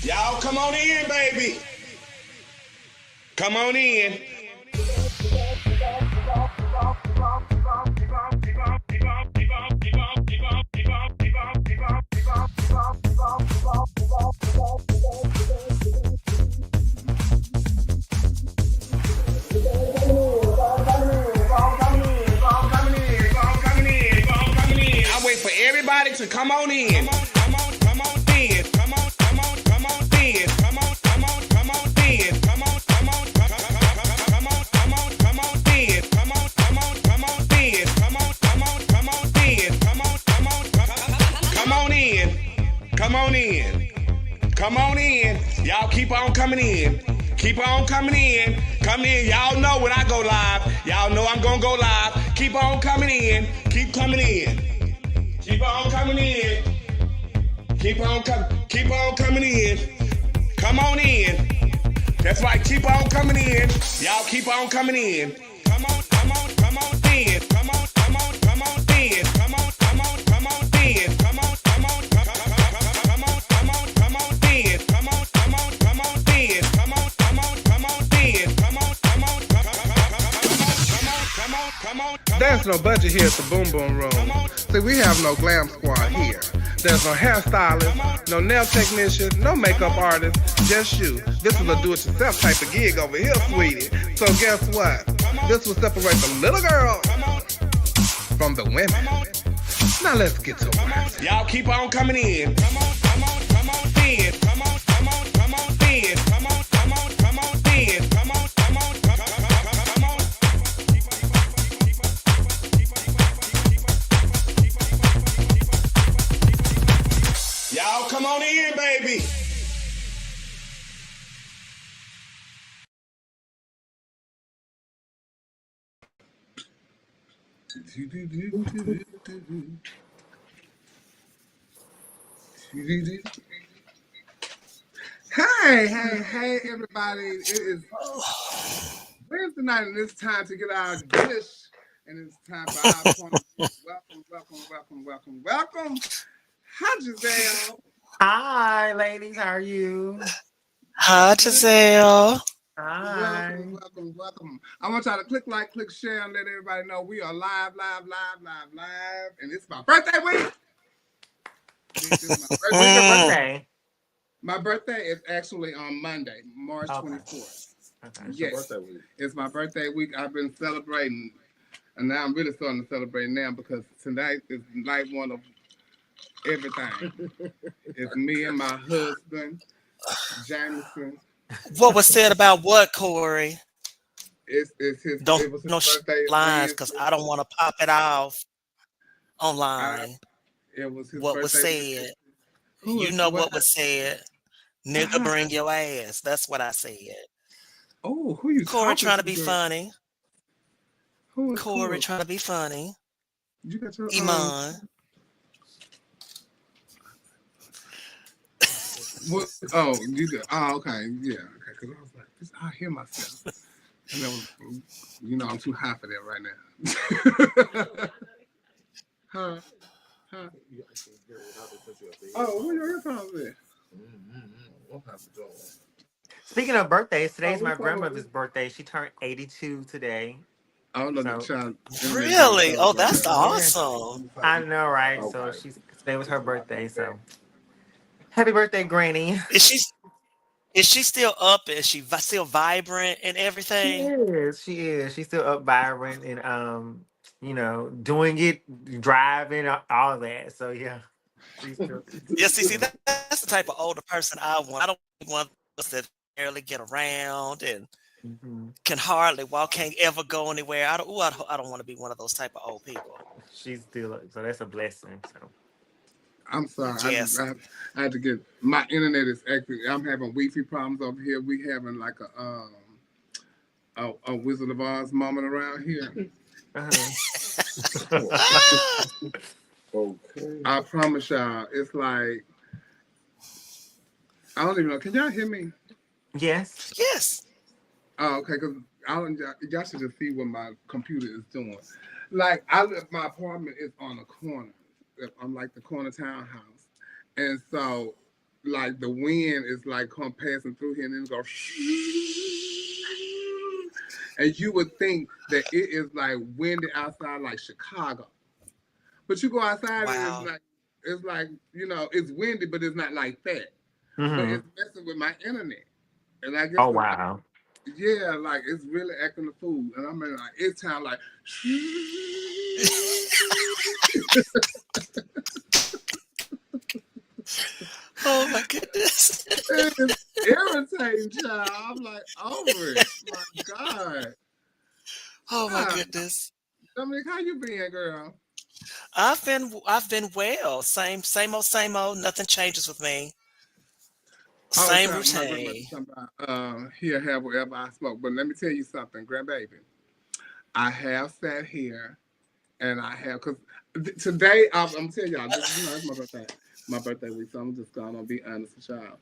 Y'all come on in, baby. Come on in. I wait for everybody to come on in. Come on in. Y'all keep on coming in. Keep on coming in. Come in. Y'all know when I go live. Y'all know I'm gonna go live. Keep on coming in. Keep coming in. Keep on coming in. Keep on coming in. Come on in. That's right. Keep on coming in. Y'all keep on coming in. Come on in. Come on in. Come on in. Come on in. Come on in. Come on in. Come on in. There's no budget here at the Boom Boom Room. See, we have no glam squad here. There's no hairstylist, no nail technician, no makeup artist, just you. This is a do-it-yourself type of gig over here, sweetie. So guess what? This will separate the little girl from the women. Now let's get to it. Y'all keep on coming in. Come on in. Come on in. Come on in. Come on in. Come on in. Come on in. Y'all come on in, baby. Hey, everybody. It is Wednesday night, and it's time to get our dish. And it's time for our point of view. Welcome. Hi, Giselle. Hi, ladies. How are you? Hi, Giselle. Hi. Welcome. I want y'all to click like, click share, and let everybody know we are live. And it's my birthday week. This is my birthday. When's your birthday? My birthday is actually on Monday, March 24th. Okay. Yes, it's my birthday week. I've been celebrating, and now I'm really starting to celebrate now because tonight is night one of everything. It's me and my husband, Jameson. What was said about what, Corey? It's his. Don't it was his no birthday lines because I don't want to pop it off online. It was his what birthday. Was said. Who You is, know what was said. Nigga, What bring your ass. That's what I said. Oh, who you Corey talking trying to be girl? funny. Who is Corey trying to be funny. You got your Iman. What? Oh, you did. Oh, okay, yeah, okay. Because I was like, I hear myself, and that was, I'm too high for that right now. huh? Oh, where your earphones at? Speaking of birthdays, today's my grandmother's birthday. She turned 82 today. I don't know the So child. Really? Oh, that's yeah, awesome. I know, right? So today was her birthday. So happy birthday, Granny. Is she is she still up? Is she still vibrant and She everything? is. She is. She's still up vibrant and doing it, driving, all of that. So yeah, she's still. Yeah, see, that's the type of older person I want. I don't want us that barely get around and Mhm. can hardly walk, can't ever go anywhere. I don't want to be one of those type of old people. She's still. So that's a blessing. So. I'm sorry. Yes. I had to get my internet is acting. I'm having Wi-Fi problems over here. We having like a Wizard of Oz moment around here. Uh-huh. Ah, Okay. I promise y'all, it's like I don't even know. Can y'all hear me? Yes. yes. Oh, okay. Because y'all should just see what my computer is doing. Like my apartment is on a corner. I'm like the corner townhouse, and so like the wind is like come passing through here and then it goes, and you would think that it is like windy outside like Chicago, but you go outside and Wow. it's like it's windy, but it's not like that. But Hmm. it's messing with my internet, and I guess Oh wow. yeah, like it's really acting the fool, and I mean like it's time like. Oh my goodness. It's irritating, child. I'm like over it. My God. Oh my Ah, goodness. Dominic, how you been, girl? I've been well. Same old. Nothing changes with me. Oh, Same child, my grandmother routine. talking about here have whatever I smoke. But let me tell you something, grandbaby. I have sat here and I have because today I'm gonna tell y'all this. It's my birthday. My birthday week, so I'm just gonna be honest with y'all.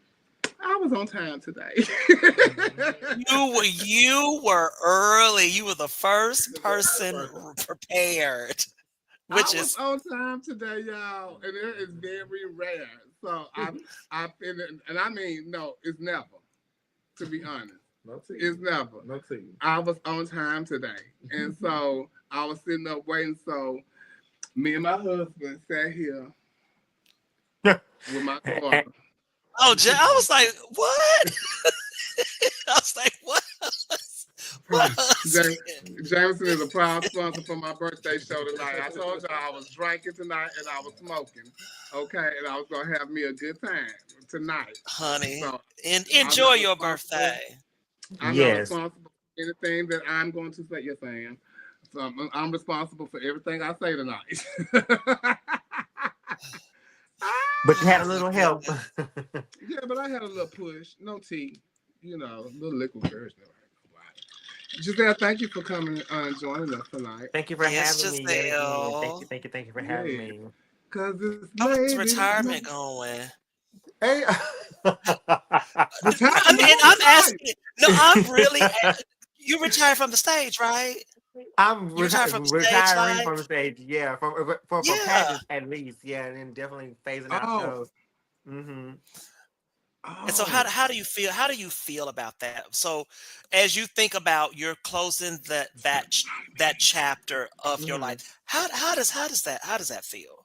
I was on time today. You were early. You were the first person prepared, I which was is on time today, y'all, and it is very rare. So I've been, and I mean, no, it's never. To be honest, it's never. I was on time today, and so I was sitting up waiting. So me and my husband sat here with my daughter. I was like, what? I was like, what? What husband? Jameson is a proud sponsor for my birthday show tonight. I told y'all I was drinking tonight and I was smoking. Okay, and I was gonna have me a good time tonight. Honey, So and I'm enjoy not your responsible. birthday. I'm not Yes. responsible for anything that I'm going to say. Yes, I am. So I'm responsible for everything I say tonight. But you had a Oh Ah! my little help. goodness. Yeah, but I had a little push. No tea. A little liquid courage. Giselle, thank you for coming and joining us tonight. Thank you for Yes, having me yet again. Thank you, Giselle. thank you, thank you for having Yeah, me. because this How's lady, retirement going? Hey. I retire. mean, Who and I'm retired? asking. No, I'm really. You retired from the stage, right? I'm You retired from the stage retiring from the life. stage. Yeah, for Yeah. pageants at least. Yeah, and then definitely phasing out Oh, shows. Hmm. And so oh. how do you feel? How do you feel about that? So as you think about you're closing that chapter of your Hmm. life, how does that feel?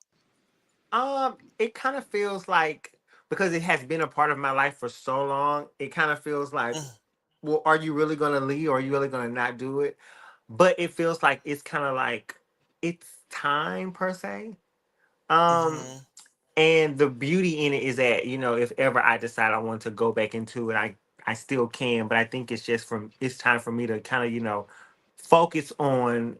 It kind of feels like because it has been a part of my life for so long, it kind of feels like, well, are you really gonna leave or are you really gonna not do it? But it feels like it's kind of like it's time per se. Um, Mm-hmm. and the beauty in it is that if ever I decide I want to go back into it, I still can. But I think it's time for me to kind of focus on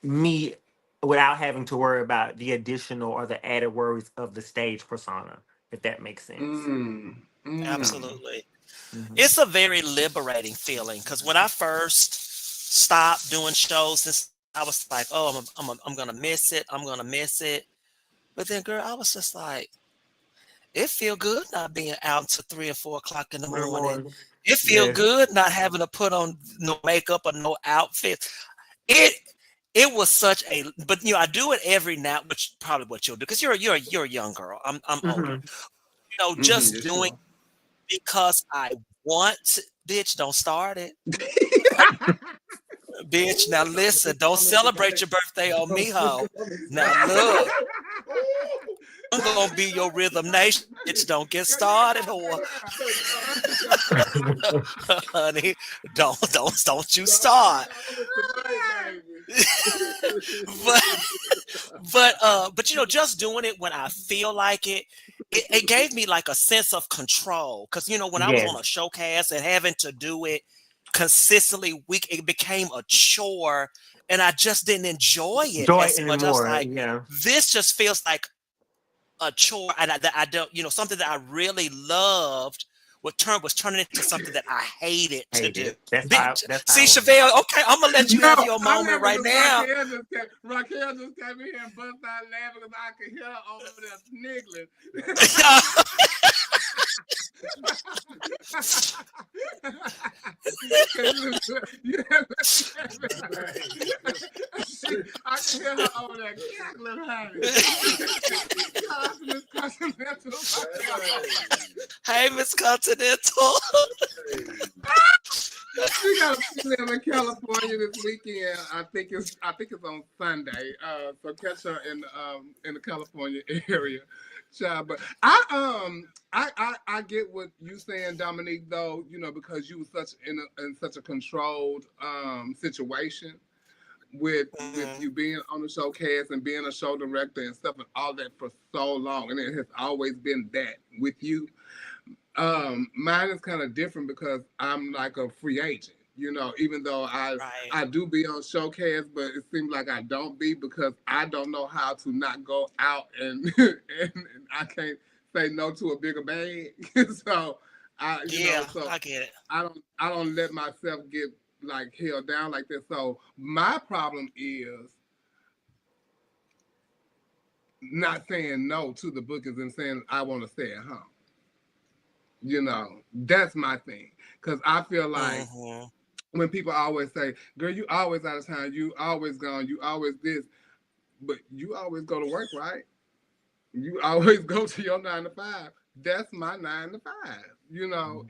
me without having to worry about the additional or the added worries of the stage persona, if that makes sense. Mm, So. mm. Absolutely. Mhm. It's a very liberating feeling because when I first stopped doing shows, I was like, oh, I'm gonna miss it. I'm gonna miss it. But then, girl, I was just like, it feel good not being out till 3 or 4 o'clock in the In the morning. morning. It feel Yes. good not having to put on no makeup or no outfit. It it was such a, but I do it every now, which probably what you'll do because you're a young girl. I'm older. Hmm. Mm-hmm, Just yeah, doing sure. because I want to, bitch, don't start it. Bitch, now listen, don't celebrate your birthday on me, ho. Now look, I'm gonna be your rhythm nation, bitch. Don't get started, whore. Honey, don't you start. but but just doing it when I feel like it gave me like a sense of control. Cause when I was on a Yes. showcast and having to do it consistently week, it became a chore and I just didn't enjoy it Joy as much. I was anymore. like, Yeah. this just feels like a chore, and that I don't, something that I really loved was turning into something that I hated to Hate do. it. That's how. Bitch, That's see, how. Chevelle, okay, I'm gonna let you No, have your I'm moment laughing right because now. Raquel just came in here and bust out laughing because I could hear her over there sniggling. I can hear her over there cackling, honey. Hey, Miss Continental. We got a live in California this weekend. I think it's on Sunday. So catch her in the California area. Child, but I get what you saying, Dominique, though, because you were in such a controlled situation with you being on the showcast and being a show director and stuff and all that for so long, and it has always been that with you. Mine is kind of different because I'm like a free agent, even though Right. I do be on showcase, but it seems like I don't be because I don't know how to not go out and and I can't say no to a bigger bag. So I get it. I don't let myself get like held down like this. So my problem is not saying no to the bookings and saying I want to stay at home. That's my thing. Because I feel like when people always say, girl, you always out of town, you always gone, you always this, but you always go to work, right? You always go to your 9 to 5. That's my 9 to 5.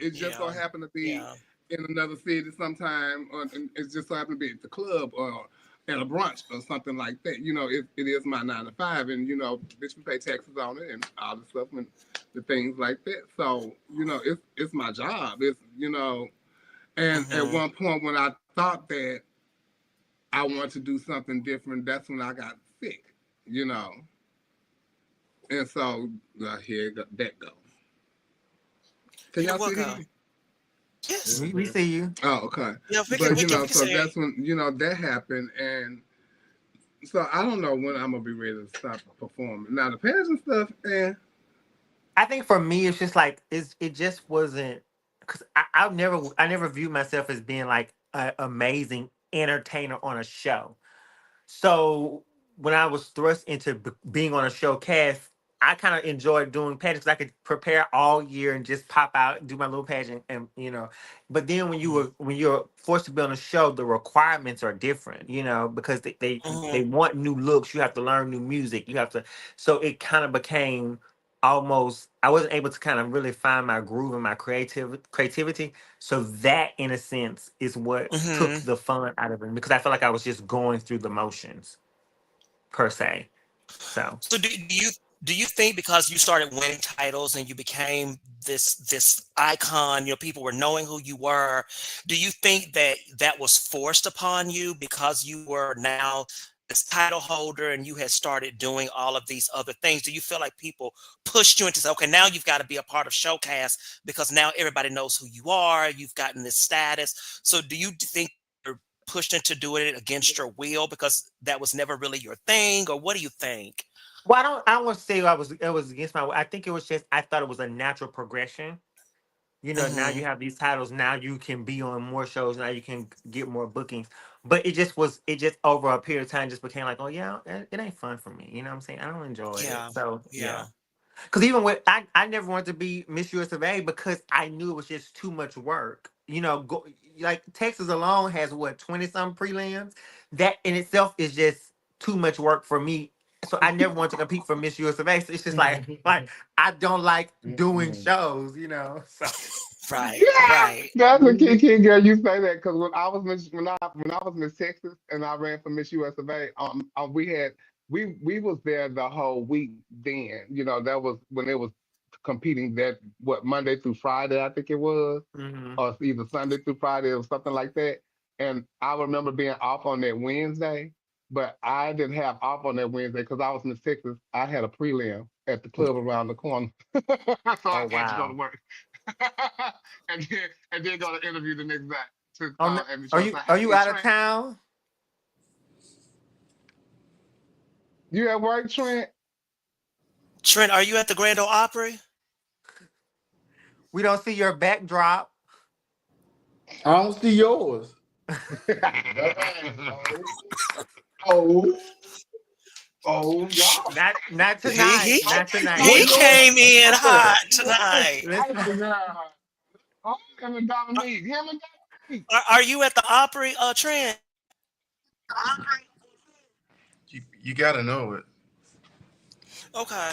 It just so happen to be in another city sometime, or it's just so happen to be at the club or at a brunch or something like that. It is my 9 to 5, and bitch, we pay taxes on it and all the stuff and the things like that. So it's my job. It's and at one point when I thought that I wanted to do something different, that's when I got sick. And so here that go. Can y'all see me? Yes. We see you. Oh, okay. Yeah, but so that's when that happened, and so I don't know when I'm gonna be ready to stop performing. Now the pageant stuff, I think for me, it's just like it just wasn't because I never viewed myself as being like an amazing entertainer on a show. So when I was thrust into being on a showcast, I kind of enjoyed doing pageants. I could prepare all year and just pop out and do my little pageant, and But then when you're forced to be on a show, the requirements are different, because they want new looks. You have to learn new music. You have to. So it kind of became almost. I wasn't able to kind of really find my groove and my creativity. So that, in a sense, is what took the fun out of it because I felt like I was just going through the motions per se. So do you think because you started winning titles and you became this icon, people were knowing who you were, do you think that was forced upon you because you were now this title holder and you had started doing all of these other things? Do you feel like people pushed you into say, okay, now you've got to be a part of Showcast because now everybody knows who you are, you've gotten this status? So do you think you're pushed into doing it against your will because that was never really your thing, or what do you think? well, I don't want to say it was against my will. I think it was just I thought it was a natural progression. Now you have these titles. Now you can be on more shows. Now you can get more bookings. But it just over a period of time just became like, oh yeah, it ain't fun for me. You know what I'm saying? I don't enjoy it. Yeah, So yeah. yeah. Because even with I never wanted to be Miss US of A because I knew it was just too much work. Like Texas alone has what 20 some prelims. That in itself is just too much work for me. So I never wanted to compete for Miss US of A. So it's just like I don't like doing shows. So Right, Yeah, right. that's a key girl. You say that because when I was Miss Texas and I ran for Miss US of A, we was there the whole week. Then that was when it was competing that what Monday through Friday I think it was, Mm-hmm. or either Sunday through Friday or something like that. And I remember being off on that Wednesday, but I didn't have off on that Wednesday because I was Miss Texas. I had a prelim at the club around the corner, so I Oh had to go to wow. work. and then go to interview the next day to Oh, and are show you say, are you hey out of Trent, town? you at work, Trent? Trent, are you at the Grand Ole Opry? We don't see your backdrop. I don't see yours. oh, y'all. Not He tonight. he Not tonight. he came in hot Hey, tonight. I Listen, forgot. Oh, him and Dominique. Him and Dominique. Are you at the Opry, Trent? You gotta know it. Okay.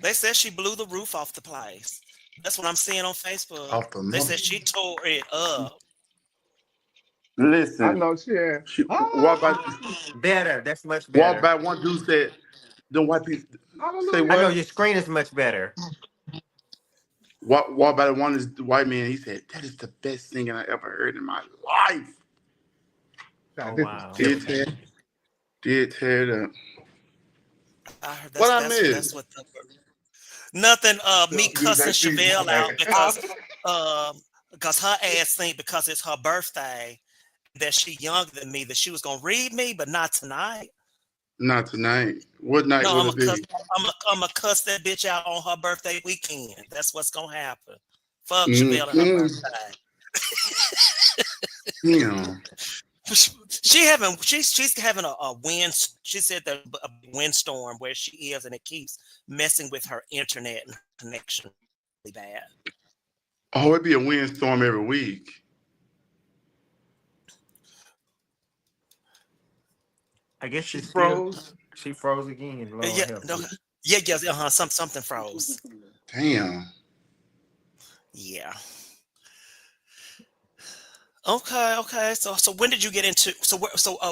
They said she blew the roof off the place. That's what I'm seeing on Facebook. Off the They mother. said she tore it up. I Listen, know she had. she walked by. Oh, better. That's much Walked better. by. One dude said, "Them white people." Say hallelujah. I know what? your screen is much better. Walked by the one this white man. He said, "That is the best singing I ever heard in my life." Now, Oh this is wow. Did different. tear, did tear it up. I heard What I that's missed? what the nothing. Me Dude, cussing that season, Chevelle out okay. because her ass think because it's her birthday that she younger than me that she was gonna read me, but not tonight. Not tonight. What night No, would it be? I'm a cuss that bitch out on her birthday weekend. That's what's gonna happen. Fuck Chevelle and her Mm-mm. birthday. Damn. She's having a wind. She said that a windstorm where she is, and it keeps messing with her internet and connection really bad. Oh, it'd be a windstorm every week. I guess She she's still froze. she froze again. Yeah, Lord help no, you. yeah. Something froze. Damn. Yeah. Okay. So when did you get into?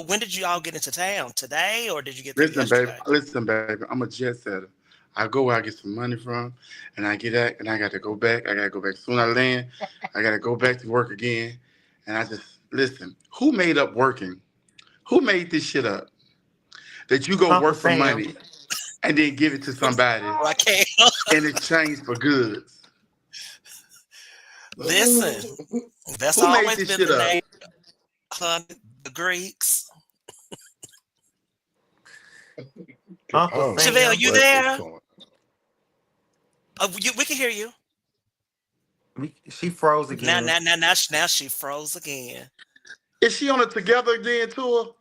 When did you all get into town? Today, or did you get there yesterday? Listen, baby. I'm a jet setter. I go where I get some money from, and I get that, and I got to go back. I got to go back soon. I land. I got to go back to work again, and I just listen. Who made up working? Who made this shit up? That you go Uncle work for Sam. money and then give it to somebody I can't in exchange for goods. listen. That's Who made always this been shit the up? name. The Greeks. Uncle Sam. Chevelle, you there? Going. We can hear you. She froze again. Now she froze again. Is she on a Together Again tour?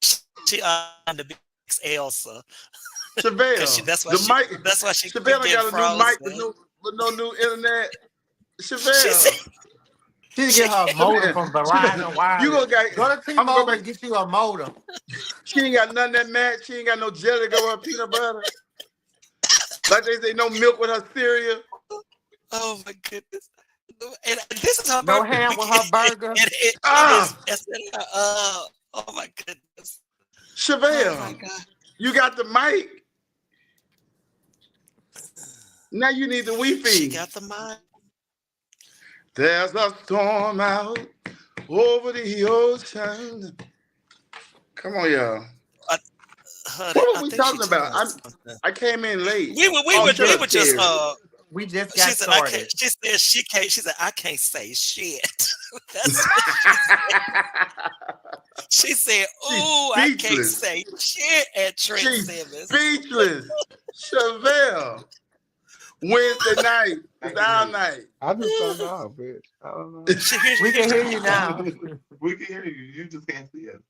She on the big Elsa. Chevelle, That's why she Chevelle get got a new mic with frozen. no new internet. She Chevelle, said, She can get her modem from Verizon you Wireless. gonna Go to I'm gonna T-Mobile go and get you a modem. She ain't got nothing that match. She ain't got no jelly to go with her peanut butter. Like they say, no milk with her cereal. "Oh my goodness!" And this is her No birthday ham with her weekend. burger. Oh my goodness! Oh Chevelle, my god! you got the mic. Now you need the Wi-Fi. She got the mic. There's a storm out over the ocean. Come on, y'all. Honey, What I were we think she talking talking about? about something. I came in late. We were just We just she got said I started. can't she said she can't she said I can't say shit. That's what she said, "Ooh, I can't speechless. say shit at Trent She's Simmons." speechless. Chevelle. Wednesday night. It's our night. I just don't know, bitch. I don't know. We can hear you now. We can hear you. You just can't see us.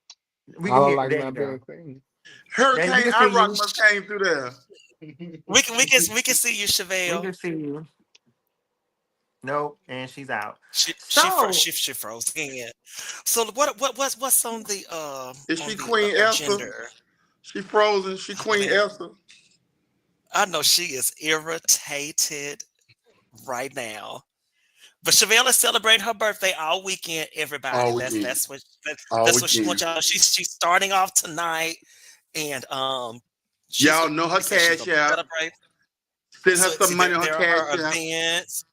We I can don't hear like there you not go. being seen. Hurricane can see Iraq you. must came through there. We can see you, We Chevelle. can see you. Nope, and she's out. She So froze again. So what's on the Is she Queen Elsa? agenda? She frozen. She Queen Elsa. I know she is irritated right now. But Chevelle is celebrating her birthday all weekend. Everybody, All that's weekend. that's what that, All that's what she wants weekend. y'all. She's starting off tonight, and she's Y'all gonna. know her She said she's cash gonna out. celebrate. Send her So some see, money on her there are cash her out. events.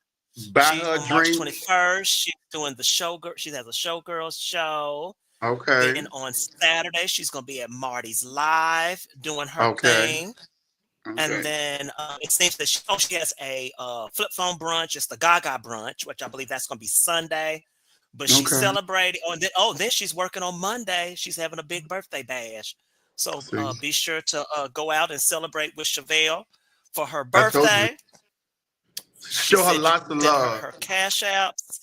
Buy She's her a on March drink. 21st. She's doing the showgirl. She has a showgirls show. Okay. Then on Saturday, she's gonna be at Marty's Live doing her Okay. thing. And Okay. then it seems that she has a flip phone brunch. It's the Gaga brunch, which I believe that's going to be Sunday. But she's Okay. celebrating. Then she's working on Monday. She's having a big birthday bash. So See, be sure to go out and celebrate with Chevelle for her I told you. birthday. She Show her said lots of that love. her cash apps.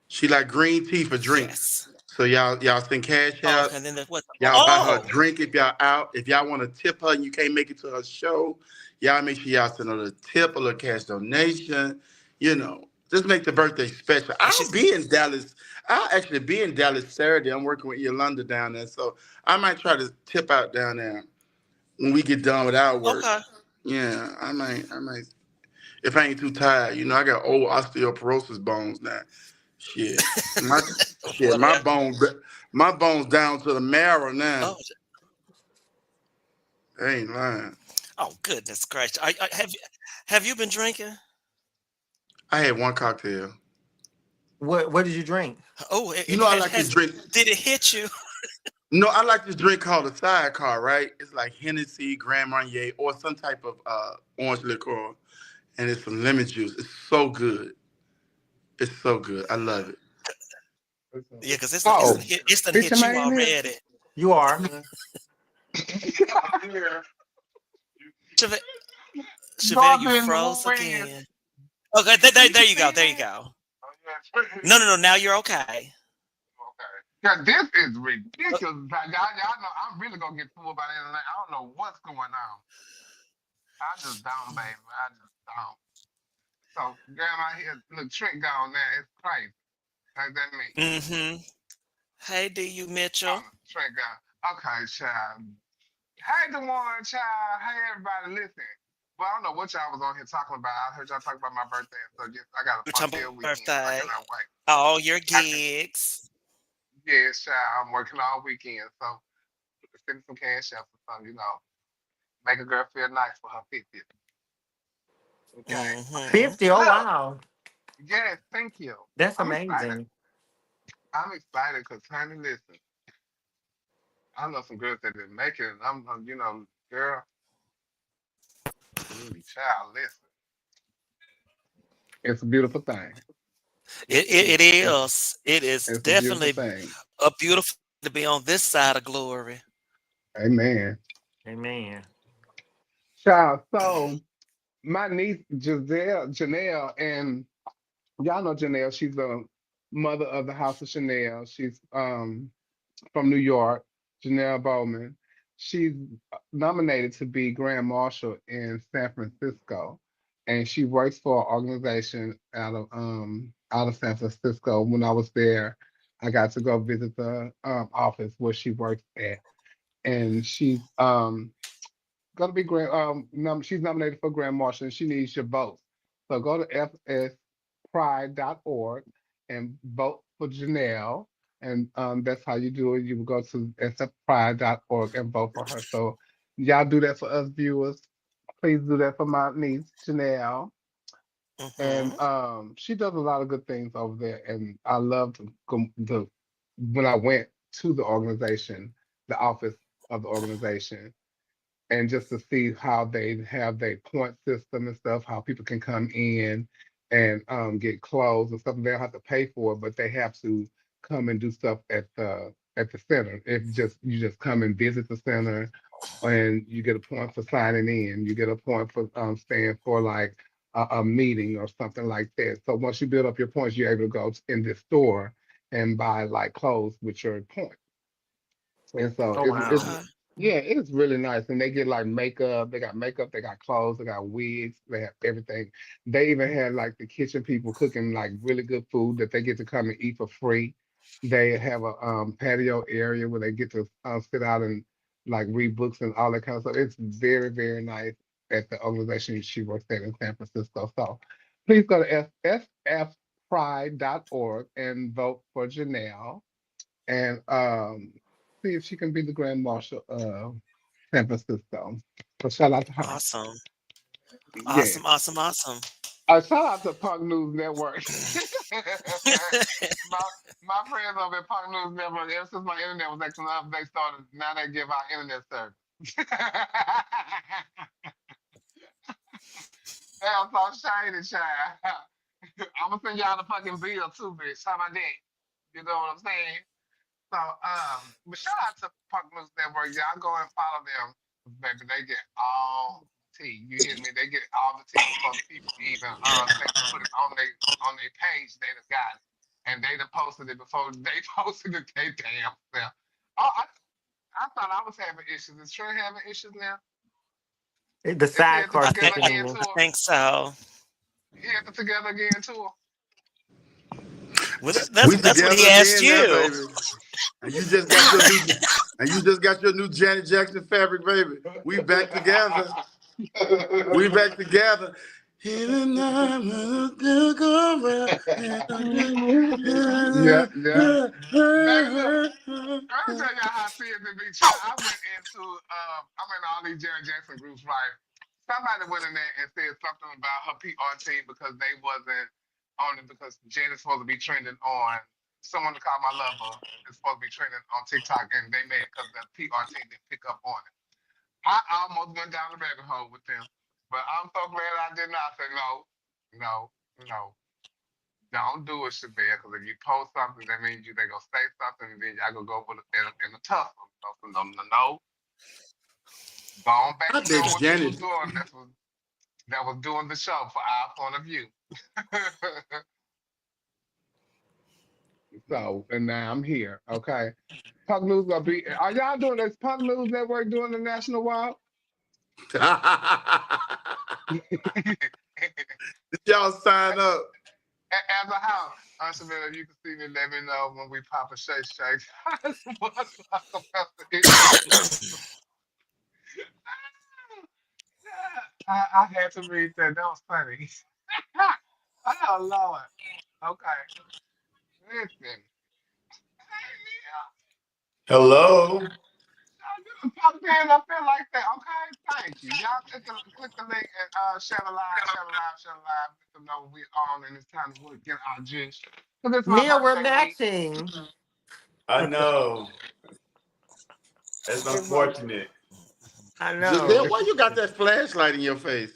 She like green tea for drinks. Yes. So y'all send cash Oh, out. and then there's what? Y'all buy her a Oh, drink if y'all out. If y'all want to tip her and you can't make it to her show, y'all make sure y'all send her a tip, a little cash donation. Just make the birthday special. and I'll she's be in Dallas. I'll actually be in Dallas Saturday. I'm working with Yolanda down there, so I might try to tip out down there when we get done with our work. okay. Yeah, I might. If I ain't too tired. I got old osteoporosis bones now. Shit, my shit, Well, my bones down to the marrow now. oh, I ain't lying. oh, goodness gracious! Have you been drinking? I had one cocktail. What did you drink? Oh, I like this drink. did it hit you? No, I like this drink called a sidecar, right? It's like Hennessy, Grand Marnier, or some type of orange liqueur, and it's some lemon juice. It's so good. It's so good. I love it. Yeah, because Oh, it's done picture hit you man in here? already. You are. Chevelle, Chevelle, you Brother in the froze wind. again. Okay, there you go. There you go. No. Now you're okay. Okay. Yeah, this is Uh, ridiculous. Y'all know I'm really gonna get fooled by the internet. I don't know what's going on. I just don't, baby. I just don't. So, grandma here, look, trick gone now. It's crazy. Like that mean? mm-hmm. Hey, D.U. Mitchell. Trick gone. Okay, child. Hey, Dewan, child. Hey, everybody, listen. Well, I don't know what y'all was on here talking about. I heard y'all talking about my birthday. So, just, I got a We're fun talking filled about weekend. So I birthday. cannot wait. All your I can, gigs. yeah, child. I'm working all weekend. So, send some cash out for something, make a girl feel nice for her 50th. Okay. Mm-hmm. 50. Oh Look, wow. yes, thank you. That's I'm excited. amazing. I'm excited because, honey, listen, I know some girls that didn't make it, and girl, child, listen, it's a beautiful thing. It It's, is. It is it's a beautiful definitely thing. a beautiful to be on this side of glory. Amen. Amen. Child, so my niece Janelle, and y'all know Janelle, she's the mother of the House of Chanel. She's from New York, Janelle Bowman. She's nominated to be Grand Marshal in San Francisco, and she works for an organization out of San Francisco. When I was there, I got to go visit the office where she works at, and she's gonna be she's nominated for Grand Marshal, and she needs your votes. So go to fspride.org and vote for Janelle. And that's how you do it. You will go to sfpride.org and vote for her. So y'all do that for us viewers. Please do that for my niece, Janelle. And Mm-hmm. she does a lot of good things over there. And I loved the when I went to the organization, the office of the organization, and just to see how they have their point system and stuff, how people can come in and get clothes and stuff. They don't have to pay for it, but they have to come and do stuff at the center. If you just come and visit the center, and you get a point for signing in, you get a point for staying for like a meeting or something like that. So once you build up your points, you're able to go in this store and buy like clothes with your points. And so Oh it's wow. Okay. yeah, it's really nice. And they get like makeup, they got clothes, they got wigs, they have everything. They even had like the kitchen people cooking like really good food that they get to come and eat for free. They have a patio area where they get to sit out and like read books and all that kind of stuff. It's very, very nice at the organization she works at in San Francisco. So please go to sfpride.org and vote for Janelle and see if she can be the Grand Marshal of San Francisco. So shout out to her. Awesome. Yeah. Awesome. Awesome. Awesome. Shout out to Punk News Network. my my friends over at Punk News Network, ever since my internet was acting up, they started, now they give out internet service. Hell, so shady, child. I'm gonna send y'all the fucking bill too, bitch. How about that? You know what I'm saying? So, but shout out to Punk News Network. Y'all go and follow them, baby. They get all the tea. You hear me? They get all the tea before the people even think to put it on their page. They done got it, and they done posted it before they posted it. They damn self. Oh, I thought I was having issues. Is Trey having issues now? The Is he at the sidecar together kicking again in. I tour? think so. He at the together again tour? Well, We that's what together he asked again now, you. baby. And you just got your new and you just got your new Janet Jackson fabric, baby. We back together. We back together. Even now, I'm still going. Yeah, yeah. Baby, look. I'm gonna tell y'all how serious it be. I went into I'm in all these Janet Jackson groups, right? Somebody went in there and said something about her PR team because they wasn't on it because Janet's supposed to be trending on Someone to Call My Lover is supposed to be trending on TikTok and they mad because the PR team didn't pick up on it. I almost went down the rabbit hole with them. But I'm so glad I did not say no, no, no. Don't do it, Shabir, because if you post something, that means they gonna say something, and then y'all gonna go with in a tussle. So, no, go on back I to doing bet what you was Janet. doing. That was doing the show for our point of view. So, and now I'm here. Okay, Punk News gonna be. Are y'all doing this? Punk News Network doing the national walk? Did y'all sign up? As a house, Shabir, if you can see me, let me know when we pop a shake. I had to read that. That was funny. Oh Lord. Okay. Listen. Hey Neil. Hello. Y'all just pop in up there like that. Okay. Thank you. Y'all click the link and share the live. Let them know we're on and it's time to get our juice. Because it's my Neil, we're birthday week. matching. I know. That's It's my unfortunate. I Giselle, know. why you got that flashlight in your face?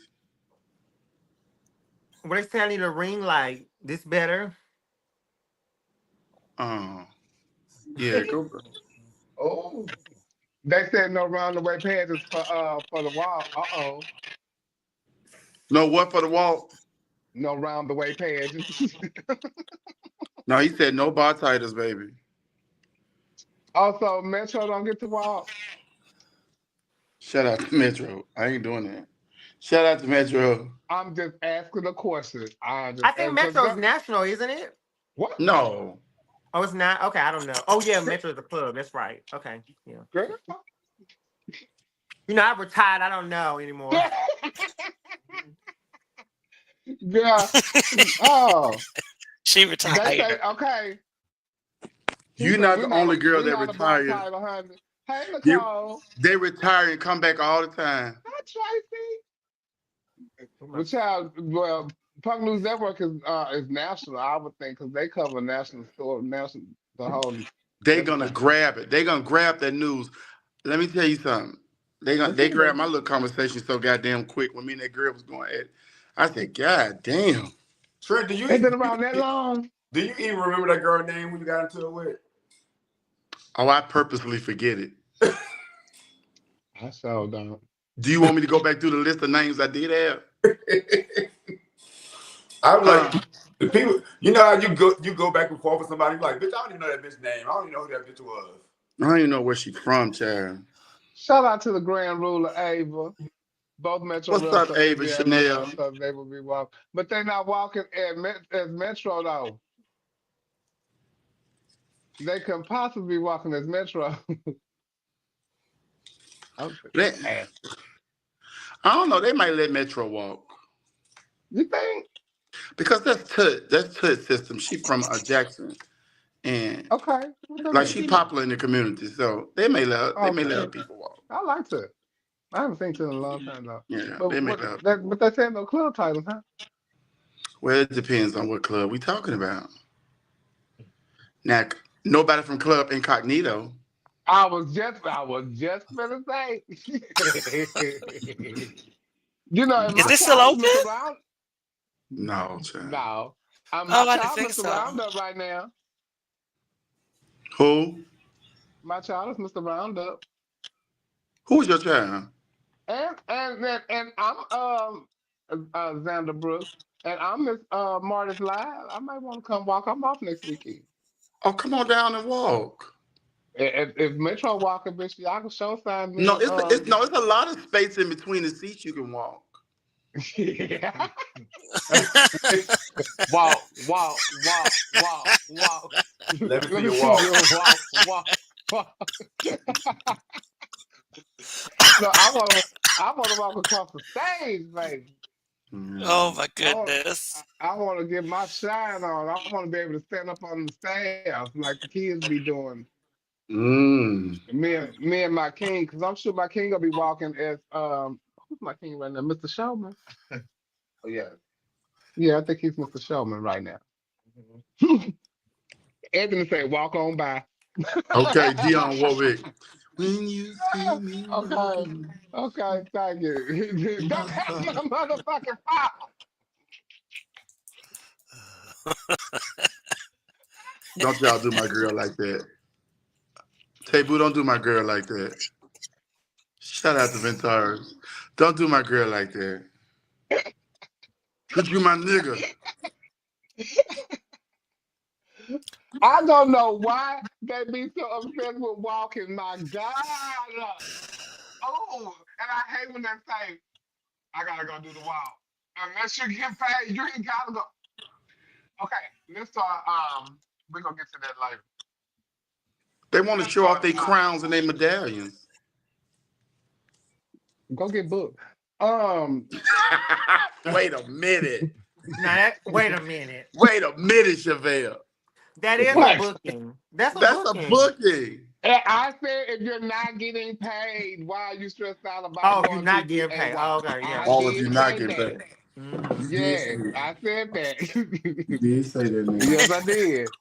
What they say I need a ring light. This better? Oh, yeah, go. oh. They said no round the way pages for the wall. No, what for the walk? No round the way pages. No, he said no bar titles, baby. Also, Metro don't get to walk. Shout out to Metro. I ain't doing that. Shout out to Metro. I'm just asking a question. I I just think because Metro's national, isn't it? what No. Oh, it's not? Okay, I don't know. Oh, yeah, Metro's a club. That's right. Okay, yeah. girl? You know, I retired. I don't know anymore. Girl, oh, She they say retired. okay. She You're said not the only girl we're that not a bar retired. title, honey. Hey They, Nicole, they retire and come back all the time. hi Tracy. Well, child, well, Punk News Network is national. I would think because they cover national store, national the whole They gonna everything. grab it. They gonna grab that news. Let me tell you something. They grabbed my little conversation so goddamn quick when me and that girl was going at it. I said, God damn. Trent, They've been around that long. do you even remember that girl name when you got into it with? Oh, I purposely forget it. I sure don't. Do you want me to go back through the list of names I did have? I'm like, the people, you know how you go back and forth with somebody, like, bitch, I don't even know that bitch name. I don't even know who that bitch was. I don't even know where she's from, child. Shout out to the Grand Ruler Ava. Both Metro What's up, Realtors will Ava be at London, Chanel? so they will be walking. But they're not walking as Metro though. They can possibly be walking as Metro. They, Nasty. I don't know. They might let Metro walk You think? because that's Tut system. She from Jackson, and Okay. What that like mean? she popular in the community, so they may let her Okay. people walk. I like to. I haven't seen Tut in a long time though. Yeah, But they may what let her. that but they said no club titles, huh? Well, it depends on what club we talking about. Now, nobody from Club Incognito. I was just gonna say. You know, and Is my this still child is open? Mr. Round. No, child. No, my Oh, I didn't child think Mr. so. Roundup right now. Who? My child is Mr. Roundup, Who's your child? and I'm Xander Brooks, and I'm Miss Marty's Live. I might want to come walk. I'm off next weekend. Oh, come on down and walk. If Metro walking, bitch, y'all can show sign me. No, it's a lot of space in between the seats you can walk. Yeah. Walk, walk, walk, walk, walk. Let me see Let me you see walk. you walk, walk, walk. No, I wanna walk across the stage, baby. Oh Mm. my I want goodness. I want to get my shine on. I want to be able to stand up on the stage like the kids be doing. Mm. Me and my king, because I'm sure my king gonna be walking as who's my king right now, Mr. Showman. Oh yeah, yeah, I think he's Mr. Showman right now. Anthony say, "Walk on by." Okay, Dionne Warwick. When you see me Okay, walking. okay, thank you. Don't have my motherfucking fault. Don't y'all do my girl like that. Tay Boo, don't do my girl like that. Shout out to Ventars. Don't do my girl like that. Cause you my nigga. I don't know why they be so obsessed with walking. My God. Oh, and I hate when they say, I gotta go do the walk. Unless you get paid, you ain't gotta go. Okay, let's start. We're gonna get to that later. They want to Let's show off start. their crowns and their medallions. Go get booked. Um, Wait a minute. Now, wait a minute. Wait a minute, Chevelle. That is a what? booking. That's a That's a booking. booking. And I said if you're not getting paid, why are you stressed out about Oh, if you're going to not do getting a paid. Oh, walk? okay, yeah. I All of did you not say getting that. paid. Mm-hmm. You did say Yes, that. I said You that. did say that, man. Yes, I did.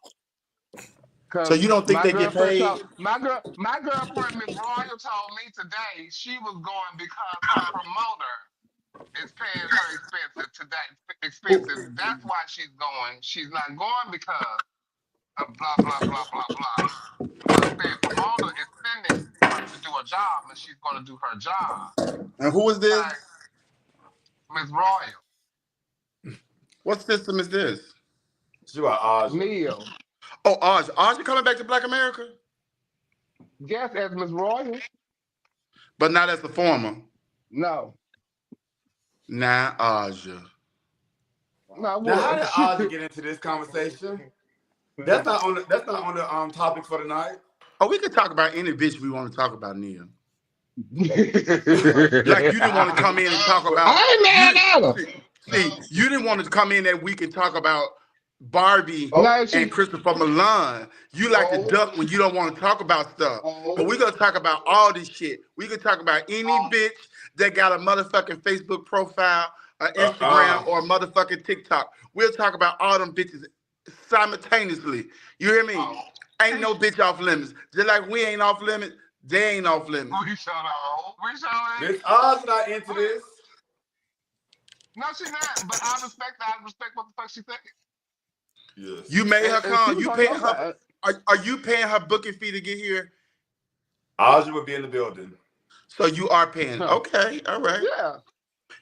So Cause you don't think my they get girlfriend paid? told my girlfriend Miss Royal told me today she was going because her promoter is paying her expenses. That's why she's going. She's not going because of blah blah blah blah blah. Her promoter is sending her to do a job, and she's going to do her job. And who is this? Okay, Miss Royal, What system is this? You are Aja. Neil, Oh, Aja. Aja coming back to Black America? yes, as Miss Royal. But not as the former. No, Nah, Aja. no, Now, how what? did Aja get into this conversation? That's not on the topic for tonight. Oh, we could talk about any bitch we want to talk about, Neil. Right. Like you didn't want to come in and talk about I ain't you. mad at her. See, you didn't want to come in that week and talk about Barbie No, and she. Christopher Milan. You like to Oh, duck when you don't want to talk about stuff. But oh, we're gonna talk about all this shit. We can talk about any bitch that got a motherfucking Facebook profile, an Instagram, or a motherfucking TikTok. We'll talk about all them bitches simultaneously. You hear me? oh. Ain't no bitch off limits. Just like we ain't off limits, they ain't off limits. We showed out. We showed Miss Aja not into this. No, she not. But I respect. I respect what the fuck she said. Yes. You made her And she come. was You on paying your her. side. Are you paying her booking fee to get here? Aja would be in the building. So you are paying. Huh. Okay, all right. Yeah.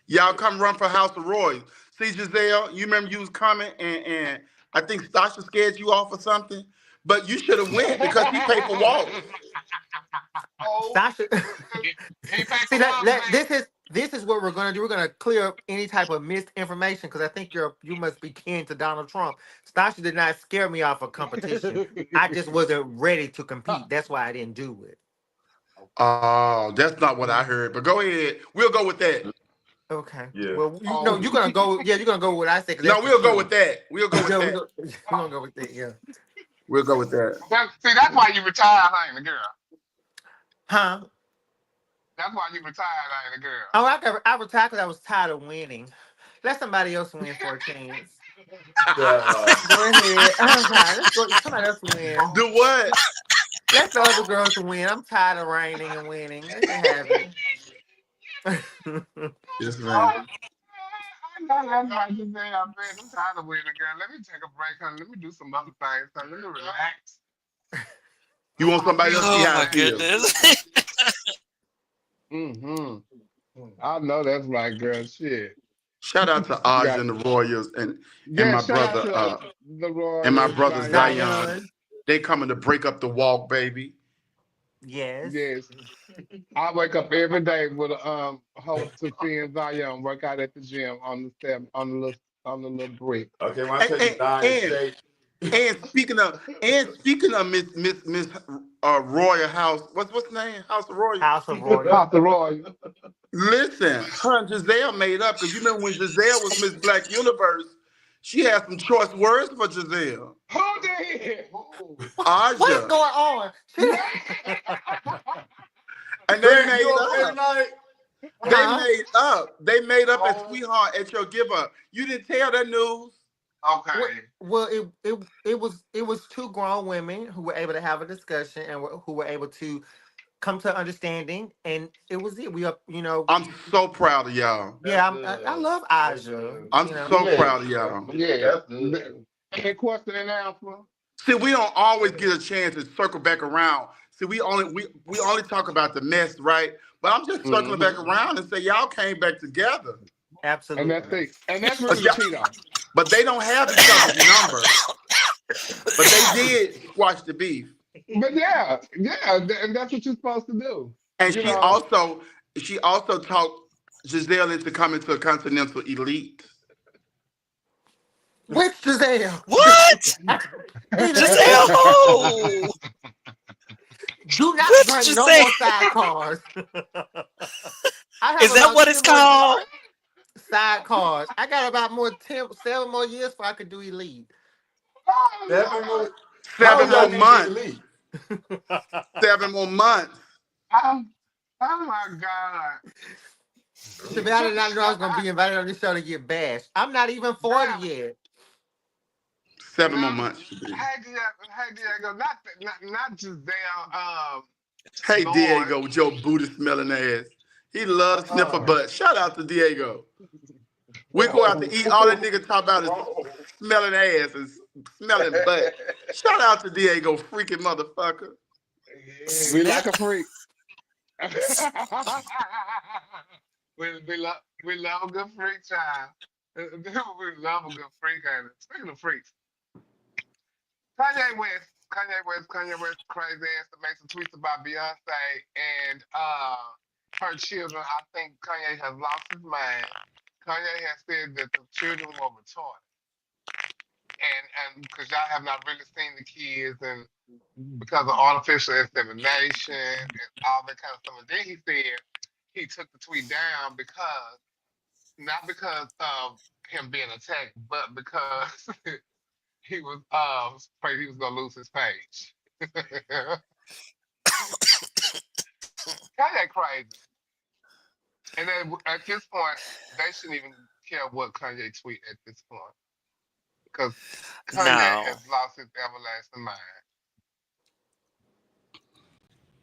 Y'all come run for House of Roy. See, Giselle, you remember you was coming and I think Stasha scared you off or something. But you should have went because he paid for walks. Oh, Sasha. he paid See for that, walks, baby. this is what we're gonna do. We're gonna clear up any type of misinformation because I think you must be kin to Donald Trump. Stasha did not scare me off of competition. I just wasn't ready to compete. That's why I didn't do it. Oh, that's not what I heard. But go ahead. We'll go with that. Okay. Yeah. Well, no, you're gonna go. Yeah, you're gonna go with what I say because No, that's the we'll go truth. with that. We'll go with Yeah, that. we're gonna go with that. Yeah. We'll go with that. See, that's why you retired, ain't it, girl? Huh? That's why you retired, ain't it, girl? Oh, I retired because I was tired of winning. Let somebody else win for a chance. Go ahead. I'm tired. Let's go. Somebody else win. Do what? Let the other girls win. I'm tired of reigning and winning. Let them have it. Yes, Oh, ma'am. I know that's why you say I'm tired of winning, girl. Let me take a break, honey. Let me do some other things, honey. Let me relax. You want somebody else to see Oh how my it feels? goodness. Mm-hmm. I know that's right, girl. Shit. Shout out to You Aja got, and the Royals and yeah, my shout out brother to the and my Royals, brother Zion. Zion. Zion. They coming to break up the walk, baby. Yes. Yes. I wake up every day with a hope to see Zion work out at the gym on the step on the little brick. Okay, when I And tell you and Zion and, Shake, and speaking of Miss Royal House, what's the name? House of Royal. House of Royal. Pop the Roy. Listen, her and Giselle made up because you remember when Giselle was Miss Black Universe, she had some choice words for Giselle. Who did? What's Aja. going on? And they Greg, made you okay up. tonight? They Huh? made up. They made up as sweetheart at your give up. You didn't tell that news. Well, Okay. well, it was two grown women who were able to have a discussion and who were able to come to understanding, and it was it. We up, I'm so proud of y'all. yeah. I love Aja. I'm so Yeah. proud of y'all. Yeah. Any question and answer? See, we don't always get a chance to circle back around. See, we only talk about the mess, right? But I'm just circling back around and say y'all came back together. And that's Absolutely. it. And that's But really the y'all, key, though. but they don't have each other's number. But they did squash the beef. But yeah, and that's what you're supposed to do. And You she know, also she also talked Giselle into coming to a continental elite. Which Giselle? What? Either Giselle who? do not Which bring no Giselle? more sidecars. I have Is that about what 10 it's more called? sidecars. I got about 7 more years before I could do elite. 7 more. How 7 y'all more need to months. elite? 7 more months. oh, oh my God. Shabbat, I did not know I was gonna be invited on this show to get bashed. I'm not even 40 yet. 7 more months. Hey, Diego, not Giselle, Hey Lord. Diego with your booty smelling ass. He love to sniff a Uh-uh. butt. Shout out to Diego. We go out to eat. All that nigga talk about is smelling ass and smelling butt. Shout out to Diego, freaking motherfucker. We Smell. like a freak. we love a good freak, child. We love a good freak. And speaking of freaks, Kanye West, crazy ass to make some tweets about Beyonce and her children. I think Kanye has lost his mind. Kanye has said that the children were retarded, and because y'all have not really seen the kids, and because of artificial insemination and all that kind of stuff. And then he said he took the tweet down because not because of him being attacked, but because he was afraid he was gonna lose his page. Kanye crazy. And then at this point, they shouldn't even care what Kanye tweet at this point. Because Kanye No. has lost his everlasting mind.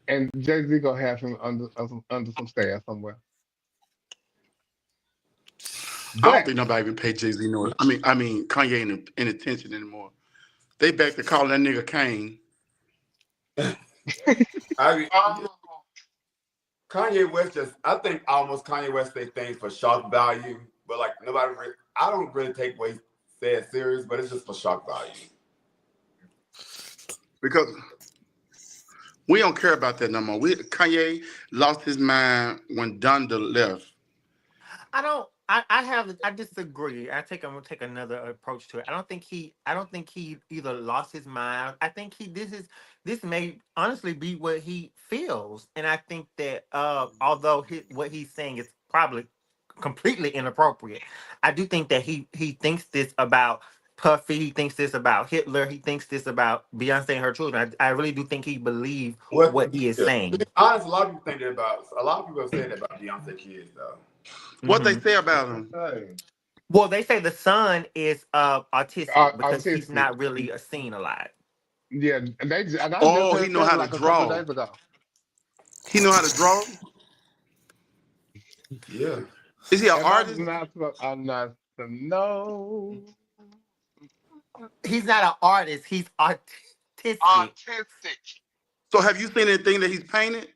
And Jay-Z gonna have him under some stairs somewhere. I don't But think nobody even pay Jay-Z no. I mean Kanye in attention anymore. They back to calling that nigga Kane. I Kanye West I think almost Kanye West say things for shock value, but like I don't really take what he said serious, but it's just for shock value. Because we don't care about that no more. Kanye lost his mind when Donda left. I don't. I disagree. I'm gonna take another approach to it. I don't think he either lost his mind. I think this may honestly be what he feels. And I think that although what he's saying is probably completely inappropriate, I do think that he thinks this about Puffy, he thinks this about Hitler, he thinks this about Beyonce and her children. I really do think he believes what he is saying. Honest, a lot of people think that about. A lot of people have said that about Beyonce kids, though. What they Mhm. say about him? Well, they say the son is autistic because he's Autistic. not really seen a lot. Yeah, and I just Oh, he heard know that how to like a couple of draw. days ago. He know how to draw. Yeah. Is he an Am I artist? I'm not to know. He's not an artist. He's autistic. Autistic. So have you seen anything that he's painted?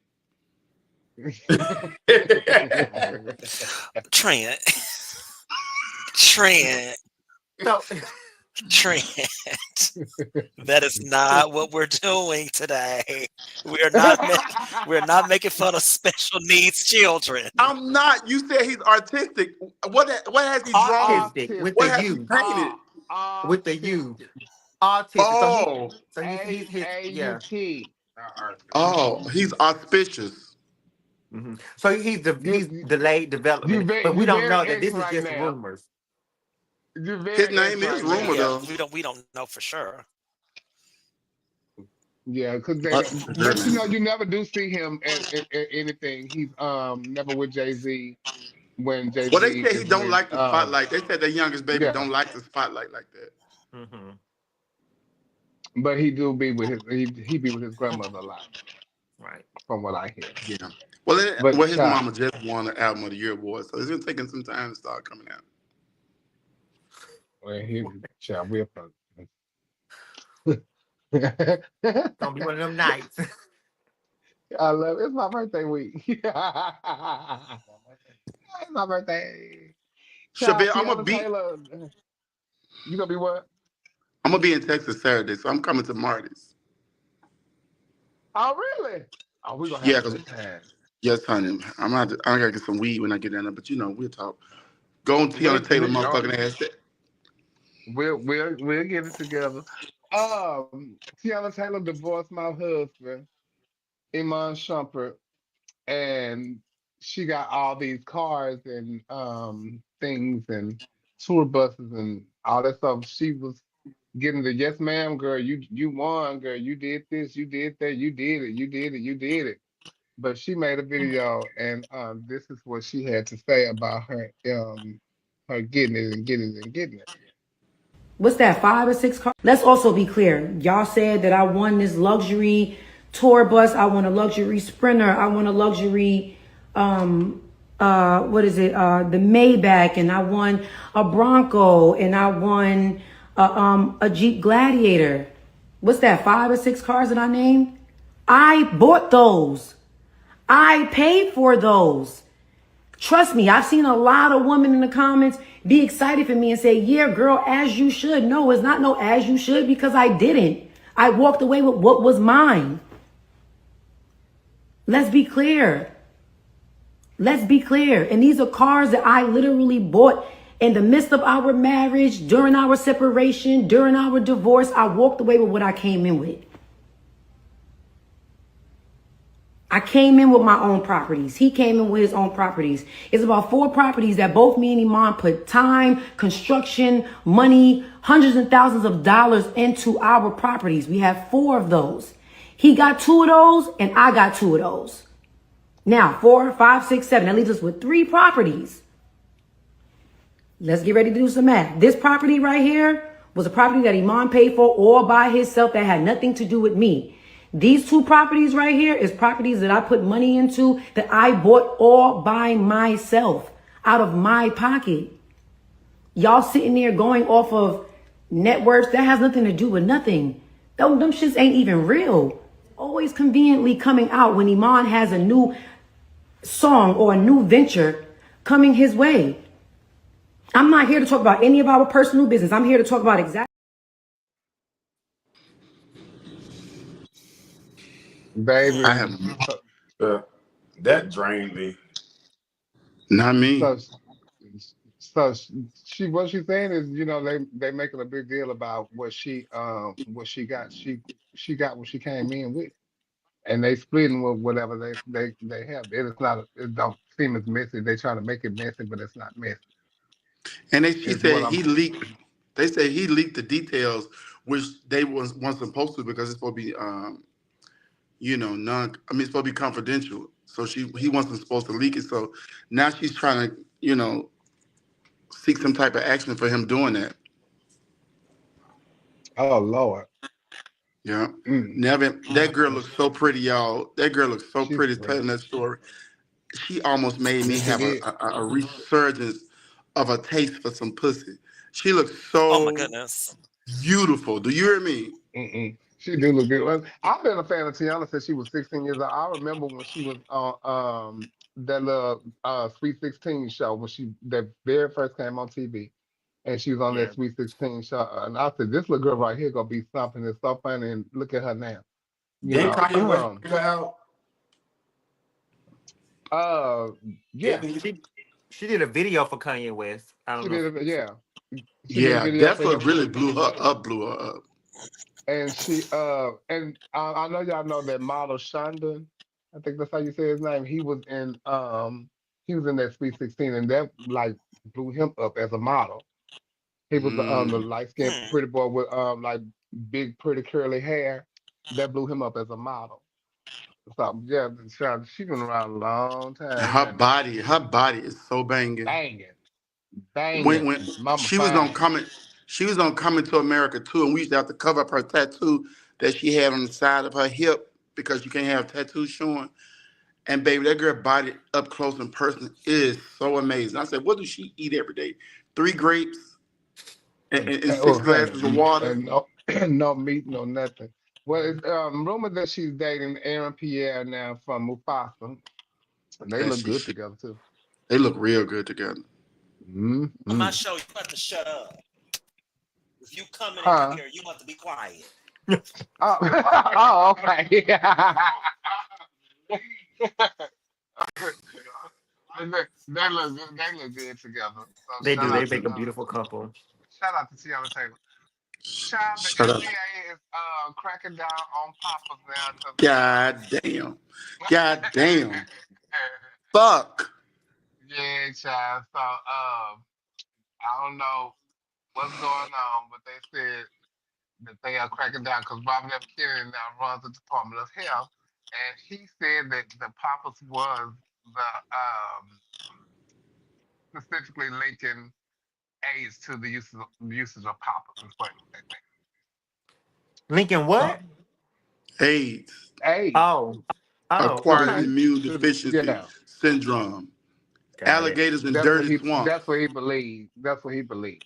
Trent. So Trent. That is not what we're doing today. We're not making fun of special needs children. I'm not. You said he's artistic. What has he drawn? autistic with What the has he U. painted? With the U. Autistic. Oh, So he's yeah. AAUT. oh, he's auspicious. Mm-hmm. So he's delayed development, but we You don't very know that this X is right just now. rumors. You're very His name X is right Rumor, now. though. We don't know for sure. Yeah, because Goodness. you never do see him at anything. He's never with Jay-Z when Jay-Z Well, they said he is don't with like the spotlight. They said the youngest baby yeah, don't like the spotlight like that. Mm-hmm. but he do be with he be with his grandmother a lot, Right. from what I hear. Yeah. Well, But his mama just won an Album of the Year award, so it's been taking some time to start coming out. well, we're Gonna be one of them nights. I love it. It's my birthday week. It's my birthday. Child, Shabir, Teyana Taylor. You gonna be what? I'm gonna be in Texas Saturday, so I'm coming to Marty's. Oh, really? Oh, we're gonna Yeah, have a 'cause good time. yes, honey. I gotta get some weed when I get down there, but we'll talk. Go on Teyana Taylor, motherfucking ass. We'll get it together. Teyana Taylor divorced my husband, Iman Shumpert, and she got all these cars and things and tour buses and all that stuff. She was getting the yes ma'am girl, you won, girl, you did this, you did that, you did it, you did it, you did it. But she made a video and this is what she had to say about her getting it and getting it and getting it. What's that, 5 or 6 cars? Let's also be clear. Y'all said that I won this luxury tour bus. I want a luxury Sprinter. I want a luxury, what is it? The Maybach. And I won a Bronco. And I won a Jeep Gladiator. What's that, 5 or 6 cars that I named? I bought those. I paid for those. Trust me, I've seen a lot of women in the comments be excited for me and say, yeah, girl, as you should. No, it's not no as you should, because I didn't. I walked away with what was mine. Let's be clear. Let's be clear. And these are cars that I literally bought in the midst of our marriage, during our separation, during our divorce. I walked away with what I came in with. I came in with my own properties. He came in with his own properties. It's about 4 properties that both me and Iman put time, construction, money, hundreds and thousands of dollars into our properties. We have 4 of those. He got 2 of those and I got 2 of those. Now, 4, 5, 6, 7. That leaves us with 3 properties. Let's get ready to do some math. This property right here was a property that Iman paid for all by himself that had nothing to do with me. These 2 properties right here is properties that I put money into that I bought all by myself out of my pocket. Y'all sitting there going off of net worth that has nothing to do with nothing. Them shits ain't even real. Always conveniently coming out when Iman has a new song or a new venture coming his way. I'm not here to talk about any of our personal business. I'm here to talk about exactly. Baby, I have That drained me. not me. so So what she's saying is, they making a big deal about what she got. She got what she came in with, and they splitting with whatever they have. It don't seem as messy. They trying to make it messy, but it's not messy. And she Is what said I'm. he leaked. They say he leaked the details, which they weren't supposed to because it's supposed to be, non. I mean, it's supposed to be confidential. So he wasn't supposed to leak it. So now she's trying to, seek some type of action for him doing that. Oh Lord. Yeah. Mm. Nevin, that girl looks so pretty, y'all. That girl looks so She's pretty pretty. telling that story. She almost made me Yes, she have did. a resurgence of a taste for some pussy. She looks Oh my so goodness. beautiful. Do you hear me? Mm-mm. She do look good. Well, I've been a fan of Teyana since she was 16 years old. I remember when she was on that little Sweet 16 show when she that very first came on TV, and she was on Yeah. that Sweet 16 show. And I said, this little girl right here gonna be something. It's so funny, and look at her now. You Didn't know, Kanye West bring her out? uh, yeah, Didn't he? She did a video for Kanye West. I don't she know if did it. Yeah, she did a Yeah, video that's for him what really too. blew her up. Blew her up. And I know y'all know that model Shonda. I think that's how you say his name. He was in that Sweet 16, and that like blew him up as a model. He was the Mm. light skinned Hmm. pretty boy with like big pretty curly hair. That blew him up as a model. So yeah, Shonda, she been around a long And time, her honey. body is so banging. Banging, When banging. Mama she was on fine. Coming to America too, and we used to have to cover up her tattoo that she had on the side of her hip because you can't have tattoos showing. And baby, that girl body up close in person is so amazing. I said, what does she eat every day? 3 grapes and six Oh, honey, glasses of water. and no, no meat, no nothing. Well, it's rumored that she's dating Aaron Pierre now from Mufasa, and they And look good together too. they look real good together. On my Mm-hmm. show, you have to shut up. If you coming in Huh? here, you have to be quiet. Oh, oh, okay. They look good together. So they do. shout They out to make a beautiful couple. Teyana Taylor. Child, the Shut up. NBA is cracking down on Papas now God damn. God damn. because Fuck. yeah, child. So I don't know what's going on, but they said that they are cracking down because Robert F. Kennedy now runs the Department of Health, and he said that the Papas was the specifically linking AIDS to the usage of Papas. Is what they Lincoln, think. what? AIDS. AIDS Oh, oh, to the Acquired okay, immune yeah. deficiency syndrome. got it. Alligators in dirty swamps. That's what he believed. That's what he believed.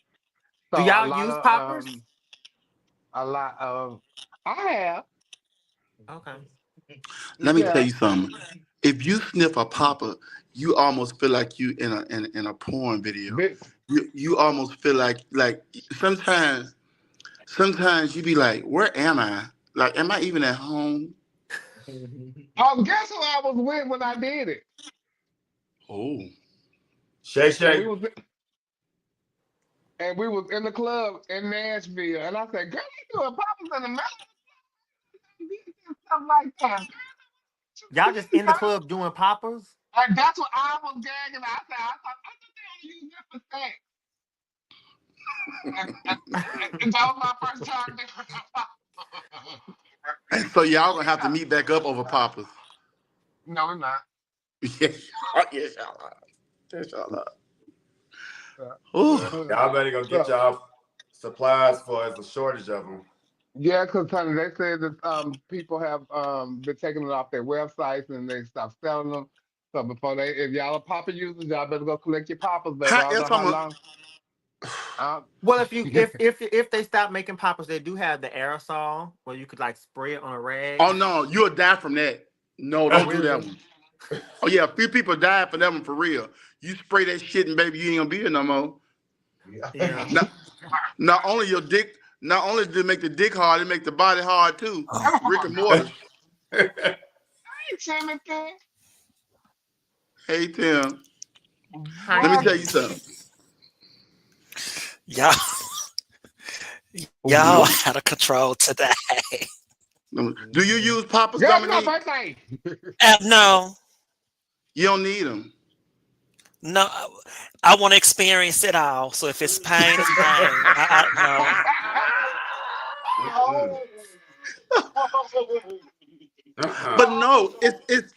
So Do y'all use poppers? a lot of I have. Okay. Let me tell Yeah. you something. If you sniff a popper, you almost feel like you in a porn video. Bit, You almost feel like sometimes you be like, where am I? Like, am I even at home? oh, guess who I was with when I did it? Oh, Shay And Shay. we was in the club in Nashville, and I said, "Girl, you doing poppers in the middle and stuff like that." Y'all just in the club doing poppers? And that's what I was gagging. I thought they only use that for sex. And that was my first time doing poppers. and so y'all gonna have to meet back up over poppers. No, we're not. Yeah, yes, y'all are. Yes, y'all are. Ooh. Y'all better go get y'all supplies for there's a shortage of them. Yeah, because honey, they said that people have been taking it off their websites and they stopped selling them. So before if y'all are popper users, y'all better go collect your poppers, baby. How I don't know else how I'm long. Well, if they stop making poppers, they do have the aerosol where you could like spray it on a rag. Oh no, you'll die from that. No, Oh, don't do that really? one. Oh yeah, a few people died for that one for real. You spray that shit and baby, you ain't gonna be here no more. Yeah. Not only did it make the dick hard, it make the body hard too. Rick and Morty. Hey, Timothy. Hey Tim, Hi, let me What? tell you something. Y'all, y'all out of control today. Do you use Papa's, Girl, it's my Dominique? birthday. No, You don't need them. no, I want to experience it all. So if it's pain, it's pain. No. But no, it's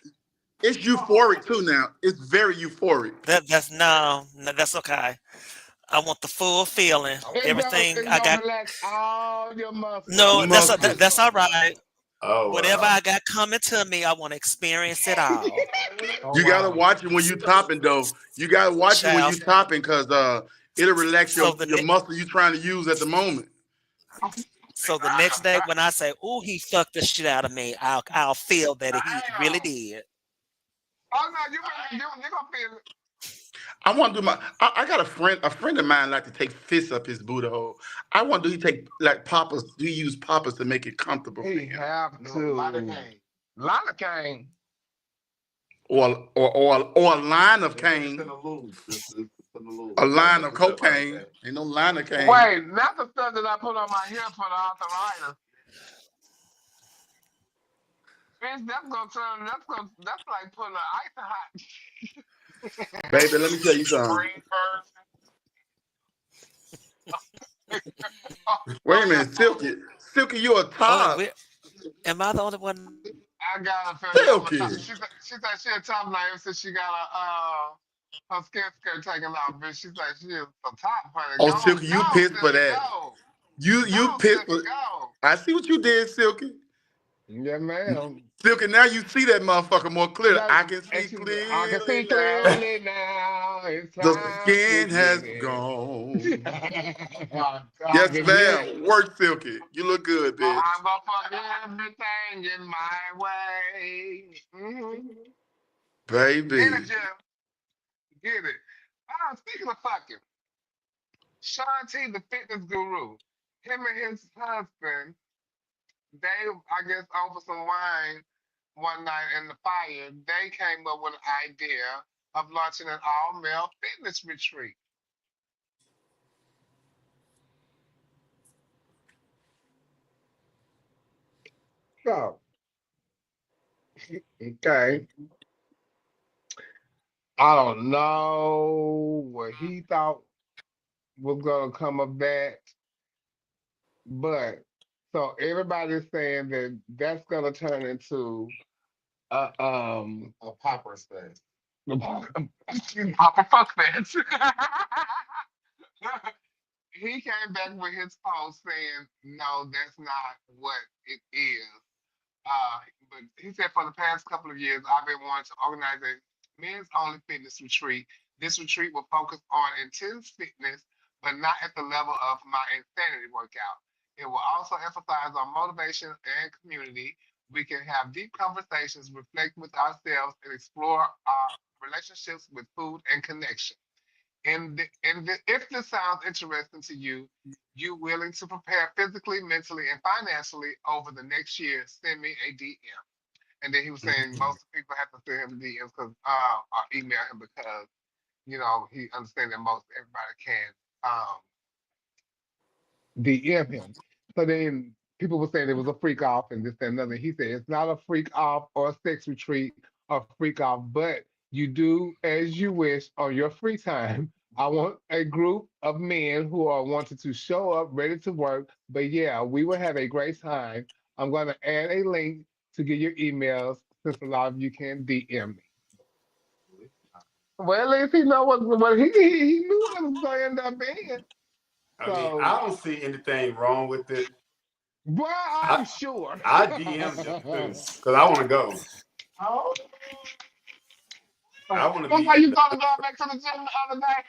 euphoric too now. It's very euphoric. That's no, that's okay. I want the full feeling. Everything It's I gonna got. relax all your muscles. No, Muscles. that's all right. Oh, Whatever wow. I got coming to me, I want to experience it all. You gotta watch it when you topping though. You gotta watch it when you Child. topping because it'll relax So your muscle you trying to use at the moment. so the next day when I say, "Ooh, he fucked the shit out of me," I'll feel that he really did. Oh no, you gonna feel it. I want to do I got a friend of mine like to take fists up his booty hole. I want to do he take like poppers, do he use poppers to make it comfortable for He him? have to. Lidocaine. Or a line of cane. A line of cocaine. Ain't no line of cane. Wait, not the stuff that I put on my hair for the arthritis. Bitch, that's like putting an ice hot. Baby, let me tell you something. Wait a minute, Silky. Silky, you a top. Am I the only one? I got a Silky. She said she a top layer since she got her skin skirt taken off, bitch. She's like she is a top honey. Oh, Silky, you pissed for that. You pissed for. I see what you did, Silky. Yeah, ma'am. Silky, now you see that motherfucker more clearly. I can see clearly. I can see clearly now. It's The time skin to has get it. gone. Yes, ma'am. Work, Silky. You look good, bitch. I'm gonna fuck everything in my way. Baby. Get it, Jim. Get it. Speaking of fucking, Sean T, the fitness guru, him and his husband, they, I guess, over some wine one night in the fire, they came up with an idea of launching an all-male fitness retreat. So, okay. I don't know what he thought was gonna come of that, but so everybody's saying that that's gonna turn into a popper fest. Popper fuck fest. He came back with his post saying, no, that's not what it is. But he said for the past couple of years, I've been wanting to organize a men's only fitness retreat. This retreat will focus on intense fitness, but not at the level of my insanity workout. It will also emphasize on motivation and community. We can have deep conversations, reflect with ourselves, and explore our relationships with food and connection. If this sounds interesting to you, you willing to prepare physically, mentally, and financially over the next year, send me a DM. And then he was saying most people have to send him DMs or email him because, he understands that most everybody can DM him. So then people were saying it was a freak off and this and another. He said it's not a freak off or a sex retreat or freak off, but you do as you wish on your free time. I want a group of men who are wanting to show up, ready to work. But yeah, we will have a great time. I'm going to add a link to get your emails since a lot of you can DM me. Well, at least he know what he knew what it was going to end up being. I mean, I don't see anything wrong with it. Well, I'm sure. I DM'd them too because I want to go. Oh. I want to That's be. why you thought of going back to the gym the other day.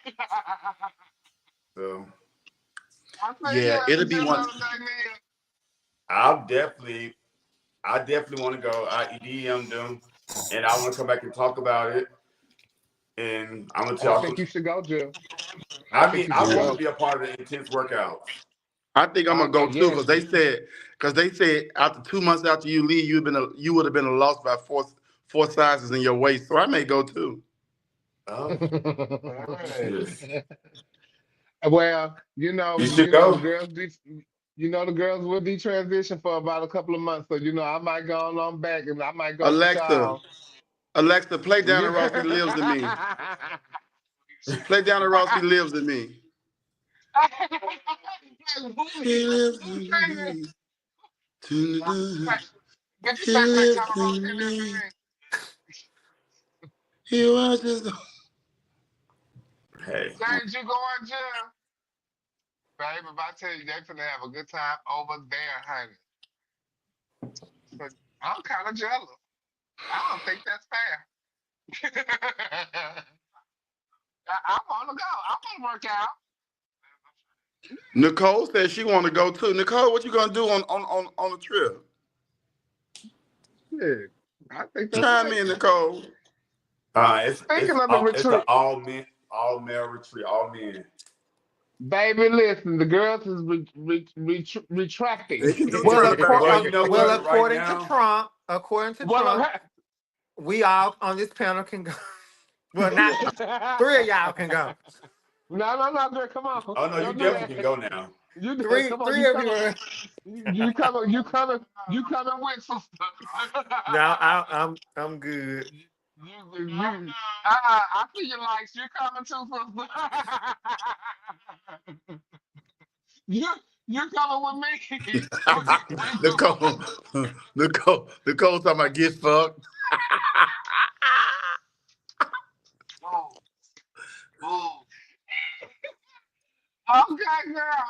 So, yeah, it'll be one. I definitely want to go. I DM'd them, and I want to come back and talk about it. And I'm gonna tell. I think you should go, Jill. I want to be a part of the intense workouts. I think I'm gonna go too because they said after 2 months after you leave, you would have been lost by four sizes in your waist. So I may go too. Oh, Well, You should go. the girls will be transitioned for about a couple of months. So, I might go on back and I might go with Alexa, y'all. Alexa, play Diana Ross. He lives in me. Play Diana Ross. He lives in me. He lives in me. He lives in me. He watches. Hey. James, you going, Jim? Babe, if I tell you they're gonna have a good time over there, honey. So I'm kind of jealous. I don't think that's fair. I want to go. I want to work out. Nicole says she want to go too. Nicole, what you gonna do on the trip? Yeah, I think that's Chime right. in, Nicole. It's Speaking of the it's retreat, an all male retreat, all men. baby, listen, the girls is retracting. They can do Well, trip back. Well, you know well, what? Right according to now, Well, we all on this panel can go. Well, not 3 of y'all can go. no, girl, come on. oh no, you Don't do definitely can that. go now. You do it. Three, Come on, three you of come you. on. You coming with sister. No, I'm good. I feel you like you coming too, sister. you coming with me. Nicole, Nicole talking about get fucked. Ooh. Okay, girl.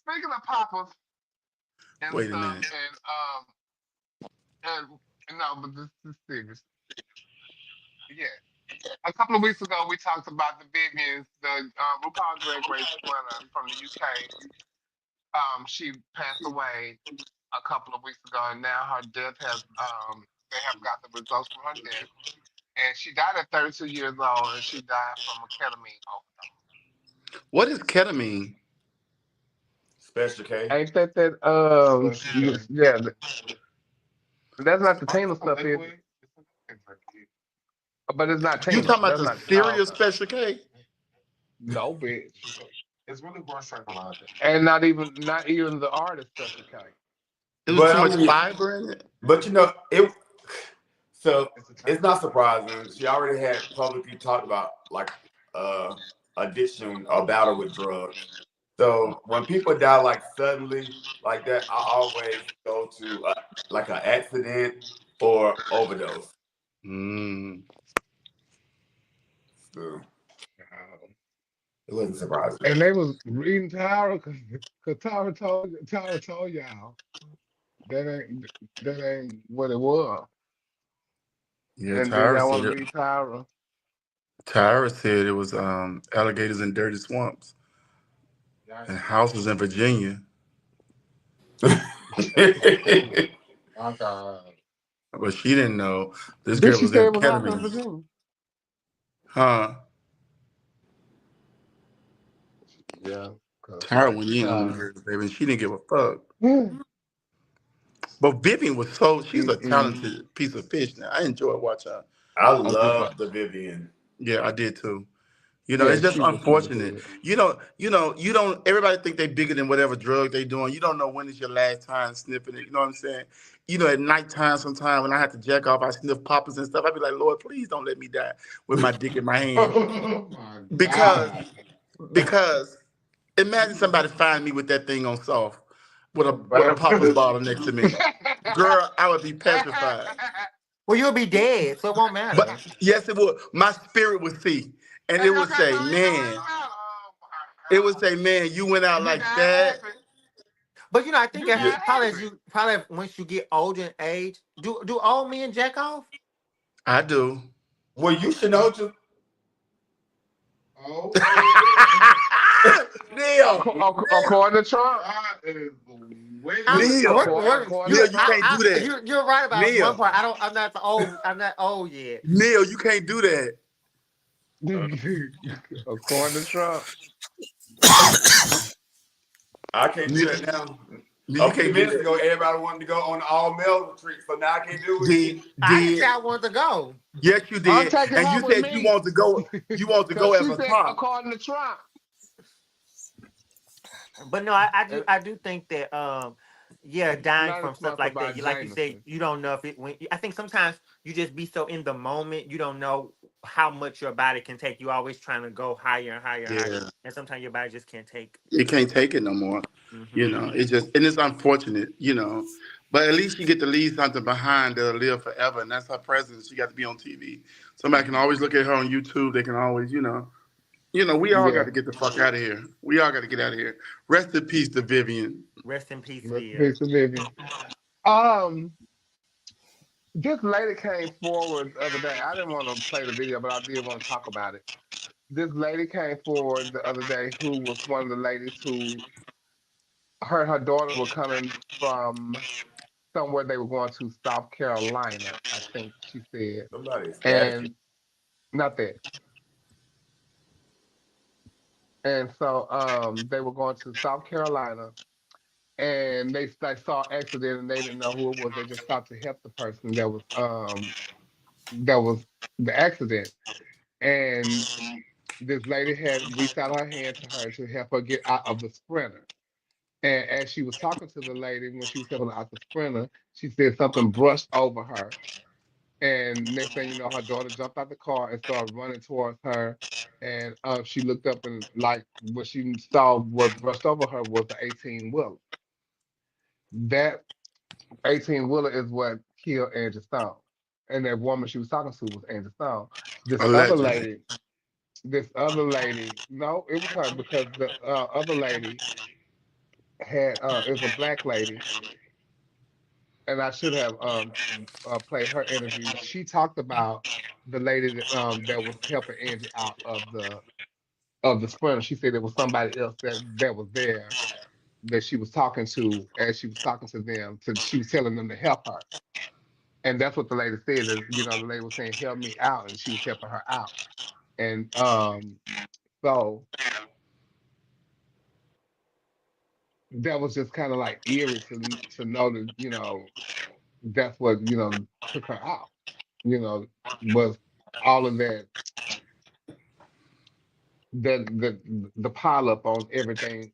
Speaking of papas and Wait a stuff, minute. and no, but this is serious. Yeah. A couple of weeks ago, we talked about the Vivians, the RuPaul Drag Race winner from the UK. She passed away a couple of weeks ago, and now her death has they have got the results from her death, and she died at 32 years old, and she died from a ketamine overdose. What is ketamine? Special K. Ain't that yeah, that's not the Tina stuff, is it? But it's not You Tina. talking about That's the not cereal Special K? no, bitch. It's really more psychological. And not even the artist Special K. It was But too I much mean, fiber in it. but you know it. So it's not surprising. She already had publicly talked about like addiction or battle with drugs. So when people die like suddenly like that, I always go to like an accident or overdose. Mm. So it wasn't surprising. And they was reading Tara because Tara told y'all that ain't what it was. Yeah, And then y'all want to read Tara. Tyra said it was alligators in dirty swamps and houses in Virginia. My God. But she didn't know this Did girl she was say in it was out in ketamine. Virginia? Huh? Yeah. Tyra went in on the girl, baby. She didn't give a fuck. But Vivian was she's a talented piece of fish now. I enjoy watching her. I love the Vivian. Yeah, I did too. It's just unfortunate. You don't. Everybody think they bigger than whatever drug they doing. You don't know when is your last time sniffing it. You know what I'm saying? At nighttime, sometime when I have to jack off, I sniff poppers and stuff. I be like, Lord, please don't let me die with my dick in my hand. Oh my Because imagine somebody find me with that thing on soft with a popper's bottle next to me. Girl, I would be petrified. Well, you'll be dead, so it won't matter. But yes, it would. My spirit would see. And it would say, man, you went out like that. But I think probably once you get older in age, do old men jack off? I do. Well, you should know to. Oh. Neil. According to Trump. Neil, you can't do that. You're right about Neil. one part. I'm not old yet. Neil, you can't do that. According to Trump. I can't do that now. You can't minutes ago, everybody wanted to go on the all-male retreat, so now I can't do it. I didn't say I wanted to go. Yes, you did. And you said you want to go. You want to go as a Trump. According to Trump. But no, I do think that yeah, dying Not from as stuff sponsored like by that. Like you say, Jameson. you don't know if it when I think sometimes you just be so in the moment, you don't know how much your body can take. You always trying to go higher and higher and higher. Yeah. And sometimes your body just can't take. You can't take it no more. You Hmm. know, it's just and it's unfortunate, you know. But at least you get to leave something behind that'll live forever, and that's her presence. She got to be on TV. Somebody can always look at her on YouTube. They can always, we all got Yeah. to get the fuck out of here. We all got to get out of here. Rest in peace to Vivian. Rest in peace, Rest in Viv. peace to Vivian. Um, this lady came forward the other day. I didn't want to play the video, but I did want to talk about it. This lady came forward the other day who was one of the ladies who her daughter were coming from somewhere they were going to South Carolina, I think she said. Somebody static. And not that. And so they were going to South Carolina and they saw an accident and they didn't know who it was. They just stopped to help the person that was the accident. And this lady had reached out her hand to her to help her get out of the sprinter. And as she was talking to the lady when she was helping her out the sprinter, she said something brushed over her. And next thing you know, her daughter jumped out the car and started running towards her. And she looked up and like what she saw what brushed over her was the 18 wheeler. That 18 wheeler is what killed Angie Stone. And that woman she was talking to was Angie Stone. This other Allegedly. lady, this other lady, no, it was her because the other lady had is a black lady, and I should have played her interview. She talked about the lady that was helping Angie out of the sprinter. She said it was somebody else that was there that she was talking to as she was talking to them. So she was telling them to help her, and that's what the lady said. Is the lady was saying help me out, and she was helping her out, and so that was just kind of like eerie to know that that's what took her out. Was all of the pile up on everything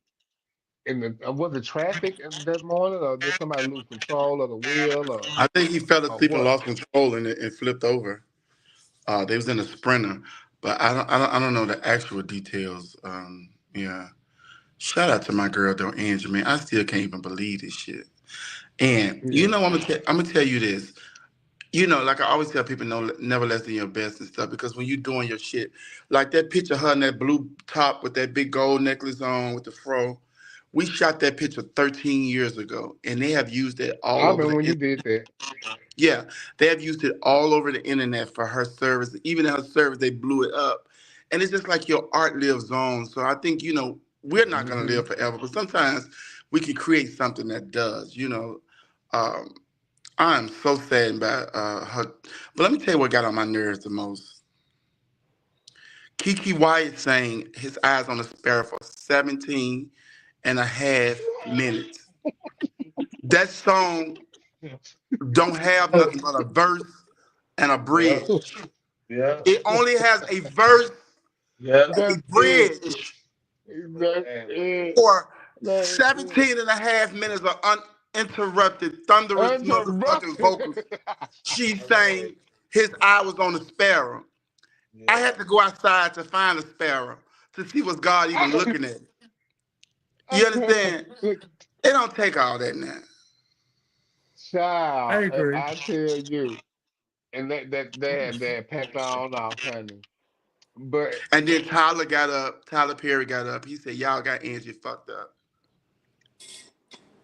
in the was it traffic that morning or did somebody lose control of the wheel I think he fell or asleep and what? lost control and flipped over. They was in a sprinter, but I don't know the actual details. Yeah. Shout out to my girl though, Angie. Man, I still can't even believe this shit. And Yeah. I'm gonna tell you this. Like I always tell people, no, never less than your best and stuff. Because when you doing your shit, like that picture of her in that blue top with that big gold necklace on with the fro, we shot that picture 13 years ago, and they have used it I all over remember the when you internet. did that. Yeah, they have used it all over the internet for her service. Even in her service, they blew it up, and it's just like your art lives on. So I think we're not gonna Hmm. live forever, but sometimes we can create something that does. Um, I'm so saddened by her. But let me tell you what got on my nerves the most. Kiki Wyatt sang his eyes on the sparrow for 17 and a half minutes. That song don't have nothing but a verse and a Yeah, bridge. yeah, It only has a verse yeah. and a That's it. bridge That's it. for That's it. 17 and a half minutes of uninterrupted, thunderous motherfucking Uninterrupted. vocals. She sang his eye was on the sparrow. I Yeah. had to go outside to find a sparrow to see was God even looking at it. You understand? I- It don't take all that now. Child, I agree. I tell you, and that packed on off, honey. But And then Tyler Perry got up. He said, y'all got Angie fucked up.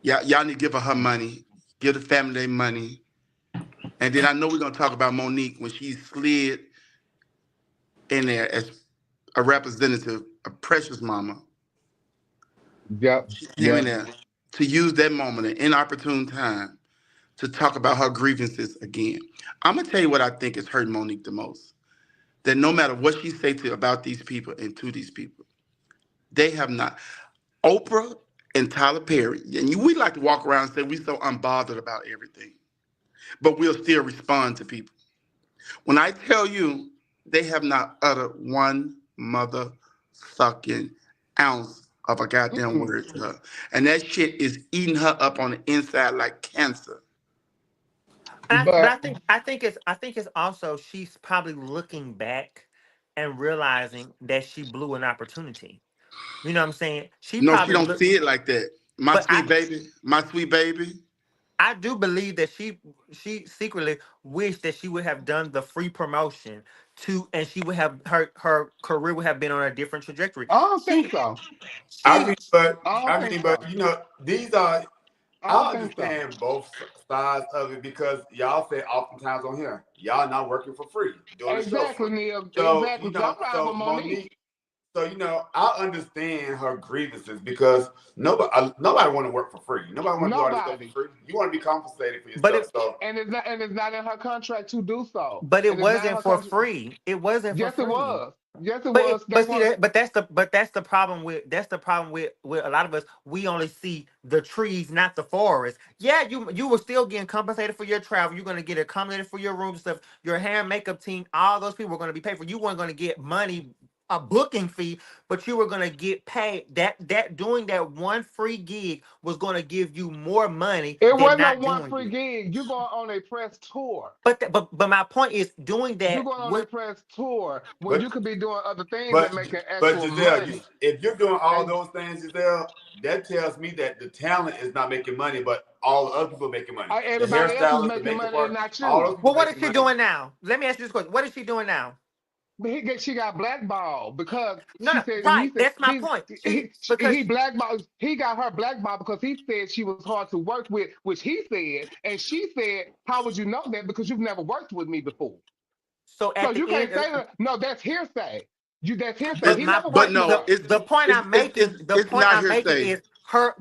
Y'all need to give her money, give the family their money. And then I know we're gonna talk about Monique when she slid in there as a representative, a precious mama. yep, She came in yep, there to use that moment, an inopportune time, to talk about her grievances again. I'm gonna tell you what I think is hurting Monique the most. That no matter what she say to about these people and to these people, they have not. Oprah and Tyler Perry, and we like to walk around and say we so unbothered about everything, but we'll still respond to people. When I tell you they have not uttered one motherfucking ounce of a goddamn word to her. And that shit is eating her up on the inside like cancer. But But I think it's also she's probably looking back and realizing that she blew an opportunity. You know what I'm saying? She No, she probably don't look, see it like that. but My sweet baby. I do believe that she secretly wished that she would have done the free promotion to, and she would have her career would have been on a different trajectory. I don't think She so. I she mean, but I don't think so. you know, these are. I don't I think so. understand both sides of it because y'all say oftentimes on here, y'all not working for free, doing the show Exactly, free. Neil. So Exactly. you So I'm know, riding so with Monique. Monique. So you know, I understand her grievances because nobody want to work for free. Nobody want to do all this stuff Nobody. for free. You want to be compensated for your but stuff. it So And it's not in her contract to do so. but it And it's not in wasn't her for contract. free. It wasn't for Yes, it free. was. Yes, it was. They But see want. that that's the problem with a lot of us. We only see the trees, not the forest. Yeah, you were still getting compensated for your travel. You're gonna get accommodated for your room stuff, your hair and makeup team. All those people were gonna be paid for. You weren't gonna get money, a booking fee, but you were gonna get paid. That doing that one free gig was gonna give you more money It than wasn't no not one doing free it. gig. You going on a press tour. But my point is doing You that going on a with. press tour when you but could be doing other things and but making but actual Giselle, money. if you're doing all And those things, Giselle, that tells me that the talent is not making money, but all the other people are making money. The everybody else is hairstylists, the making makeup money and artists, not all you. those people Well, what is making she money. doing now? Let me ask you this question. What is she doing now? But she got blackballed because No, she no, said right. That's my point. She because he blackballed. He got her blackballed because he said she was hard to work with, which he said, and she said, "How would you know that? Because you've never worked with me before." so So at the you can't end, say that. No, that's hearsay. That's hearsay. but He my never But worked point, with no, her. the it's point not I'm making hearsay. is her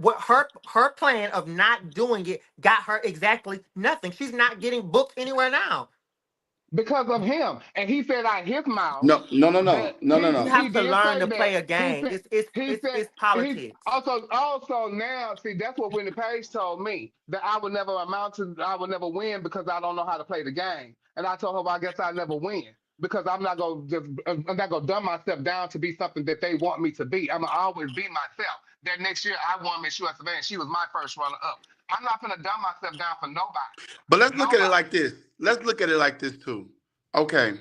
plan of not doing it got her exactly nothing. She's not getting booked anywhere now. Because of him. And he said out his mouth No, no, no, no, that no, no, You no. he have to did learn say to that. play a game. He said It's he politics. also now see that's what Winnie Page told me that I would never amount to I would never win because I don't know how to play the game. And I told her well, I guess I never win because I'm not gonna dumb myself down to be something that they want me to be. I'm gonna always be myself. That next year I won Miss USA and she was my first runner up. I'm not gonna dumb myself down for nobody. But let's look at it Nobody. like this. Let's look at it like this too. Okay.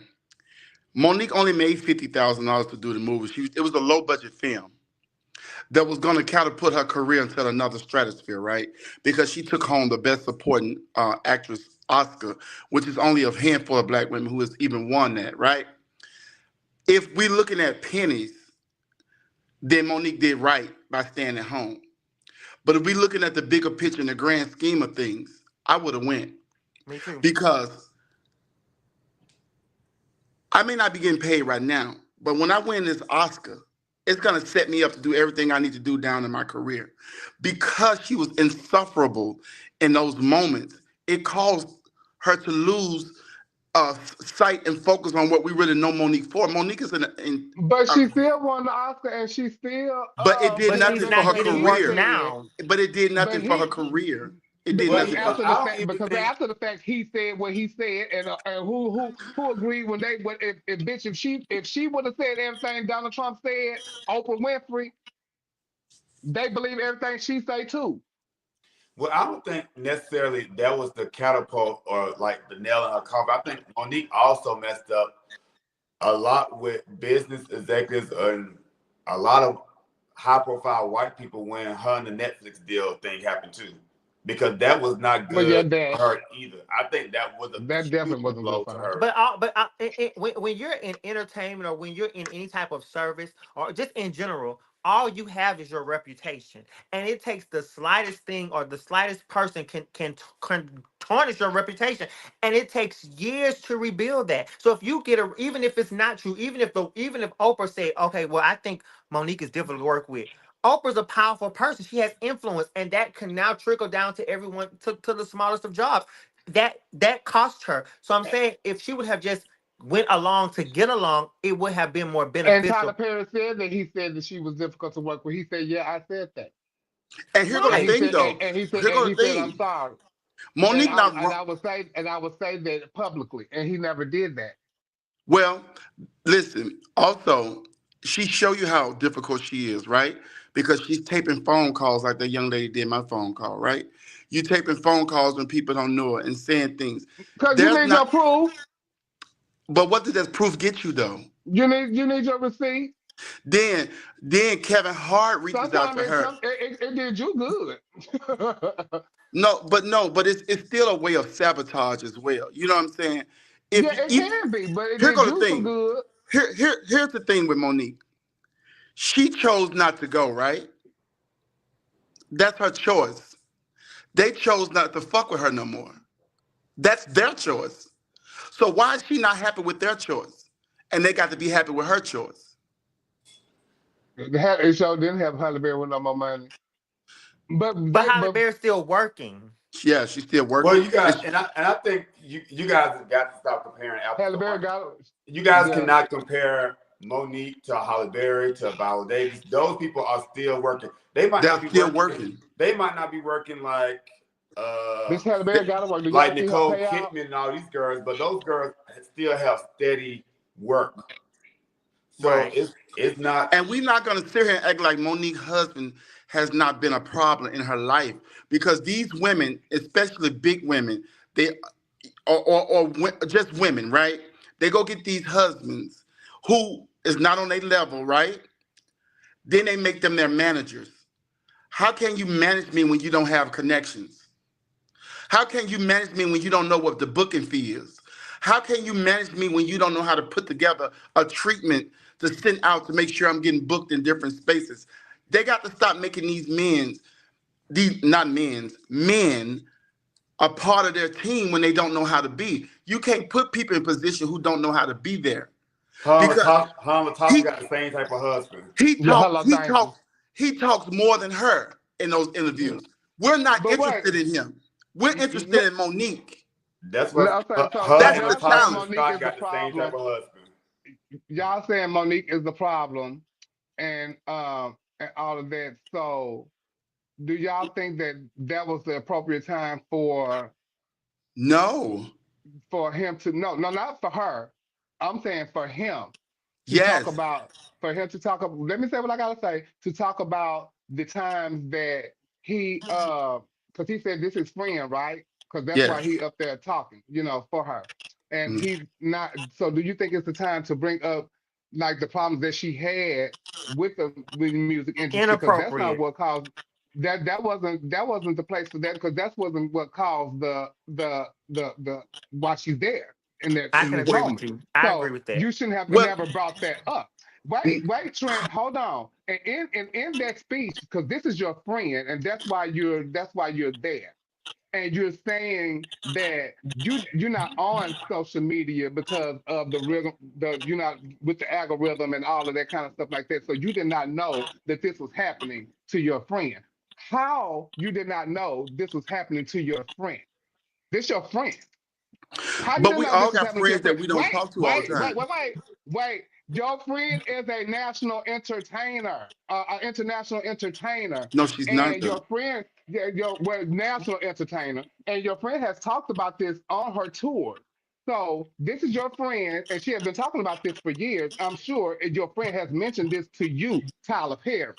Monique only made $50,000 to do the movie. It was a low budget film that was going to catapult her career into another stratosphere, right? Because she took home the Best Supporting Actress Oscar, which is only a handful of black women who has even won that, right? If we're looking at pennies, then Monique did right by staying at home. But if we're looking at the bigger picture in the grand scheme of things, I would have went Me too. because I may not be getting paid right now, but when I win this Oscar, it's gonna set me up to do everything I need to do down in my career. Because she was insufferable in those moments, it caused her to lose sight and focus on what we really know Monique for. Monique is But a she still won the Oscar, and she still but it did But did she's nothing for not her what getting he work career. said. now. But it did But nothing for her he career. It did Well, because nothing you for know, her. after I the don't fact, even think. he said what he said, and who agreed when they what if bitch if she would have said everything Donald Trump said, Oprah Winfrey, they believe everything she say too. Well, I don't think necessarily that was the catapult or like the nail in her coffin. I think Monique also messed up a lot with business executives and a lot of high profile white people when her and the Netflix deal thing happened too. Because that was not But yeah, good for her either. I think that was a that definitely huge wasn't good blow for to her. her. When you're in entertainment or when you're in any type of service or just in general, all you have is your reputation, and it takes the slightest thing or the slightest person can tarnish your reputation, and it takes years to rebuild that. So if you get even if it's not true, even if Oprah said, okay, well, I think Monique is difficult to work with. Oprah's a powerful person. She has influence, and that can now trickle down to everyone to the smallest of jobs. That cost her. So I'm saying if she would have just went along to get along, it would have been more And Tyler beneficial. Perry said that he said that she was difficult to work with. He said, yeah, I said that. And here go the And he Right. thing said, though. Here and go he the said, I'm thing. sorry. Monique not And I would say that publicly, and he never did that. well, listen, also, she show you how difficult she is, right? because she's taping phone calls like that young lady did my phone call, right? You taping phone calls when people don't know it and saying things. Because you There's need your not, proof. but what does that proof get you though? You need your receipt. Then Kevin Hart reaches out Sometimes to her. it did you good. No, but it's still a way of sabotage as well. You know what I'm saying? Yeah, If it you, can be, but it here did go the you some thing. good. Here's the thing with Monique. She chose not to go, right? That's her choice. They chose not to fuck with her no more. That's their choice. So why is she not happy with their choice? And they got to be happy with her choice. It show didn't have Halle Berry with no more money. But But Halle Berry's still working. Yeah, she's still Well, working. you got, and I think you guys have got to stop comparing apples Halle to Berry oranges. got You guys yeah. cannot compare Monique to Halle Berry to Viola Davis. Those people are still working. They might not be still working. They might not be working like This Halle Berry got to work. Do like y'all see her Nicole payout? Kidman and all these girls, but those girls still have steady work. So Right. it's not. And we're not going to sit here and act like Monique's husband has not been a problem in her life, because these women, especially big women, they or just women, right? They go get these husbands who is not on their level, right? Then they make them their managers. How can you manage me when you don't have connections? How can you manage me when you don't know what the booking fee is? How can you manage me when you don't know how to put together a treatment to send out to make sure I'm getting booked in different spaces? They got to stop making men a part of their team when they don't know how to be. You can't put people in position who don't know how to be there. Because Tasha got the same type of husband. He talks more than her in those interviews. We're not interested in him. We're interested in Monique. That's what that's the challenge. Monique is the problem. Y'all saying Monique is the problem, and all of that. So, do y'all think that was the appropriate time for him to no, not for her. I'm saying for him to talk about, let me say what I gotta say, to talk about the times that he because he said this is friend, right? Because that's why he up there talking, for her. And he's not, so do you think it's the time to bring up like the problems that she had with the music industry? Because that's not what caused that wasn't the place for that, because that wasn't what caused the why she's there in that I in can this agree moment. with you. I agree with that. You shouldn't have never brought that up. Wait, Trent, hold on. And in that speech, because this is your friend, and that's why you're there. And you're saying that you're not on social media because of the rhythm, you're not with the algorithm and all of that kind of stuff like that. So you did not know that this was happening to your friend. How you did not know this was happening to your friend? This your friend. How you But didn't we know this all was got happening to your friends that friend? we don't talk to all the time. Wait. Your friend is a national entertainer, an international entertainer. No, she's not. And your friend, national entertainer, and your friend has talked about this on her tour. So this is your friend, and she has been talking about this for years, I'm sure, and your friend has mentioned this to you, Tyler Perry.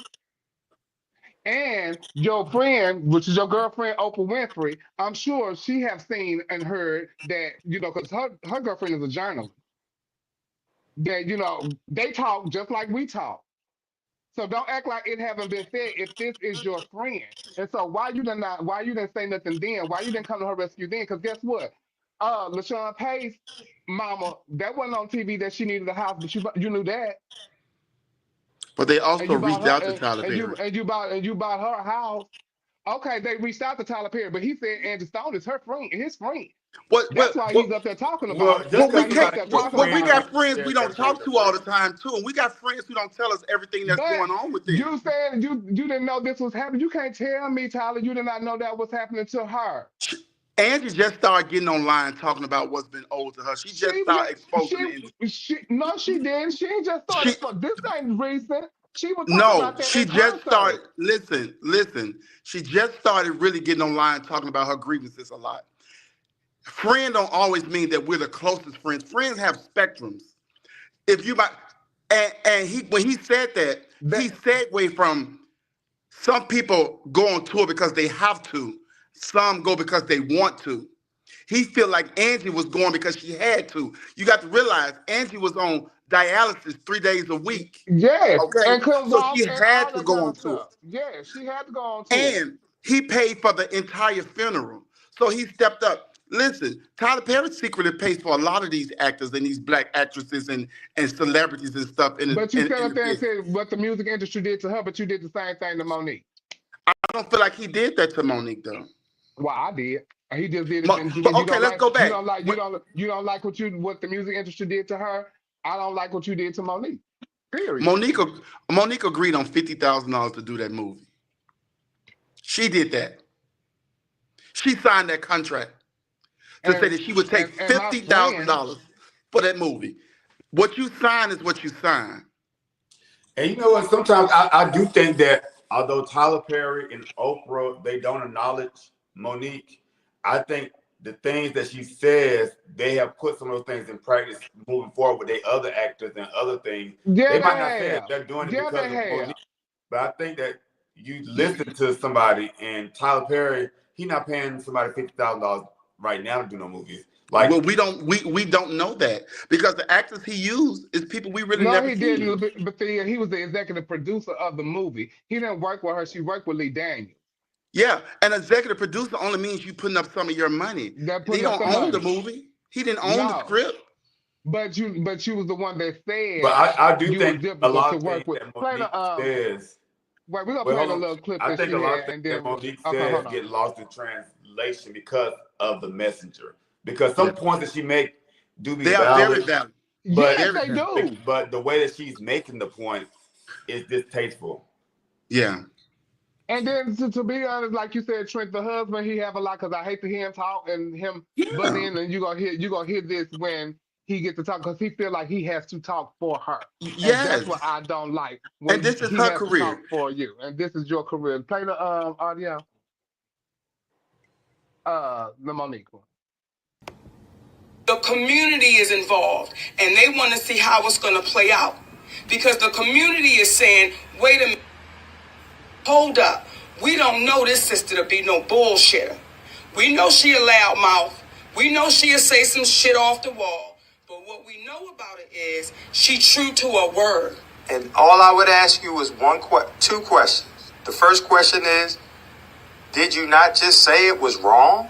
And your friend, which is your girlfriend, Oprah Winfrey, I'm sure she have seen and heard that, because her girlfriend is a journalist, that, they talk just like we talk. So don't act like it haven't been said if this is your friend. And so why you didn't say nothing then? Why you didn't come to her rescue then? Because guess what? LaShawn Pace, mama, that wasn't on TV that she needed a house, but you knew that. But they also reached out to Tyler Perry. And you bought her a house. Okay, they reached out to Tyler Perry, but he said Angie Stone is her friend, his friend. That's why he's up there talking about it. We got friends we don't talk to all the time too, and we got friends who don't tell us everything that's going on with them. You said you didn't know this was happening. You can't tell me, Tyler, you did not know that was happening to her. Angie just started getting online talking about what's been owed to her. She just started exposing it. No, she didn't. She just started. This ain't recent. She was talking about that. She just started. Listen. She just started really getting online talking about her grievances a lot. Friend don't always mean that we're the closest friends. Friends have spectrums. If you and when he said that, he segued from Some people go on tour because they have to. Some go because they want to. He feel like Angie was going because she had to. You got to realize Angie was on dialysis 3 days a week. Yes, Okay, and couldn't so walk she and had all to that go kind on of tour. stuff. Yeah, she had to go on tour. And he paid for the entire funeral. So he stepped up. Listen, Tyler Perry secretly pays for a lot of these actors and these black actresses and celebrities and stuff But you sat in up the there and business. said what the music industry did to her, but you did the same thing to Monique. I don't feel like he did that to Monique though. Well, I did. He just did it, and But you okay, don't let's like, go back. you don't like what the music industry did to her. I don't like what you did to Monique. Period. Monique agreed on $50,000 to do that movie. She did that. She signed that contract to say And that she would take and my friend, $50,000 for that movie. What you sign is what you sign. And you know what? Sometimes I do think that although Tyler Perry and Oprah, they don't acknowledge Monique, I think the things that she says, they have put some of those things in practice moving forward with their other actors and other things. yeah, They they might not say it, have. they're doing it Yeah, because they of have. Monique, but I think that you listen to somebody and Tyler Perry, he not paying somebody $50,000 right now to do no movies. Like, Well, we don't know that because the actors he used is people we really No, never he seen. didn't. But he was the executive producer of the movie. He didn't work with her. She worked with Lee Daniels. Yeah, an executive producer only means you putting up some of your money. They're He putting up don't the own the money. movie. He didn't own the No, script. but you was the one that but said I do you was think a difficult lot to of things work with. that Play Monique the says. Wait, we're gonna Well, play hold the on. little clip I that think she a lot had, of things and that then Monique okay, says hold on. get lost in translation because of the messenger. Because some Yeah, points that she make do be they are very valid, valid. but Yes, Very they valid. do. the way that she's making the point is distasteful. Yeah. And then to be honest, like you said, Trent, the husband, he have a lot because I hate to hear him talk and him butt Yeah. in, and you gonna hear this when he gets to talk because he feel like he has to talk for her, and that's Yes. what I don't like And when this is he her has to career. talk for you, and this is your career. Play the audio, the Monique one. The community is involved and they want to see how it's going to play out because the community is saying, wait a minute, hold up. We don't know this sister to be no bullshitter. We know she a loudmouth. We know she'll say some shit off the wall. But what we know about it is she true to her word. And all I would ask you is two questions. The first question is, did you not just say it was wrong?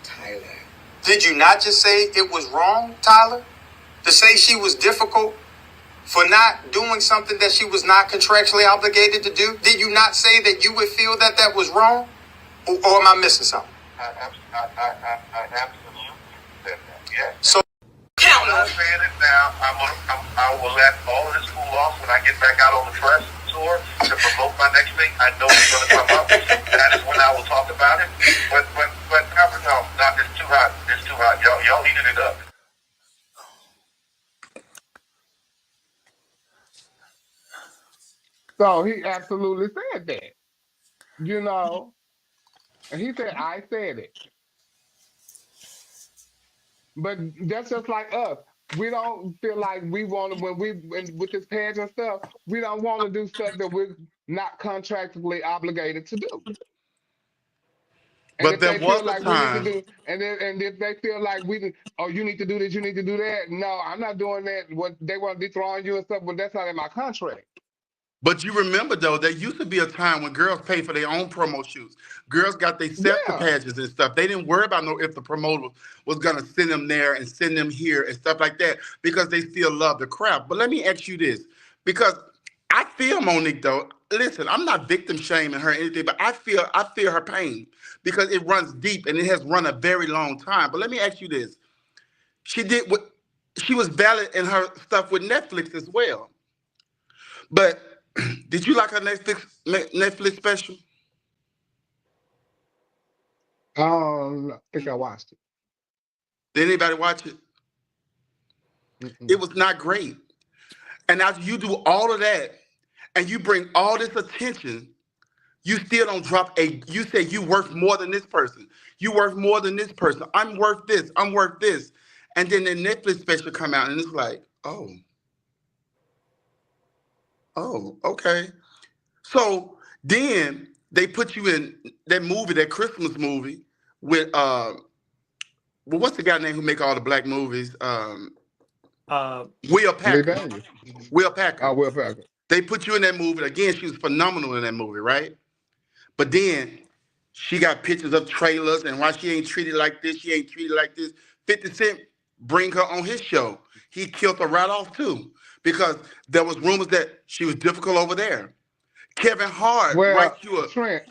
Tyler. Did you not just say it was wrong, Tyler? To say she was difficult for not doing something that she was not contractually obligated to do? Did you not say that you would feel that that was wrong? Or am I missing something? I absolutely said that, yes. So, Count I'm saying it now. I will let all of this cool off when I get back out on the press tour to promote my next thing. I know it's going to come up. That is when I will talk about it. But no, it's too hot. It's too hot. Y'all heated it up. So he absolutely said that, you know, and he said I said it. But that's just like us. We don't feel like we want to with this pageant stuff. We don't want to do stuff that we're not contractually obligated to do. And But if there they feel was a like we need to time. do, and if they feel like you need to do this, you need to do that. No, I'm not doing that. What they want to dethrone you and stuff, but that's not in my contract. But you remember though, there used to be a time when girls paid for their own promo shoots. Girls got their set to Yeah, pageants and stuff. They didn't worry about if the promoter was gonna send them there and send them here and stuff like that because they still love the craft. But let me ask you this, because I feel Monique though. Listen, I'm not victim shaming her or anything, but I feel her pain because it runs deep and it has run a very long time. But let me ask you this: she was valid in her stuff with Netflix as well. But did you like her Netflix special? I think I watched Did anybody watch it? it. It was not great. And after you do all of that and you bring all this attention, you still don't drop you say you worth more than this person. You worth more than this person. I'm worth this. I'm worth this. And then the Netflix special come out and it's like, oh, okay. So then they put you in that movie, that Christmas movie with well, what's the guy name who make all the black movies? Will Lee Packer. Daniels. Will Packer. Will Packer. They put you in that movie. Again, she was phenomenal in that movie, right? But then she got pictures of trailers and why she ain't treated like this, she ain't treated like this. 50 Cent bring her on his show. He killed her right off too because there was rumors that she was difficult over there. Kevin Hart Well, writes you a... Trent,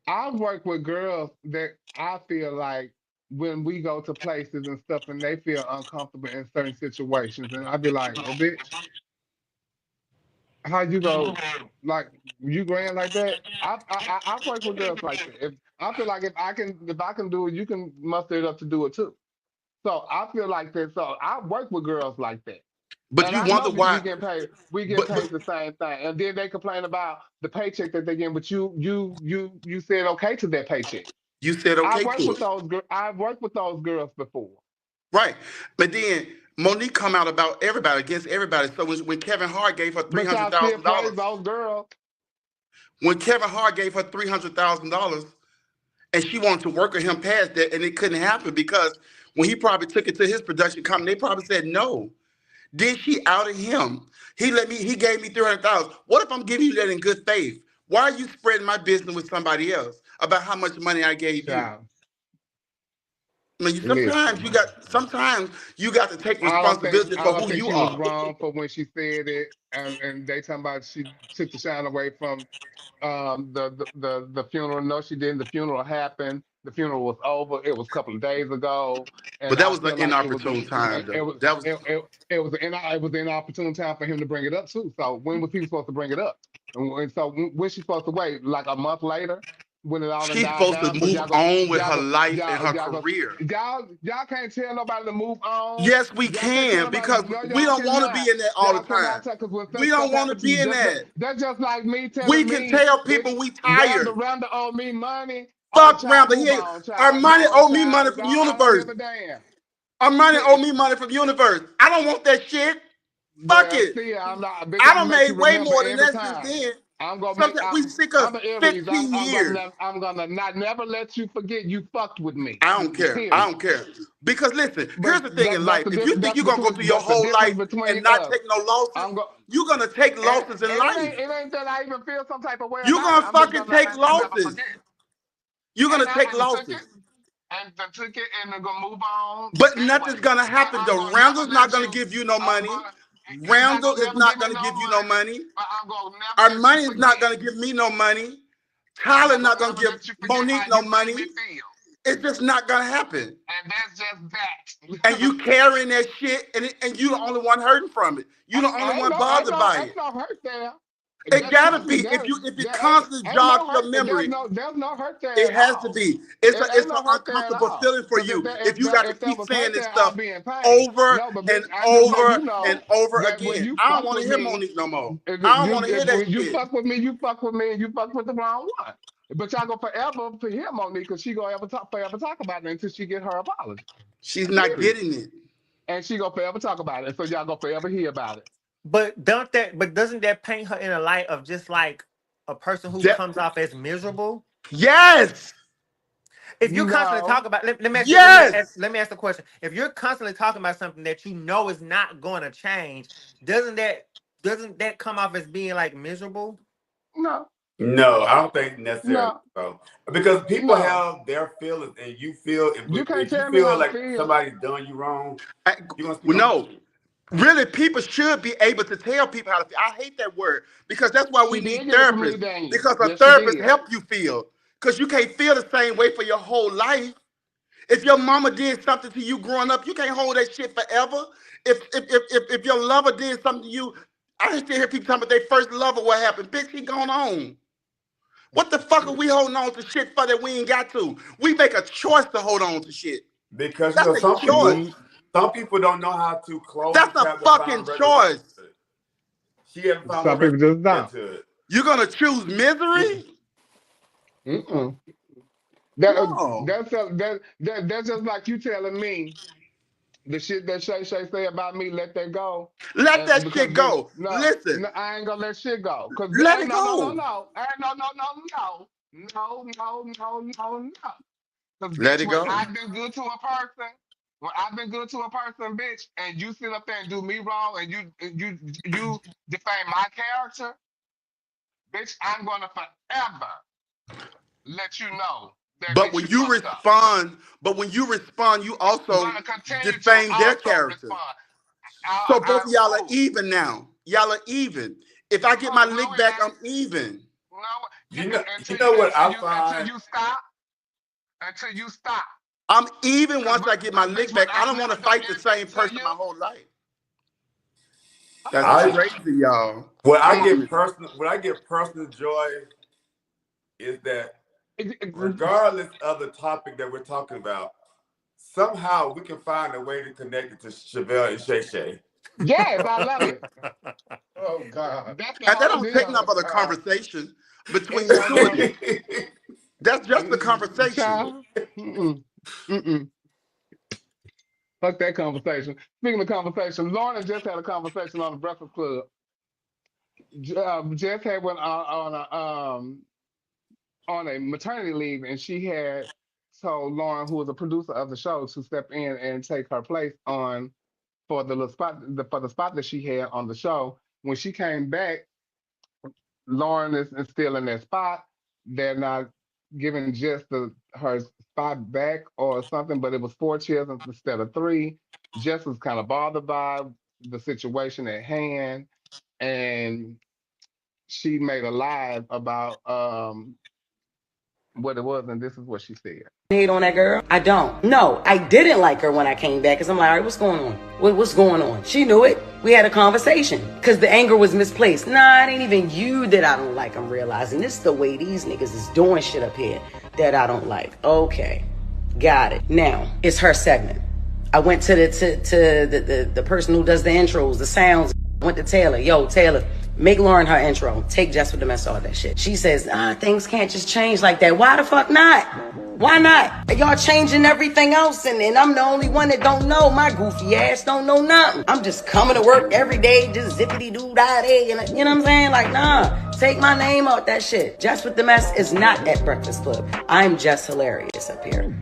I've worked with girls that I feel like when we go to places and stuff and they feel uncomfortable in certain situations, and I'd be like, well, bitch, how you go, like, you grand like that? I've worked with girls like that. If I feel like if I can do it, you can muster it up to do it too. So I feel like that. So I work with girls like that. But And you I know wonder why... we get paid the same thing. And then they complain about the paycheck that they get, but you said okay to that paycheck. You said okay to it. I've worked with those girls before. Right. But then Monique come out about everybody, against everybody. So when Kevin Hart gave her $300,000, those girls. When Kevin Hart gave her $300,000 and she wanted to work with him past that, and it couldn't happen because when he probably took it to his production company, they probably said no. Then she outed him. He gave me $300,000. What if I'm giving you that in good faith? Why are you spreading my business with somebody else about how much money I gave you? I mean, sometimes you got to take responsibility for who you are. She was wrong for when she said it, and they talking about she took the shine away from the funeral. No, she didn't. The funeral happened. The funeral was over. It was a couple of days ago. But that was an inopportune time, though. It was an inopportune time for him to bring it up too. So when was he supposed to bring it up? And so when she supposed to wait? Like a month later? When it all she's supposed to move on with her life and her career. Y'all can't tell nobody to move on. Yes, we can, because we don't want to be in that all the time. We don't want to be in that. That's just like me telling we can tell people we tired. Rhonda owe me money. Fuck Rhonda. Our money owe me money from Universe. Our money owe me money from Universe. I don't want that shit. Fuck it. I done made way more than that since then. We sick of 15 years. I'm gonna never let you forget you fucked with me. I don't care. I don't care. Because listen, here's the thing in life. If you think you're gonna go through your whole life and not take no losses, you're gonna take losses in life. It ain't that I even feel some type of way. You're gonna fucking take losses. You're gonna take losses. And took it and they're gonna move on. But nothing's gonna happen though. Randall's not gonna give you no money. Randall is not going to give you no money. Our money is not going to give me no money. Tyler not going to give Monique no money. It's just not going to happen. And that's just that. And you carrying that shit, and you the only one hurting from it. You the only one bothered by it. Ain't no hurt there. It gotta be. If it constantly jogs your memory, there's no hurt there. It has to be. It's an uncomfortable feeling for you if you got to keep saying this stuff over and over and over again. I don't want to hear Monique no more. I don't want to hear that shit. You fuck with me, and you fuck with the wrong one. But y'all go forever to hear Monique because she gonna forever talk about it until she get her apology. She's not getting it. And she gonna forever talk about it. So y'all gonna forever hear about it. But doesn't that paint her in a light of just like a person who comes off as miserable? Yes. If you constantly talk about, let me ask the question. If you're constantly talking about something that you know is not going to change, doesn't that come off as being like miserable? No, I don't think necessarily so. Because people have their feelings, and you feel if you feel like somebody's done you wrong. Really, people should be able to tell people how to feel. I hate that word because that's why we need therapists. Because a therapist helps you feel. Because you can't feel the same way for your whole life. If your mama did something to you growing up, you can't hold that shit forever. If your lover did something to you, I still hear people talking about their first lover, what happened. Bitch, he gone on. What the fuck are we holding on to shit for that we ain't got to? We make a choice to hold on to shit. Because some people don't know how to close. That's a fucking choice. She hasn't found some people just don't. You're gonna choose misery? That's just like you telling me The shit that Shay Shay say about me, let that go. Let And that because shit bitch, go. no, Listen, no, I ain't gonna let shit go. Cause let ain't it no, no, no, go. no, ain't no, no, no, no, no, no, no, no, no. Cause Let bitch, it when go. I've been good to a person, bitch, and you sit up there and do me wrong, and you defame my character, bitch, I'm gonna forever let you know that But bitch, when you you fucked up. respond, you I'm also gonna continue to defame their also character. respond. So both of y'all are Who? even now. Y'all are even. If I get my No, lick we back, not. I'm even. No, You know what I find? until you stop. I'm even Cause, once I get my bitch, lick when back. I I don't want to never done fight the same anything to person you, my whole life. hold That's I on. crazy, y'all. what I Hold get Mm-mm. personal joy is that on. regardless of the topic that we're talking about, somehow we can find a way to connect it to Chevelle and Shay Shay. Yes, I love it. Oh God. That's the And that whole don't take deal. up of the conversation between It the don't two of know. you. That's just the conversation. Child. Mm-mm. Mm-mm. Fuck that conversation. Speaking of conversation, Lorna just had a conversation on the Breakfast Club. Just had one on a maternity leave, and she had told Lauren, who was a producer of the show, to step in and take her place on for the little spot for the spot that she had on the show. When she came back, Lauren is still in that spot. They're not giving just her spot back or something, but it was 4 chairs instead of three. Jess was kind of bothered by the situation at hand, and she made a live about what it was, and this is what she said. Hate on that girl? I don't. No, I didn't like her when I came back because I'm like, all right, what's going on? What's going on? She knew it. We had a conversation because the anger was misplaced. Nah, it ain't even you that I don't like. I'm realizing this is the way these niggas is doing shit up here that I don't like. Okay, got it. Now it's her segment. I went to the person who does the intros, the sounds. Went to Taylor. Yo, Taylor, make Lauren her intro. Take Jess with the mess, all that shit. She says, things can't just change like that. Why the fuck not? Why not? Y'all changing everything else, and I'm the only one that don't know. My goofy ass don't know nothing. I'm just coming to work every day, just zippity doo dah day, and you know what I'm saying? Like, nah, take my name out that shit. Jess with the mess is not at Breakfast Club. I'm just hilarious up here.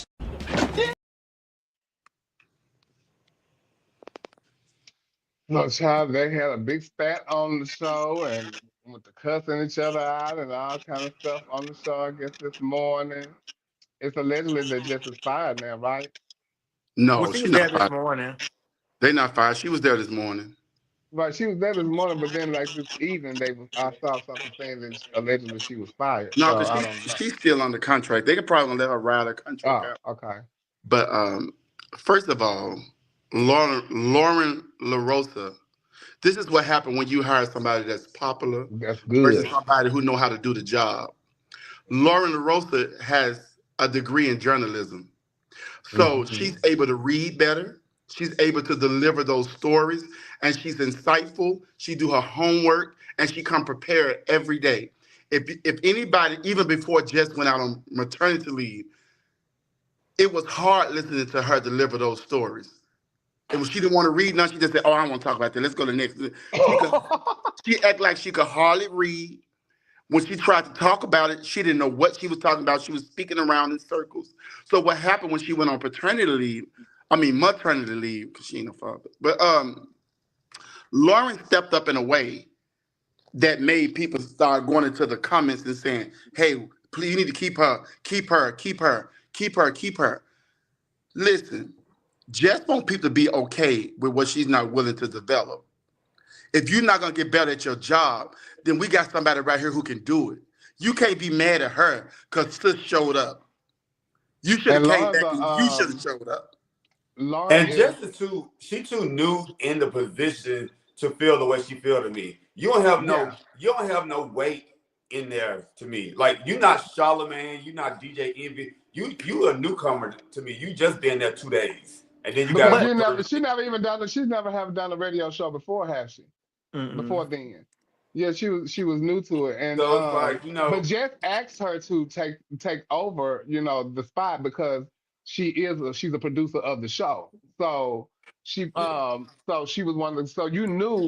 No, child, they had a big spat on the show and with the cussing each other out and all kind of stuff on the show, I guess, this morning. It's allegedly that Jess is fired now, right? Well, No, she she's was not there this fired. morning. They not fired. She was there this morning. Right, she was there this morning, but then like this evening, I saw something saying that allegedly she was fired. No, So because I don't know. she's still under contract. They could probably let her ride her contract Oh, out. okay. But first of all, Lauren LaRosa, this is what happened when you hire somebody that's popular That's versus good. somebody who know how to do the job. Lauren LaRosa has a degree in journalism. So Hmm. she's able to read better. She's able to deliver those stories, and she's insightful. She do her homework, and she come prepared every day. If anybody, even before Jess went out on maternity leave, it was hard listening to her deliver those stories. And when she didn't want to read none, she just said, "Oh, I don't want to talk about that. Let's go to the next." She could, she act like she could hardly read. When she tried to talk about it, she didn't know what she was talking about. She was speaking around in circles. So what happened when she went on paternity leave? I mean maternity leave, because she ain't no father. But Lauren stepped up in a way that made people start going into the comments and saying, "Hey, please, you need to keep her, keep her, keep her, keep her, keep her." Listen, just want people to be okay with what she's not willing to develop. If you're not gonna get better at your job, then we got somebody right here who can do it. You can't be mad at her because sis showed up. You should have And came back and you should have showed up. Lauren And is. Jess is too new in the position to feel the way she feel to me. Yeah. You don't have no weight in there to me. Like you're not Charlamagne, you're not DJ Envy. You a newcomer to me. You just been there 2 days. And then you Because got But she never even done it. She's never have done a radio show before, has she? mm-mm. Before then. Yeah, she was new to it. And so it's like, but Jeff asked her to take over, the spot because she's a producer of the show. So So she was one of the, so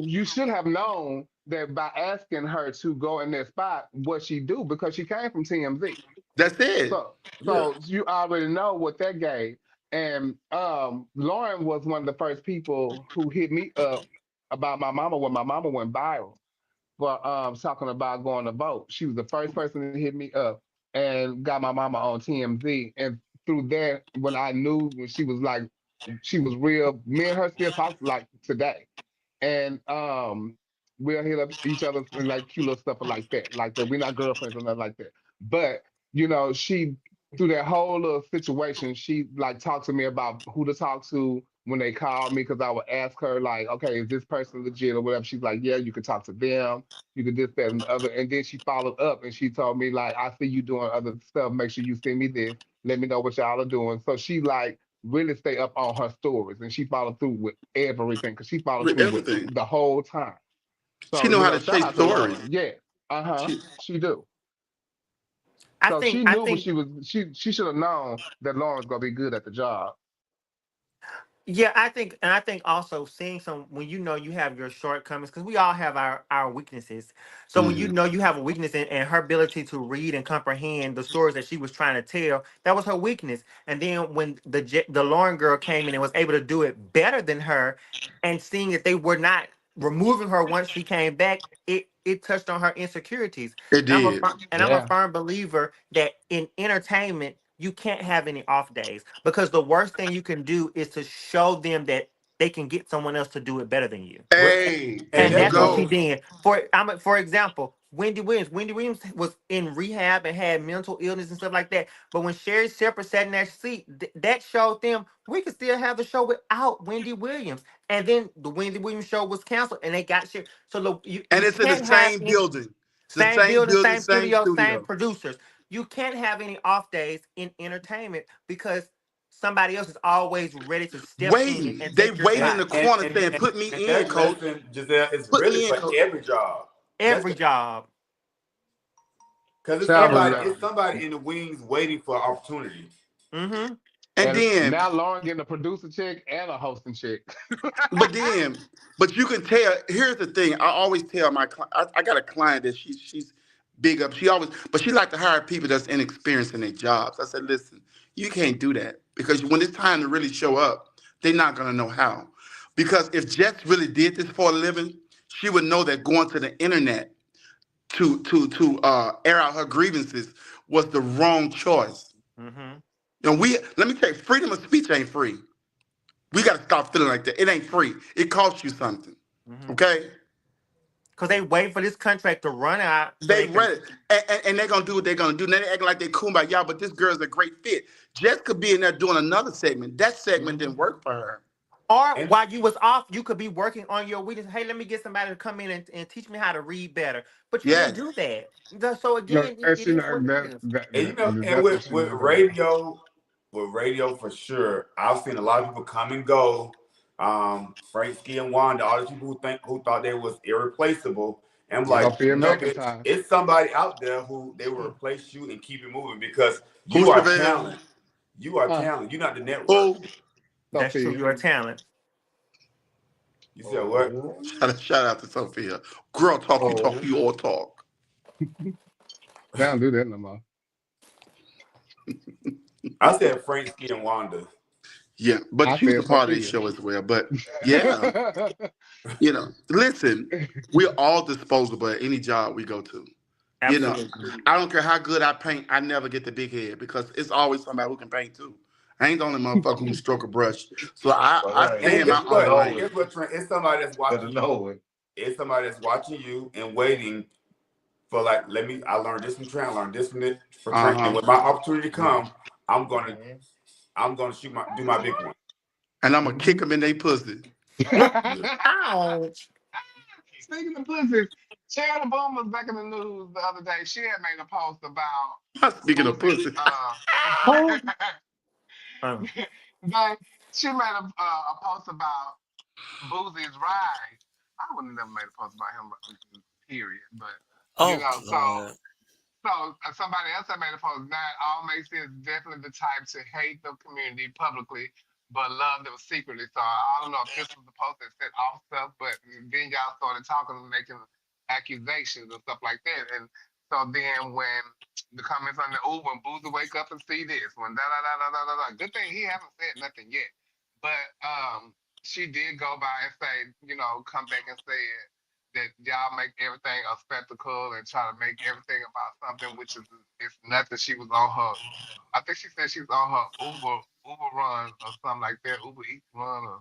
you should have known that by asking her to go in that spot what she do because she came from TMZ. That's it. So Yeah. so you already know what that gave. And Lauren was one of the first people who hit me up about my mama when my mama went viral for talking about going to vote. She was the first person to hit me up and got my mama on TMZ. And through that, when I knew when she was like, she was real, me and her still talk like today. And we'll hit up each other and like cute little stuff like that. Like that. We're not girlfriends or nothing like that. But she through that whole little situation, she like talked to me about who to talk to when they called me because I would ask her like, okay, is this person legit or whatever? She's like, yeah, you can talk to them. You can this, that, and the other. And then she followed up and she told me like, I see you doing other stuff. Make sure you send me this. Let me know what y'all are doing. So she like really stay up on her stories and she followed through with everything because she followed With through with everything. the whole time. She So, know how to shout chase out to stories. Lauren. Yeah. Uh-huh. She, She do. I So think she I knew what think she was she should have known that Lauren's gonna be good at the job. Yeah, I think also seeing some when you have your shortcomings, because we all have our weaknesses. So when mhm. you have a weakness and her ability to read and comprehend the stories that she was trying to tell, that was her weakness. And then when the Lauren girl came in and was able to do it better than her, and seeing that they were not removing her once she came back, it touched on her insecurities. It And did. I'm a Yeah. firm believer that in entertainment you can't have any off days because the worst thing you can do is to show them that they can get someone else to do it better than you. Well, Hey, there and And you that that's what she goes. go. did. For example, Wendy Williams. Wendy Williams was in rehab and had mental illness and stuff like that. But when Sherry Shepherd sat in that seat, that showed them we could still have the show without Wendy Williams. And then the Wendy Williams show was canceled, and they got shit. So look, And you it's in the can't have same building. The same same building, building, same same studio, same studio. producers. You can't have any off days in entertainment because somebody else is always ready to step in Waiting. and They take your wait in And spot. the corner saying, and put me and in, that coach. lesson, Giselle, is Put really me in, for coach. every job. That's Every job. because Shout out Every to job. it's somebody in the wings waiting for opportunity. Mm-hmm. And and then now Lauren getting a producer check and a hosting check. But then, but you can tell. Here's the thing. I always tell my client. I got a client that she's big up. She always, but she like to hire people that's inexperienced in their jobs. I said, listen, you can't do that because when it's time to really show up, they're not gonna know how. Because if Jess really did this for a living, she would know that going to the internet to air out her grievances was the wrong choice. Mm-hmm. And we let me tell you, freedom of speech ain't free. We got to stop feeling like that. It ain't free. It costs you something. Mm-hmm. Okay? Because they wait for this contract to run out so They they can. read it. And they're going to do what they're going to do. Now they acting like they cool about y'all, but this girl's a great fit. Jess could be in there doing another segment. That segment Mhm. didn't work for her. Or And while you was off, you could be working on your weakness. Hey, let me get somebody to come in and teach me how to read better. But you didn't Yes. do that. So No, again, and it she is know what it that is. and and that's what she with know that. radio for sure. I've seen a lot of people come and go. Frank Ski and Wanda, all these people who thought they was irreplaceable. And I'm Yep. like, Sophia no, bitch, McIntyre. it's somebody out there who they will replace you and keep it moving because you Who's are Chevelle? talent. You are Huh, talent. You're not the network. Who? That's true. Sophia. You're a talent. You said what? Shout out to Sophia. Girl, talk, you talk, you all talk. They don't do that no more. I said Frank Ski and Wanda. Yeah, I but she was a said part of this Sophia. show as well. But yeah, listen, we're all disposable at any job we go to. You know, Absolutely. I don't care how good I paint, I never get the big head because it's always somebody who can paint too. I ain't the only motherfucker who can stroke a brush. So I stay And in my guess own what? lane. Guess what, Trent? It's somebody that's watching you. It's somebody that's watching you and waiting for like, let me. I learned this from Trent. I learned this from it for Trent. And Uh-huh. when my opportunity come, I'm gonna I'm gonna do my big one. And I'm gonna kick Mhm. them in their pussy. Yeah. Ouch. Speaking of pussies, Sharon Boom was back in the news the other day. She had made a post about Speaking of Boosie's pussy. Oh. Um, but she made a post about Boosie's ride. I would have never made a post about him, period. But Oh so God. somebody else had made a post. Not all makes sense. Definitely the type to hate the community publicly, but loved them secretly. So I don't know if this was the post that said off stuff, but then y'all started talking and making accusations and stuff like that. And so then when the comments on the Uber, when Boozy wake up and see this, when da da da da da da da. Good thing he haven't said nothing yet. But she did go by and say, come back and say that y'all make everything a spectacle and try to make everything about something, which is it's nothing. She was on her. I think she said she was on her Uber run or something like that, Uber Eats run or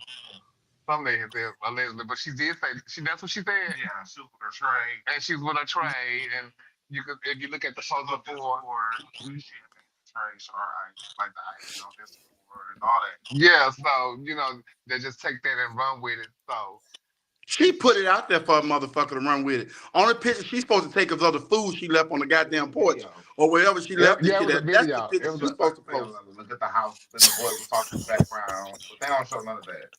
something like that, allegedly. But she did say that's what she said. Yeah, she was with her tray. And she was with her tray, and you could if you look at the post before. Like the icing on this board and all that. Yeah, so they just take that and run with it. So She put it out there for a motherfucker to run with it. On the picture she's supposed to take of other food she left on the goddamn porch or wherever she left this it shit was a at. That's the video. picture she's supposed to post. Look at the house and the boys were talking in the background, but they don't show none of that.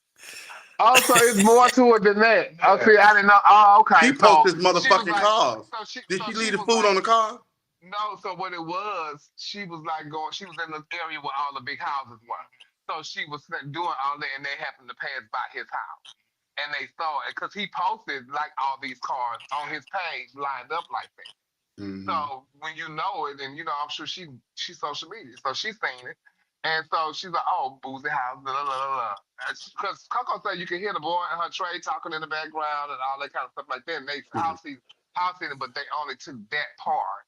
Also, it's more to it than that. Oh, see, I didn't know. Oh, okay. He posted his motherfucking cars. Did she leave the food on the car? No, so what it was, she was she was in the area where all the big houses were. So she was doing all that, and they happened to pass by his house. And they saw it, because he posted, all these cars on his page lined up like that. Mm-hmm. So when you know it, and, I'm sure she's social media, so she's seen it. And so she's like, oh, Boozy house, blah, blah, blah. Because Coco said you can hear the boy and her tray talking in the background and all that kind of stuff like that. And they house it, but they only took that part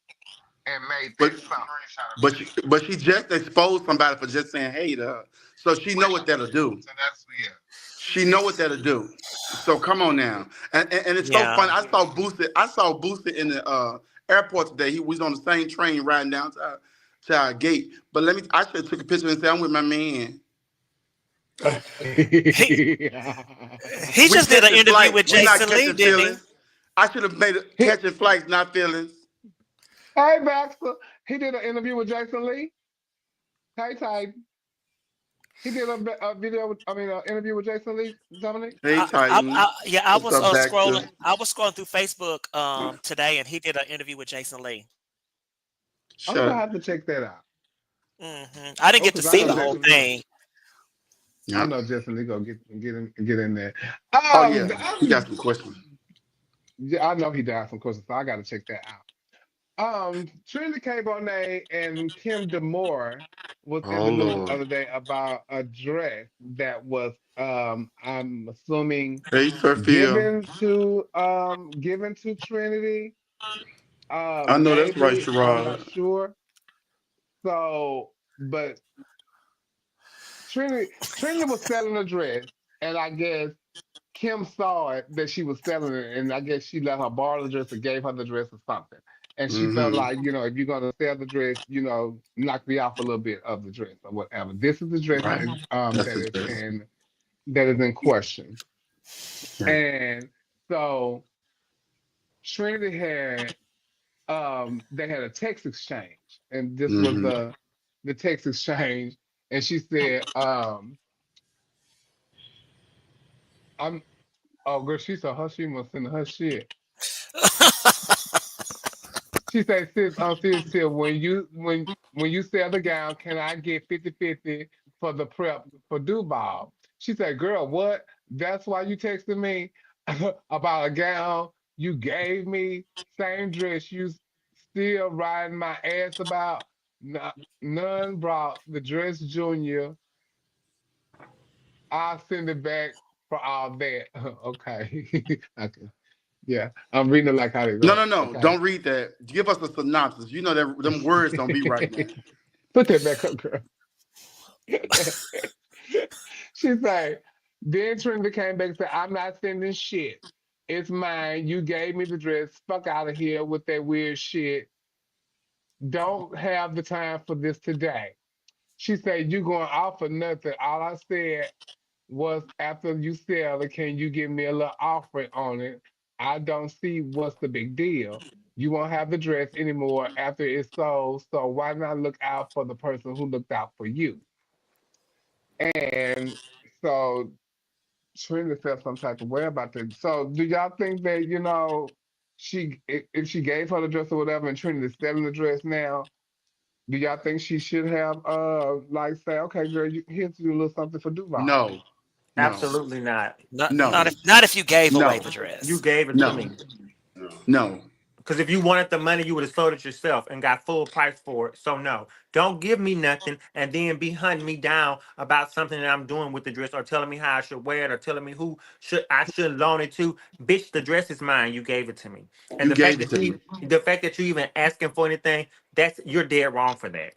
and made that something. But she just exposed somebody for just saying hey to her. So she know what that'll do. She know what that'll do. So come on now. And it's so funny. I saw Boosie in the airport today. He was on the same train riding down to our gate. But I should have took a picture and said, I'm with my man. He just did an interview with Jason Lee, didn't he? I should have made it catching flights, not feelings. Hey, Baxter. He did an interview with Jason Lee. Hey, Ty. He did a interview with Jason Lee, Dominic. Hey, Titan. I was scrolling. I was scrolling through Facebook today, and he did an interview with Jason Lee. I'm gonna have to check that out. Mm-hmm. I didn't get to see the whole thing. Yeah. I know Jason Lee gonna get in there. He got some questions. Yeah, I know he got some questions, so I got to check that out. Trinity K. Bonet and Kim DeMore was in the news the other day about a dress that was, I'm assuming, given to Trinity. I know that's right, Sherrod. I'm not sure. So, but Trinity was selling a dress, and I guess Kim saw it that she was selling it, and I guess she let her borrow the dress or gave her the dress or something. And she felt like, if you're gonna sell the dress, knock me off a little bit of the dress or whatever. This is the dress that is in question. Right. And so Trinity had they had a text exchange, and this was the text exchange, and she said, girl, she saw she must send her shit. She said, sis, when you sell the gown, can I get 50-50 for the prep for Duval? She said, girl, what? That's why you texted me about a gown you gave me, same dress you still riding my ass about. None brought the dress junior. I'll send it back for all that. Okay. Okay. Yeah, I'm reading it like how they go. No. Okay. Don't read that. Give us a synopsis. You know that them words don't be right now. Put that back up, girl. She's like, then Trinity came back and said, I'm not sending shit. It's mine. You gave me the dress. Fuck out of here with that weird shit. Don't have the time for this today. She said, you going off for nothing. All I said was, after you sell it, can you give me a little offering on it? I don't see what's the big deal. You won't have the dress anymore after it's sold, so why not look out for the person who looked out for you? And so Trinity felt some type of way about that. So do y'all think that, if she gave her the dress or whatever and Trinity's selling the dress now, Do y'all think she should have like say, okay, girl, here's you a little something for Duval? No, no, Absolutely not. Not no, not if you gave away no, the You dress. gave it to no, me. no. Because if you wanted the money, you would have sold it yourself and got full price for it. So no, don't give me nothing and then be hunting me down about something that I'm doing with the dress, or telling me how I should wear it, or telling me who I should loan it to. Bitch, the dress is mine. You gave it to me, and You gave it to me. the fact that you even asking for anything, you're dead wrong for that.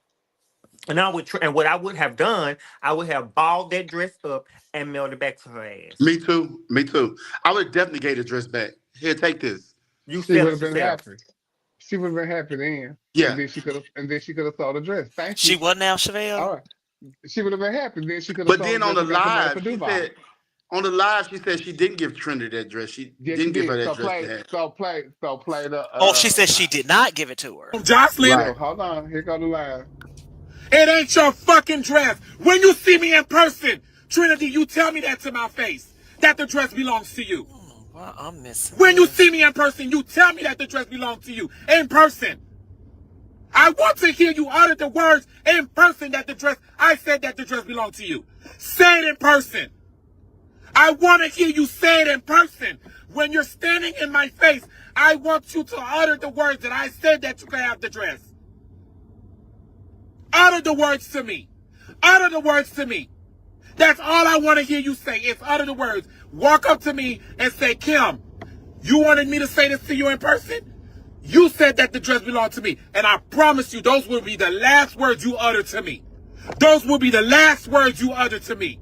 And I would and what I would have done, I would have balled that dress up and mailed it back to her ass. Me too. Me too. I would definitely gave the dress back. Here, take this. You She sell would it have been yourself. happy. She would have been happy then, Yeah. and then she could have sold the dress. Thank She you. what now, All Chevelle? right. She would have been happy. Then she could have But sold then the on dress the and got the money for live, Duval. she said she didn't give Trinity that dress. She Yes, she didn't give her did. that dress to have. So play the Oh, she said she did not give it to her. Jocelyn, Right. hold on. Here go the live. it ain't your fucking dress. When you see me in person, Trinity, you tell me that to my face, that the dress belongs to you. Well, I'm missing. When you see me in person, you tell me that the dress belongs to you. In person. I want to hear you utter the words in person I said that the dress belonged to you. Say it in person. I want to hear you say it in person. When you're standing in my face, I want you to utter the words that I said that you could have the dress. Utter the words to me. Utter the words to me. That's all I want to hear you say is utter the words. Walk up to me and say, Kim, you wanted me to say this to you in person? You said that the dress belonged to me. And I promise you, those will be the last words you utter to me. Those will be the last words you utter to me.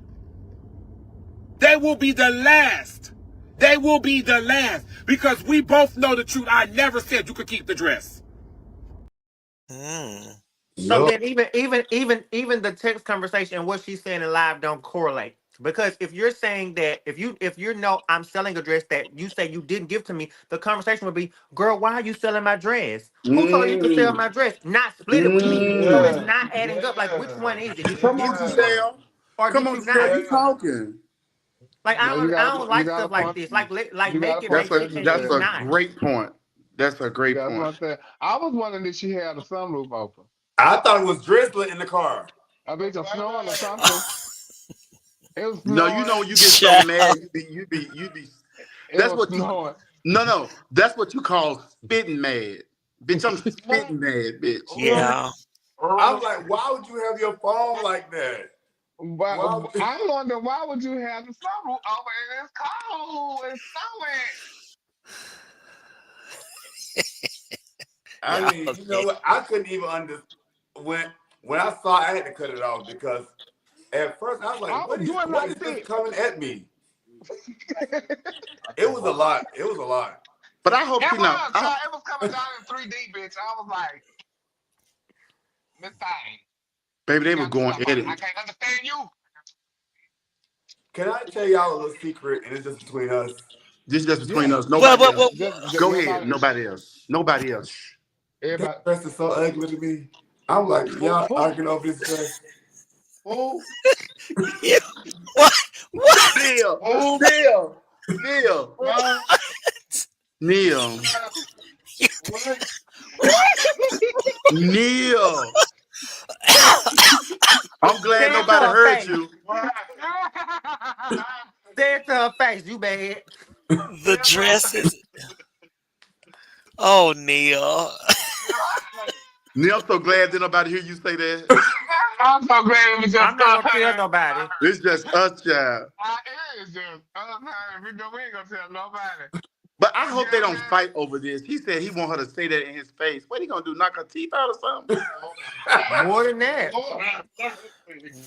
They will be the last. They will be the last. Because we both know the truth. I never said you could keep the dress. So then even the text conversation and what she's saying in live don't correlate. Because if you're saying that if you know I'm selling a dress that you say you didn't give to me, the conversation would be, girl, why are you selling my dress? Who told you to sell my dress? Not split it with me. So it's Yeah. not adding up. Like, which one is it? Did you Come give on, it to me Giselle. or Come did on, you Giselle. not? You talking? Like Yeah, I don't you like got a stuff like point. this. Like You got make a it point make there, sense, and That's it's Giselle. a not. great point. That's a great That's point. what I'm saying. I was wondering if she had the sunroof open. I thought it was drizzling in the car. I bet you're snowing or something. It was No, you know snowing. when you get so Child. mad, you be. It That's was what you. snowing. No. That's what you call spitting mad, bitch. I'm spitting mad, bitch. Yeah. I was like, why would you have your phone like that? But Why would I wonder why would you have the sunroof open? It's cold. It's I Yeah. mean, you know what? I couldn't even understand when I saw I had to cut it off because at first I was snowing. I like, was doing what like is this this. coming at me? It was a lot. It was a lot. But I hope It she not. was, child. It was coming down in 3D, bitch. I was like, Miss Thing, Baby, you they were got to going stop. at it. I can't understand you. Can I tell y'all a little secret and it's just between us? This is just between Yeah. us. Well, Nobody well, else. well, Just Go ahead. everybody. Nobody else. Nobody else. Shh. That Everybody. dress is so ugly to me. I'm like, y'all arguing over this dress. Oh, yeah. What? What? Neil. Oh, Neil. Neil. Neil. what? Neil. I'm glad Say it to nobody her heard face. you. Say it to her face. You bad. The dress is. Oh, Neil. Neil, I'm so glad that nobody hear you say that. I'm so glad it was just I'm not gonna tell nobody. It's just us, child. It is just we ain't gonna tell nobody. But I hope they don't fight over this. He said he want her to say that in his face. What he gonna do? Knock her teeth out or something? More than that.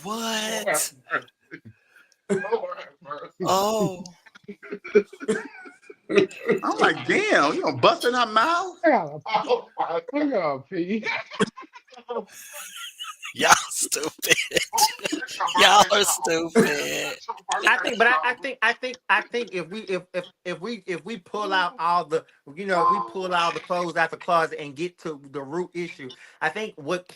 What? Oh. I'm like, damn, you gonna bust in her mouth? Y'all stupid. Y'all are stupid. I think if we pull out all the we pull all the clothes out the closet and get to the root issue. I think what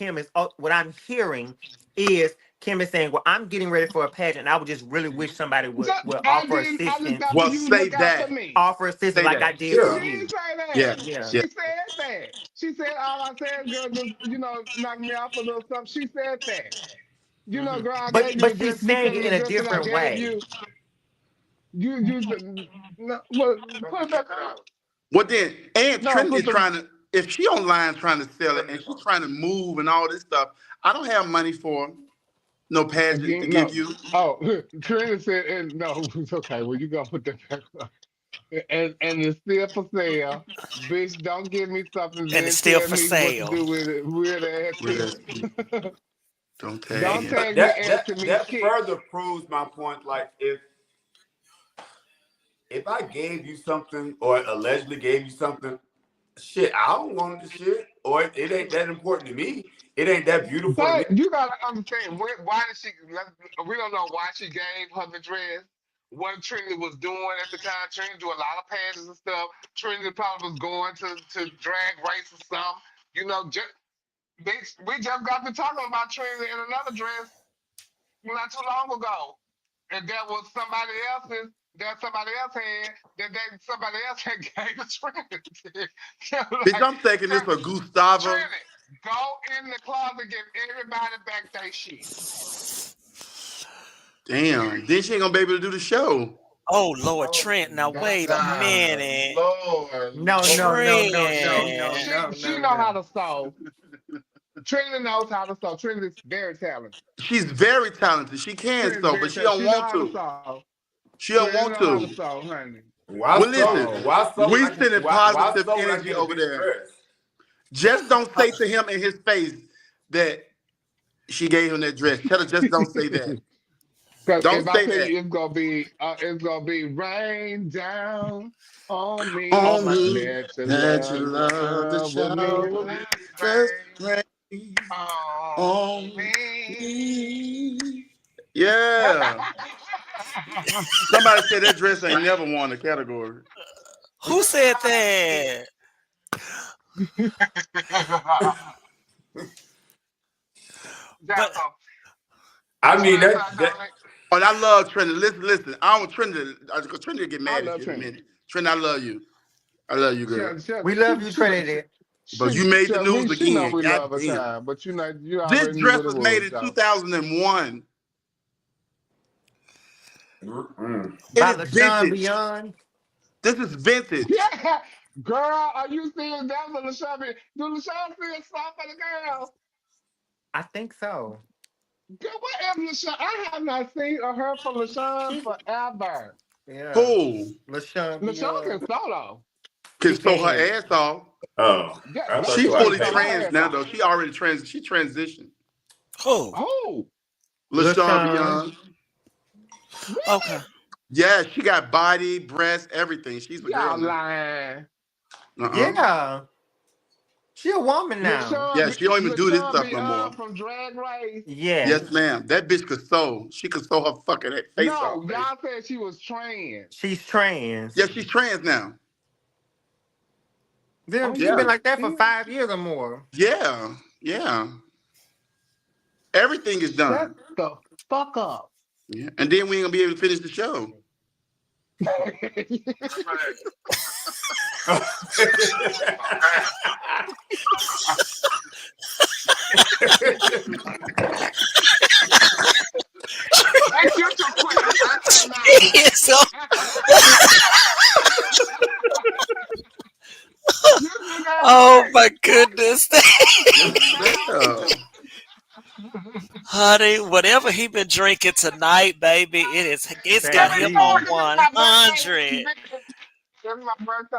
I'm hearing is Kim is saying, well, I'm getting ready for a pageant. I would just really wish somebody would offer assistance. Well, say that. Offer assistance Say like that. I did for She you. didn't say that. Yeah. Yeah. She said that. She said all I said, girl, just knock me off a little something. She said that. Girl, I gave you the But she's dress. You saying sent it me in the a dress that I different gave way. you. No, well, put it back up. Well then, and No, Trinity put the trying to, if she online trying to sell it and she's trying to move and all this stuff, I don't have money for no pageant to again. give No. you. Oh, Trina said, no, it's okay. Well, you gotta put that back up. And it's still for sale. Bitch, don't give me something, And it's then still tell for me what to sale. do with it. Weird ass With kid. SP. Don't tag Don't him. tag me That asking that me that shit. further proves my point. Like if I gave you something or allegedly gave you something, shit, I don't want the shit, or it ain't that important to me. It ain't that beautiful to me. But you gotta understand why did she? We don't know why she gave her the dress. What Trinity was doing at the time. Trinity do a lot of pageants and stuff. Trinity probably was going to drag race or something. Bitch, we just got to talking about Trinity in another dress not too long ago. And that was somebody else's that somebody else had somebody else had gave to Trinity. Bitch, Like, I'm thinking this for Gustavo. Trinity, go in the closet, give everybody back their shit. Damn. Then she ain't gonna be able to do the show. Oh Lord, Trent. Now wait a minute. Lord, No, no, Lord. no, no, no, She no, Trent. she no, she no, know how no. to sew. Trinity knows how to sew. Trinity's very talented. She's very talented. She can Trinity's sew, very but she talented. don't She know want how to to. sew. She don't Trinity want know how to to. sew, honey. Why Well, listen, so? Why so when we I can? sending Why positive so when I energy get a over big there. dress? Just don't say to him in his face that she gave him that dress. Tell her just don't say that. Cause Don't if I say tell that. you it's gonna be rain down on Oh On me. my me Let your that you love love the shower me shower just just rain rain on on me. me. Yeah. Somebody said that dress ain't never won the category. who said that? That's But I what you mean gonna that say, that Dominic? And I love Trinity. Listen. I don't Trinity. Trinity will get I mad at love you in a Trinity. minute. Trinity, I love you. I love you, girl. We love you, Trinity. But you made the news She know again. we God love her damn. time, but you This already knew dress what it was made was, in though. 2001. mm, It By is LaShawn vintage. Beyond. This is vintage. Yeah, girl, are you serious? That was LaShawn. Do LaShawn feel soft for the girl? I think so. Girl, what is LaShawn? I have not seen or heard from LaShawn She, forever. yeah. Who LaShawn LaShawn can Beyond. solo. She can sew her can. ass off? oh, Yeah, I thought She you LaShawn like can fully sew paper. her trans ass now off. though. She already she transitioned. who? Oh, LaShawn LaShawn. Beyond. Okay. really? Yeah, she got body, breast, everything. She's a girl Y'all now. lying. Uh-uh. Yeah. She a woman now. Yeah, she don't even do this LaShawn stuff no more. Beyond from Drag Race. Yes. Yes, ma'am. That bitch could sew. She could sew her fucking face No, off, baby. y'all said she was trans. She's trans. Yeah, she's trans now. Then Are she been Yeah. you like that for serious? 5 years or more. Yeah. Yeah. Everything is Shut done. the fuck up. Yeah. And then we ain't gonna be able to finish the show. Thank you too quick. I time So, You do that oh quick. my goodness. Yeah. Honey, whatever he been drinking tonight, baby, it's Give got That me him more D. on because it's my birthday. 100. It's my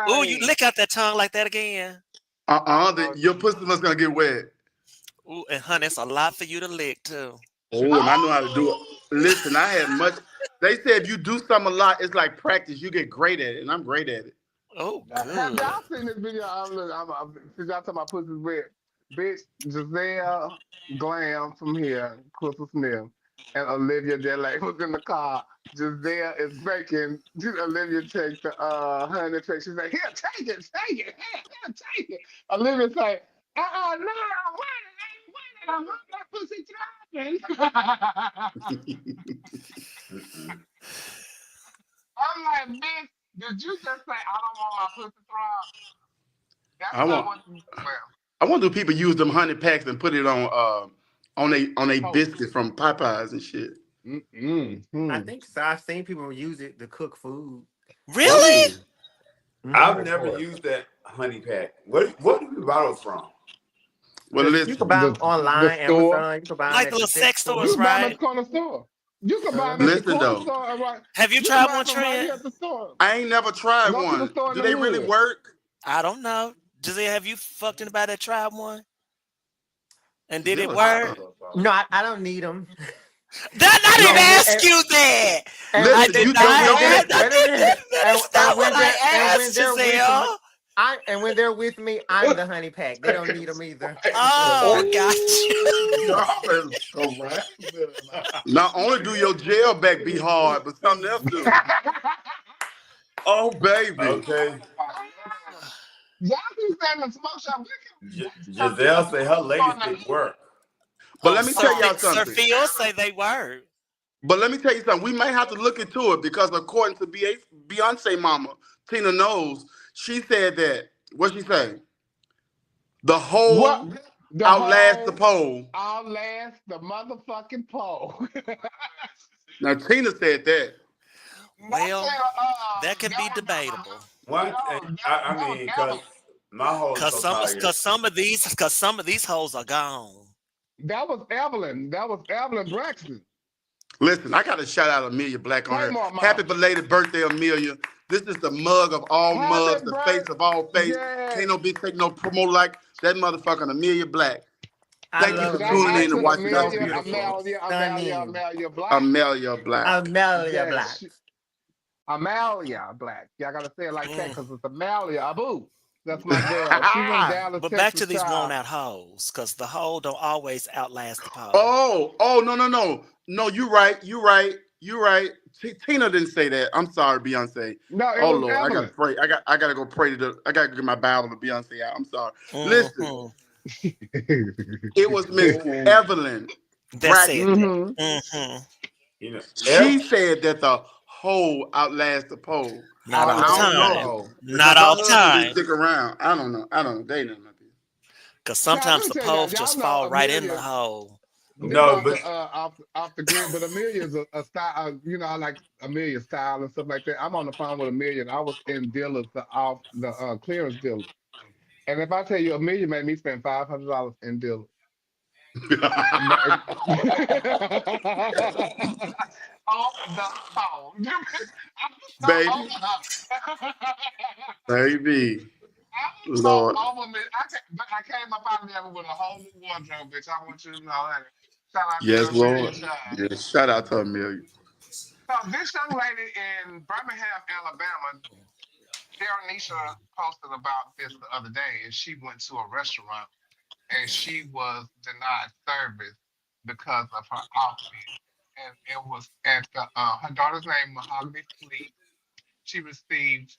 Ooh, you birthday. lick out that tongue like that again. Uh-uh. Your pussy must gonna get wet. Ooh, and honey, it's a lot for you to lick too. Oh, and I know how to do it. Listen, I had much. They say if you do something a lot, it's like practice. You get great at it, and I'm great at it. Oh, Have good. y'all seen this video? Since y'all talking about pussy's wet, bitch, Giselle Glam from here, Crystal Smith, and Olivia Dele was in the car. Giselle is making Olivia take the honey trick. She's like, here, take it, here, take it. Olivia say, no, I want it, that pussy dropping. I'm like, bitch, did you just say I don't want my pussy throbbed? That's I not want. what. Well. I wonder if people use them honey packs and put it on a biscuit from Popeyes and shit. I think so. I've seen people use it to cook food. Really? I've never used that honey pack. What do you buy those from? Well, You can buy them online, Amazon. You can buy them Like at the little sex stores, You stores, buy them at right? the corner store. You can buy them at the listen corner though, store. Right? Have you You can tried buy one, them right Trent? here at the store. I ain't never tried Go to the one. store in Do the they really hood. work? I don't know. Giselle, have you fucked anybody that tried one? And did it Giselle, work? No, I don't need them. I didn't ask you that. I Listen, did you not. don't know Wait a minute. That's not what I asked, Giselle. When they're with me, I'm the honey pack. They don't need them either. Oh, gotcha. Y'all is harassing. Not only do your jail back be hard, but something else do. Oh baby. Okay. Y'all be saying the smoke shop. Giselle say her ladies didn't work. But let me tell y'all Sir something. Phil say they were. But let me tell you something. We may have to look into it because according to Beyonce mama, Tina knows, she said that, what she say? The whole outlast the pole. Outlast the motherfucking pole. Now Tina said that. Well, that could be debatable. I mean, because my whole Cause some of these hoes are gone. That was Evelyn. That was Evelyn Braxton. Listen, I got to shout out Amelia Black on Come her. on, Mom. Happy belated birthday, Amelia. This is the mug of all mugs, the face of all face. Yes. Can't no bitch take no promo like that motherfucking Amelia Black. Thank you for Shout tuning out in to and watching us. Amelia Black. Amelia Black. Amelia Black. Amelia Black. Y'all gotta say it like that because it's Amelia Abu. That's my girl. She from Dallas, But Texas back to these style. worn out hoes, because the hoe don't always outlast the pole. Oh, no, you right. Tina didn't say that. I'm sorry, Beyonce. No, it oh was Lord, Evelyn. I gotta pray. I gotta go pray I gotta get my Bible to Beyonce out. I'm sorry. Listen, it was Miss Evelyn. That's it. You know, She said that the hoe outlast the pole. Not all the time. Not Because all her the husband time. didn't stick around. I don't know. They know nothing. Because sometimes the tell pole just fall right in the hole. No, but off the grid, but Amelia's a style. I like Amelia's style and stuff like that. I'm on the phone with Amelia, and I was in dealers, the clearance dealer. And if I tell you, Amelia made me spend $500 in dealers. Off the phone, baby. Lord. Lord. I came up out of there with a whole new wardrobe, bitch. I want you to know that. Shout out Yes, to Lord. Amelia Child. Yes, shout out to Amelia. So this young lady in Birmingham, Alabama, Nisha posted about this the other day, and she went to a restaurant and she was denied service because of her outfit. And it was at her daughter's name, Mahogany Fleet. She received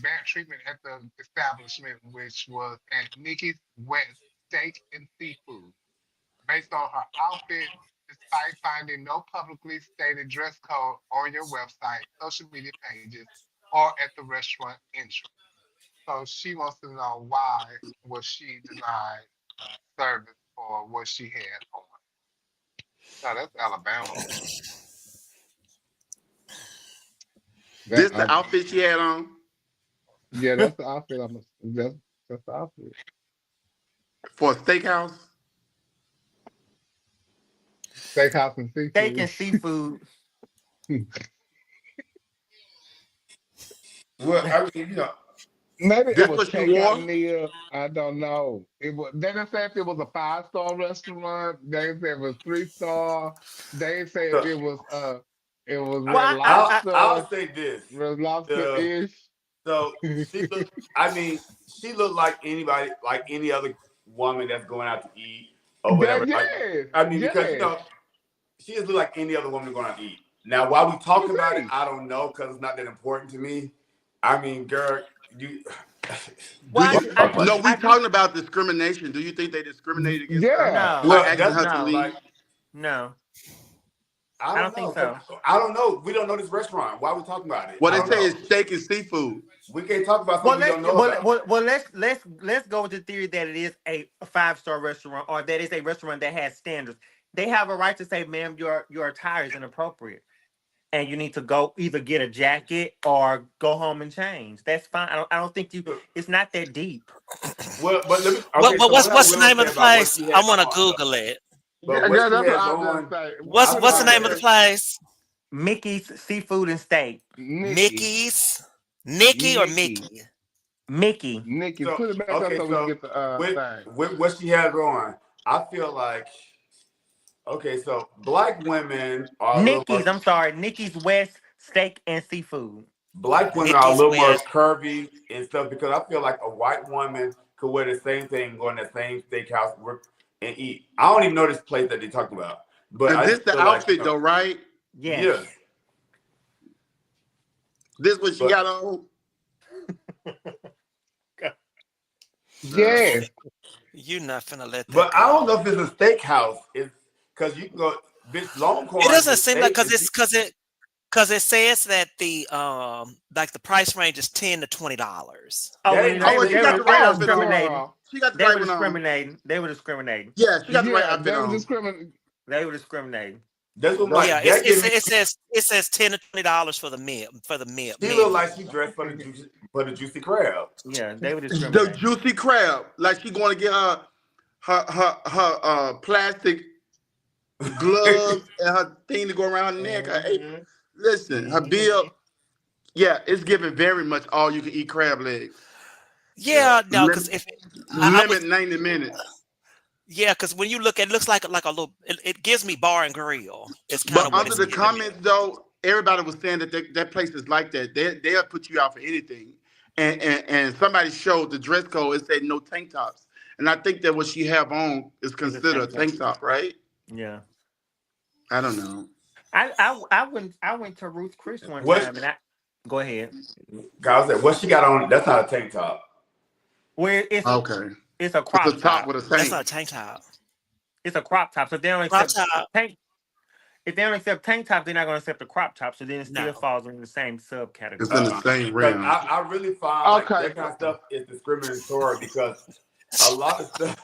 bad treatment at the establishment, which was at Nikki's Wet Steak and Seafood. Based on her outfit, despite finding no publicly stated dress code on your website, social media pages, or at the restaurant entrance. So she wants to know why was she denied service for what she had on. No, that's Alabama. This the outfit she had on? Yeah, that's the outfit. That's the outfit. For a steakhouse? Steakhouse and seafood. Steak and seafood. well, I mean, maybe this it was what you takeout wore? I don't know. They didn't say if it was a 5-star restaurant. They didn't say it was 3-star. They didn't say if it was Red Lobster. I'll say this. Red Lobster-ish. So she looked like anybody, like any other woman that's going out to eat or whatever. Because she just looked like any other woman going out to eat. Now, why we talking about it, I don't know, because it's not that important to me. I mean, girl, we talking about discrimination. Do you think they discriminated against her? No. Well, asking her to leave? No. I don't think so. I don't know. We don't know this restaurant. Why are we talking about it? What they say is steak and seafood. We can't talk about something we don't know about. Well, let's go with the theory that it is a 5-star restaurant or that it's a restaurant that has standards. They have a right to say, "Ma'am, your attire is inappropriate, and you need to go either get a jacket or go home and change." That's fine. I don't think you. It's not that deep. Well, but let me, what's the name of the place? I want to Google it. But Yeah, that's what I was gonna say. What's the name of the place? Mickey's Seafood and Steak. Mickey's. Nikki or Mickey? Mickey. Nikki, So, put it back up so we can get the thing. With what she has on, I feel like, okay, so black women are Nikki's. I'm sorry, Nikki's West Steak and Seafood. Black women are a little more curvy and stuff because I feel like a white woman could wear the same thing, go in the same steakhouse and eat. I don't even know this place that they talked about. But and this the outfit though, right? Yes. Yeah. This what she got on? Yeah. You're not finna let that But go. I don't know if it's a steakhouse. It's because you can go bitch Longhorn. It doesn't seem like because it says that the like the price range is $10 to $20. She got the right one on. They were discriminating. Yeah, she got the right outfit on. They were discriminating. It says $10 to $20 for the meal. She look like she dressed for the juicy crab. Yeah, they were discriminating. The juicy crab, like she going to get her plastic gloves and her thing to go around the neck. Hey, listen, her bill. Yeah, it's giving very much all you can eat crab legs. Yeah, no, because if limit 90 minutes. Yeah, because when you look at it, looks like a little. It gives me bar and grill. It's kind of. But under the comments, though, everybody was saying that that place is like that. They'll put you out for anything. And somebody showed the dress code. It said no tank tops. And I think that what she have on is considered a tank top, right? Yeah. I don't know. I went to Ruth Chris one time and go ahead. Guys, what she got on? That's not a tank top. Where it's okay. It's a crop top with a tank. That's not a tank top. It's a crop top. So if they don't accept tank, if they don't accept tank top, they're not going to accept the crop top. So then it still falls in the same subcategory. It's in the same realm. I really find that kind of stuff is discriminatory because a lot of stuff.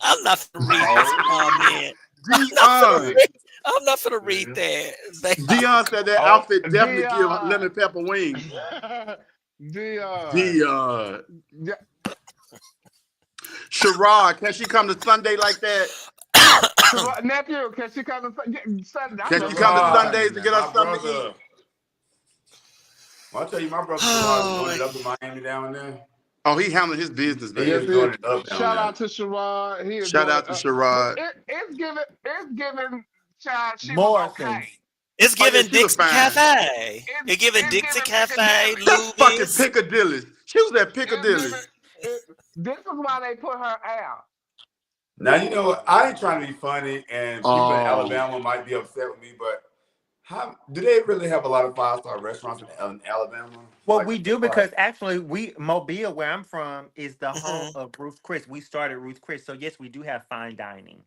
I'm not going to read this comment. I'm not going to read that. Dion said that outfit definitely give lemon pepper wings. Dion. Sherrod, can she come to Sunday like that? Nephew, can she come to Sunday? Can she come to Sundays to get us something to eat? Well, I'll tell you, my brother Sherrod is going up to Miami down there. Oh, he handling his business, man. Shout out to Sherrod. Shout out to Sherrod. It's giving child she more okay. It's giving Dixie Cafe. It's giving Dixie Cafe. That's fucking Piccadilly. She was at Piccadilly. This is why they put her out. Now, you know, I ain't trying to be funny, and people in Alabama might be upset with me, but do they really have a lot of 5-star restaurants in Alabama? Well, we do because actually Mobile, where I'm from, is the home of Ruth Chris. We started Ruth Chris. So, yes, we do have fine dining.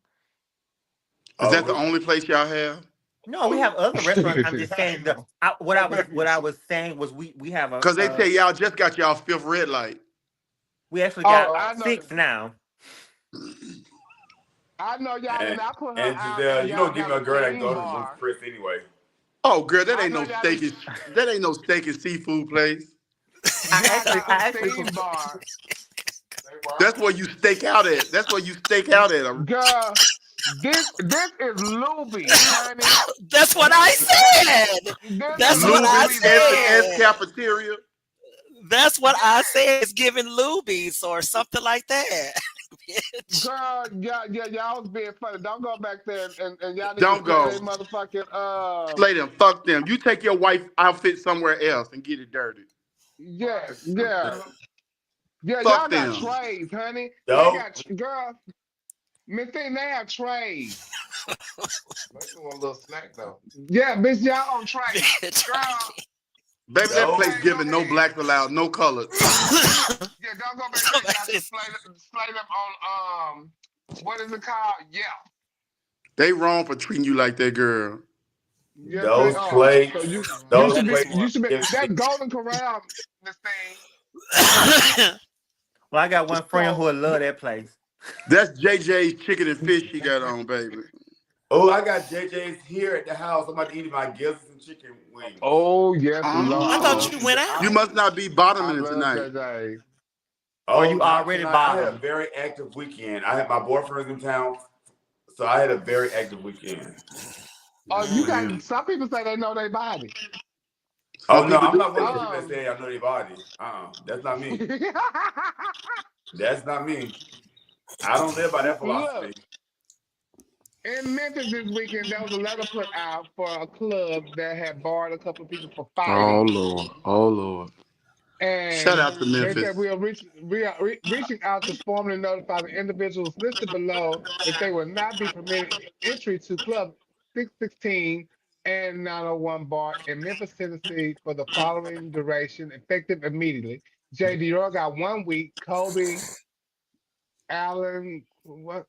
Is that the only place y'all have? No, we have other restaurants. I'm just saying what I was saying was we have a because they say y'all just got y'all 5th red light. We actually got 6 now. I know y'all. And I put her and out. Giselle, you don't give me a girl that goes to Ruth Chris anyway. Oh, girl, that ain't no steak. That ain't no steak and seafood place. I actually that's where you stake out at. That's where you stake out at. Girl, this is Luby, honey. That's what I said. That's what I said. Cafeteria. That's what I said. It's giving Lubies or something like that. Girl, y'all was being funny. Don't go back there and y'all need don't to go. Motherfucking slay them. Fuck them. You take your wife's outfit somewhere else and get it dirty. Yeah. Y'all Fuck them. got trays, honey. No. They got girl. Miss Thing, they have trays. That's one little snack though. Yeah, bitch, y'all on trays. Girl. Baby, that place giving no blacks allowed, no colors. Yeah, don't go back there. Y'all display them on what is it called? Yeah. They wrong for treating you like that, girl. Yes, they Those are. plates, So you those should be plates. that Golden Corral, this thing. Well, I got one friend So who would love that place. That's JJ's chicken and fish he got on, baby. Oh, I got JJ's here at the house. I'm about to eat my gizzards and chicken wings. oh yes, I thought you went You out. must not be I bottoming it love tonight. JJ. Or Oh, you not already tonight. I had a bottom. very active weekend. I had my boyfriends in town, so I had a very active weekend. Oh, you got Man. some people say they know their body. Oh Some no, people I'm do. not one of those people that say I know their body. That's not me. That's not me. I don't live by that philosophy. Look, in Memphis this weekend, there was a letter put out for a club that had barred a couple of people for Oh fighting. Lord. Oh Lord. Shout And out to they Memphis. said we are reaching out to formally notify the individuals listed below that they will not be permitted entry to Club 616 and 901 Bar in Memphis, Tennessee for the following duration, effective immediately. J.D. Roy got 1 week. Kobe, Allen, what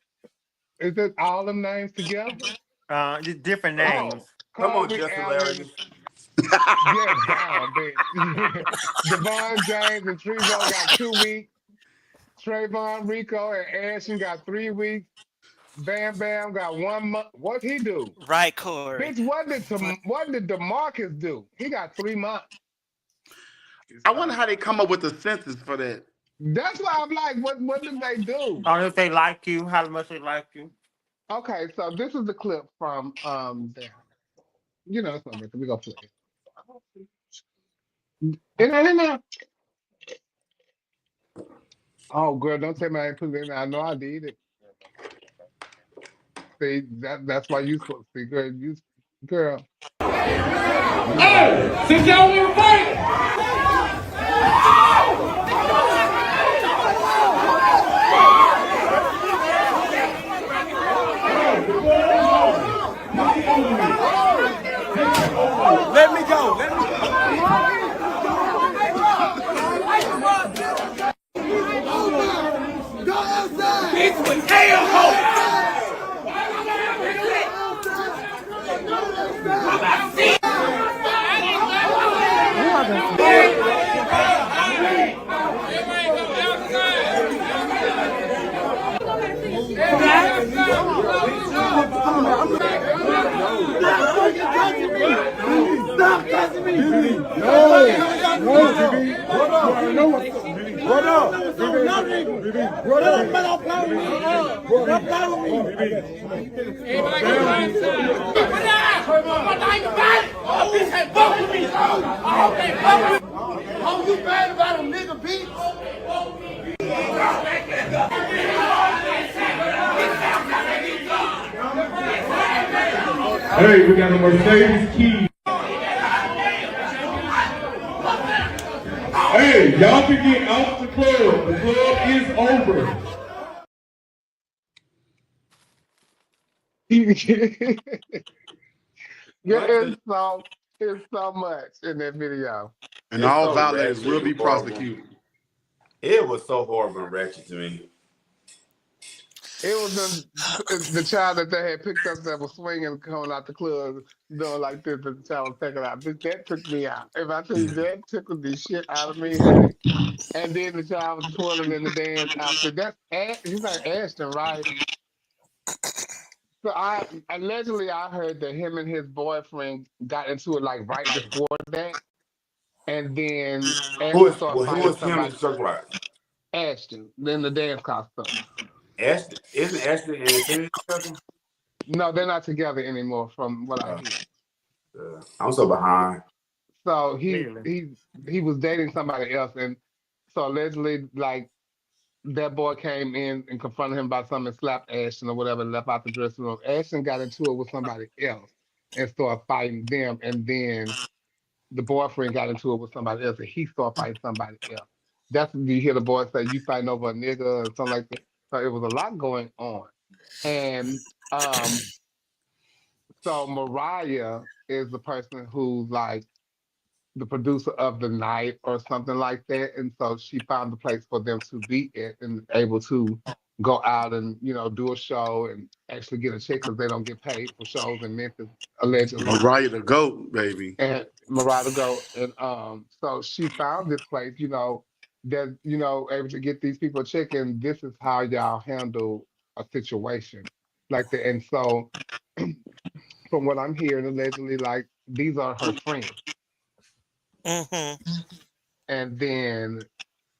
is it? All them names together? Just different Oh, names. Come on, Kobe, just Allen, hilarious. yeah, down, bitch. Devon James and Trevo got 2 weeks. Trayvon, Rico, and Ashton got 3 weeks. Bam Bam got 1 month. What he do? Right, Corey. Bitch, what did DeMarcus do? He got 3 months. I wonder how they come up with the census for that. That's why I'm like, what did they do? Or if they like you, how much they like you. Okay, so this is the clip from there. You know, it's not we gonna play it. And oh girl, don't tell me I ain't put it in there. I know I did it. See, that's why you supposed to see, girl. Hey, since y'all want to fight, let me go. Let me go outside. It's with a-hole. Stop touching me! No, BB. What up? What up? Don't play with me. Everybody go outside. What up? I ain't bad. Oh, this ain't fuck with me. Oh, you bad about a nigga, bitch? Hey, we got a Mercedes key. Hey, y'all can get out the club. The club is over. It's so much in that video. And It's all so violators ratchet will be and horrible. prosecuted. It was so horrible and ratchet to me. It was the child that they had picked up that was swinging, coming out the club, doing like this, and the child was taking out. Bitch, that took me out. If I tell you that took the shit out of me, honey. And then the child was twirling in the dance outfit. You got Ashton, right? So I heard that him and his boyfriend got into it like right before that, and then Ashton started Who fighting was him in somebody. the surprise? Ashton, then the dance costume. Ashton, isn't Ashton and Infinity Circle? No, they're not together anymore, from what I hear. I'm so behind. So he was dating somebody else, and so allegedly, like that boy came in and confronted him about something, and slapped Ashton or whatever, and left out the dressing room. Ashton got into it with somebody else and started fighting them, and then the boyfriend got into it with somebody else, and he started fighting somebody else. That's when you hear the boy say, "You fighting over a nigga" or something like that. So it was a lot going on, and so Mariah is the person who's like the producer of the night or something like that. And so she found a place for them to be at and able to go out and do a show and actually get a check because they don't get paid for shows in Memphis allegedly. Mariah the GOAT, baby. And Mariah to go and so she found this place, that able to get these people a check, and this is how y'all handle a situation like that. And so from what I'm hearing, allegedly, like these are her friends, and then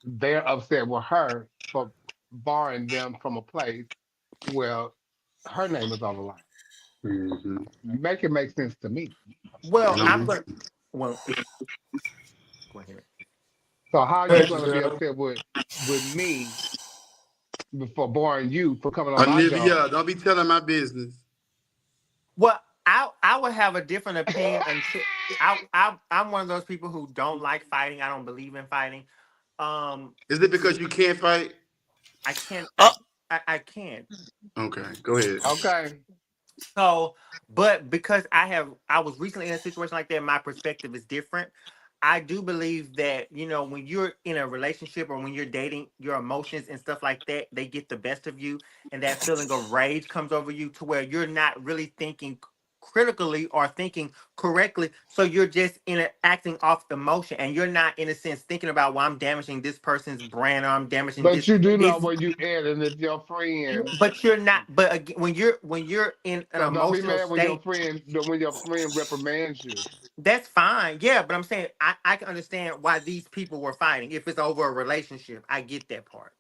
they're upset with her for barring them from a place where her name is on the line. Make it make sense to me. Well, I'm gonna. Well, go ahead. So how are you gonna be upset with me for barring you for coming on my job? Olivia, don't be telling my business. Well, I would have a different opinion until I'm one of those people who don't like fighting. I don't believe in fighting. Is it because you can't fight? I can't. I can't. Okay, go ahead. Okay. So, but because I was recently in a situation like that, my perspective is different. I do believe that, when you're in a relationship or when you're dating, your emotions and stuff like that, they get the best of you. And that feeling of rage comes over you to where you're not really thinking critically or thinking correctly. So you're just acting off emotion, and you're not, in a sense, thinking about, well, I'm damaging this person's brand, or I'm damaging But this. you do know where you at, and if your friend. But you're not. But again, when you're in an So don't be emotional mad when state, your friend reprimands you. that's fine. Yeah, but I'm saying I can understand why these people were fighting. If it's over a relationship, I get that part.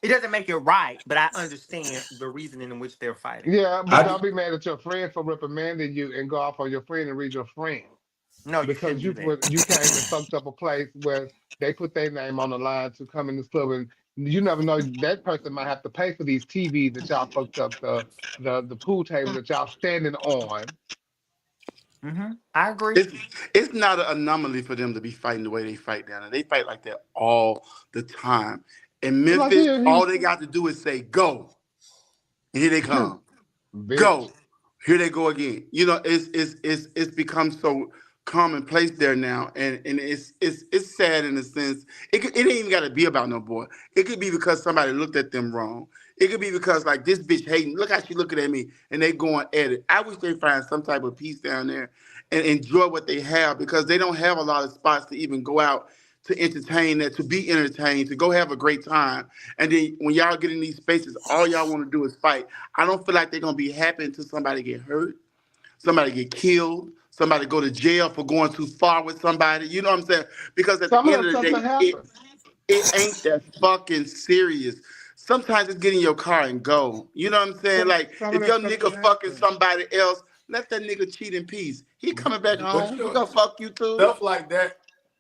It doesn't make it right, but I understand the reason in which they're fighting. Yeah, but don't be mad at your friend for reprimanding you and go off on your friend and read your friend. No, you Because shouldn't do that. you came and fucked up a place where they put their name on the line to come in this club, and you never know, that person might have to pay for these TVs that y'all fucked up, the pool tables that y'all standing on. I agree. It's not an anomaly for them to be fighting the way they fight down there. They fight like that all the time. In Memphis, all they got to do is say go, and here they come. Go, here they go again. It's become so commonplace there now, and it's sad in a sense. It ain't even got to be about no boy. It could be because somebody looked at them wrong. It could be because like this bitch hating. Look how she looking at me, and they going at it. I wish they find some type of peace down there and enjoy what they have, because they don't have a lot of spots to even go out to entertain, that to be entertained, to go have a great time. And then when y'all get in these spaces, all y'all want to do is fight. I don't feel like they're gonna be happy until somebody get hurt, somebody get killed, somebody go to jail for going too far with somebody. You know what I'm saying? Because at the end of the day, it ain't that fucking serious. Sometimes it's get in your car and go. You know what I'm saying? Like, if your nigga fucking somebody else, let that nigga cheat in peace. He coming back home. He gonna fuck you too. Stuff like that,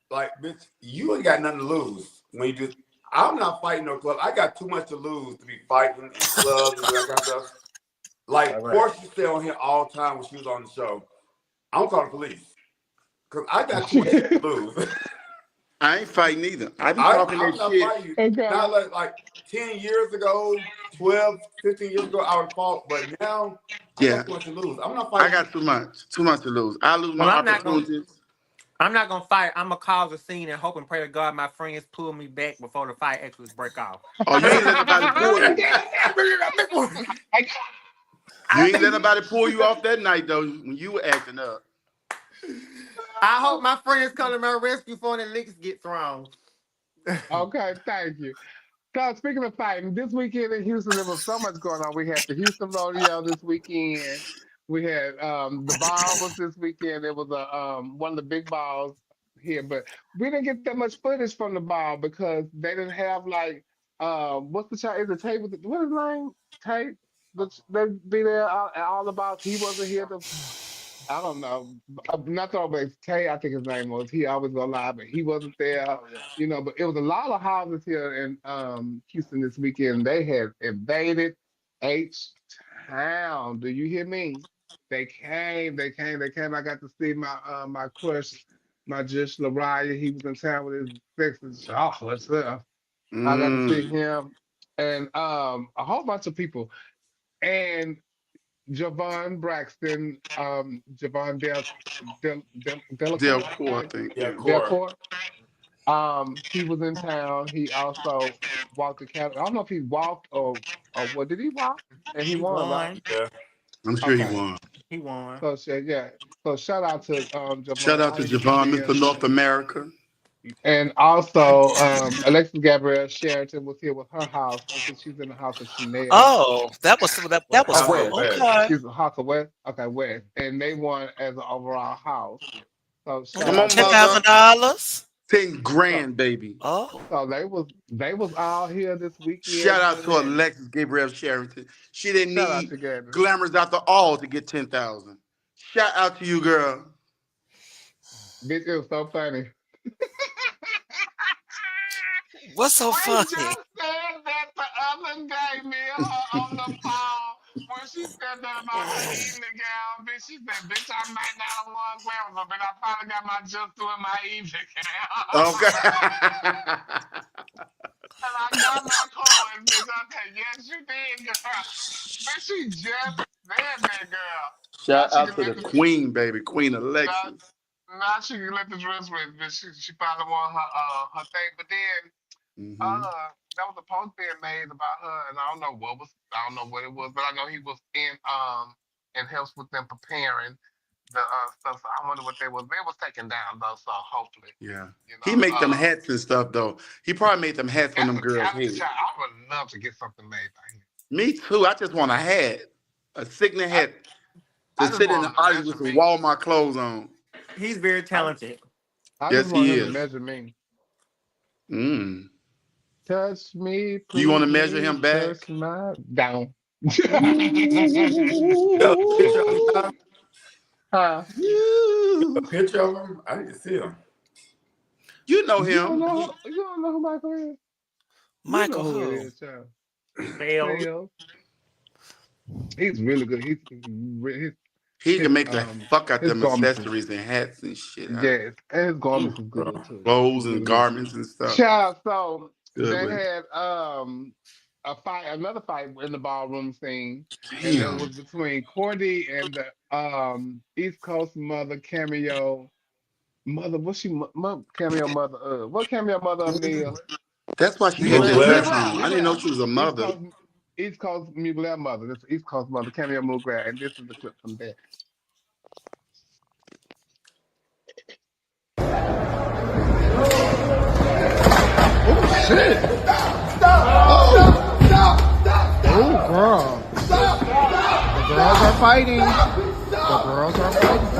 like, bitch, you ain't got nothing to lose when you just. I'm not fighting no club. I got too much to lose to be fighting in clubs and that kind of stuff. Like, Portia used to stay on here all the time when she was on the show. I'm calling the police because I got too much to lose. I ain't fighting either. I be talking that shit. Okay. Not like 10 years ago, 12, 15 years ago, I would fought, but now I got too much to lose. I'm not fighting. I got too much to lose. I lose my opportunities. I'm not gonna fight. I'm gonna cause a scene and hope and pray to God my friends pull me back before the fight actually break off. Oh, you ain't let nobody pull you. You ain't let nobody pull you off that night though when you were acting up. I hope my friends come to my rescue before the licks get thrown. Okay, thank you. So speaking of fighting, this weekend in Houston, there was so much going on. We had the Houston Rodeo this weekend. We had the ball was this weekend. It was one of the big balls here, but we didn't get that much footage from the ball because they didn't have like what's the child? Is it Tate? What is his name? Tate. They be there all the balls. He wasn't here to. I don't know. Not always Tay, I think his name was. He always go live, but he wasn't there. But it was a lot of houses here in Houston this weekend. They had invaded H-Town. Do you hear me? They came. I got to see my crush, my Jish Lariah. He was in town with his sexy chocolate stuff. I got to see him and a whole bunch of people. And Javon Braxton, Javon Delcourt, I think. Delcourt. He was in town. He also walked the cat. I don't know if he walked or what did he walk? And he He won, right? won. Yeah. I'm sure he Okay. won. He won. So yeah. So shout out to Shout Javon. out to Always coming Javon, in. Mr. North America. And also Alexis Gabrielle Sherrington was here with her house. I think she's in the house of Chanel. Oh, that was Oh, fun. West. West. Okay. She's a House of West. Okay, West. And they won as an overall house. So shout Come Mm, out on, to mother. $10,000. 10 so, grand, baby. Oh, so they was all here this Shout weekend, out to honey. And Alexis Gabriel Sherrington. She didn't shout out need to Gabby. glamours out the all to get 10,000. Shout out to you, girl. Bitch, it was so funny. what's so We funny? just said that the other day, me and her on the phone, when she said that about her evening gown, bitch, she said, bitch, I might not have won Grammy, but I finally got my just doing my evening gown. Okay. And I got my coin, bitch. I said, yes, you did, girl. Bitch, she just said that, girl. Now Shout she out can to let the the, queen, baby. Queen now, Alexis. now she can let the dress rest, bitch. She finally won her thing, but then Mm-hmm. that was a post being made about her, and I don't know what it was, but I know he was in helps with them preparing the stuff. So I wonder what they was. They was taken down though, so hopefully, Yeah. you He know. make them hats and stuff, though. He probably made them hats on That's them a girls' talented heads. child. I would love to get something made by him. Me too. I just want a hat. A signet hat I to just sit in want the him to audience with measure some me. Walmart clothes on. He's very talented. I Yes, just want he him to is. measure me. Mm. Touch me, You want to please measure me, him back? touch my down. You got a picture of him now? Huh? You got a picture of him? I didn't see him. You know You don't him. know who Michael is? You know Michael who it who? is, child. Failed. Sales. He's really good. He His can make the fuck out his them garments is accessories and hats and shit. yes, and his garments is good too. He's Clothes and really good. garments and stuff. Child, so Good they with it. had another fight in the ballroom scene, and it Damn. was between Cordy and the East Coast mother cameo mother. What's she cameo mother of? What cameo mother of Neil? That's why she had that Mugler. dress on. I didn't know she was a East mother. Coast East Coast Mugler mother. This is East Coast mother cameo Mugler, and this is the clip from there. Oh, shit. Oh, girl. The girls are fighting. The girls are fighting.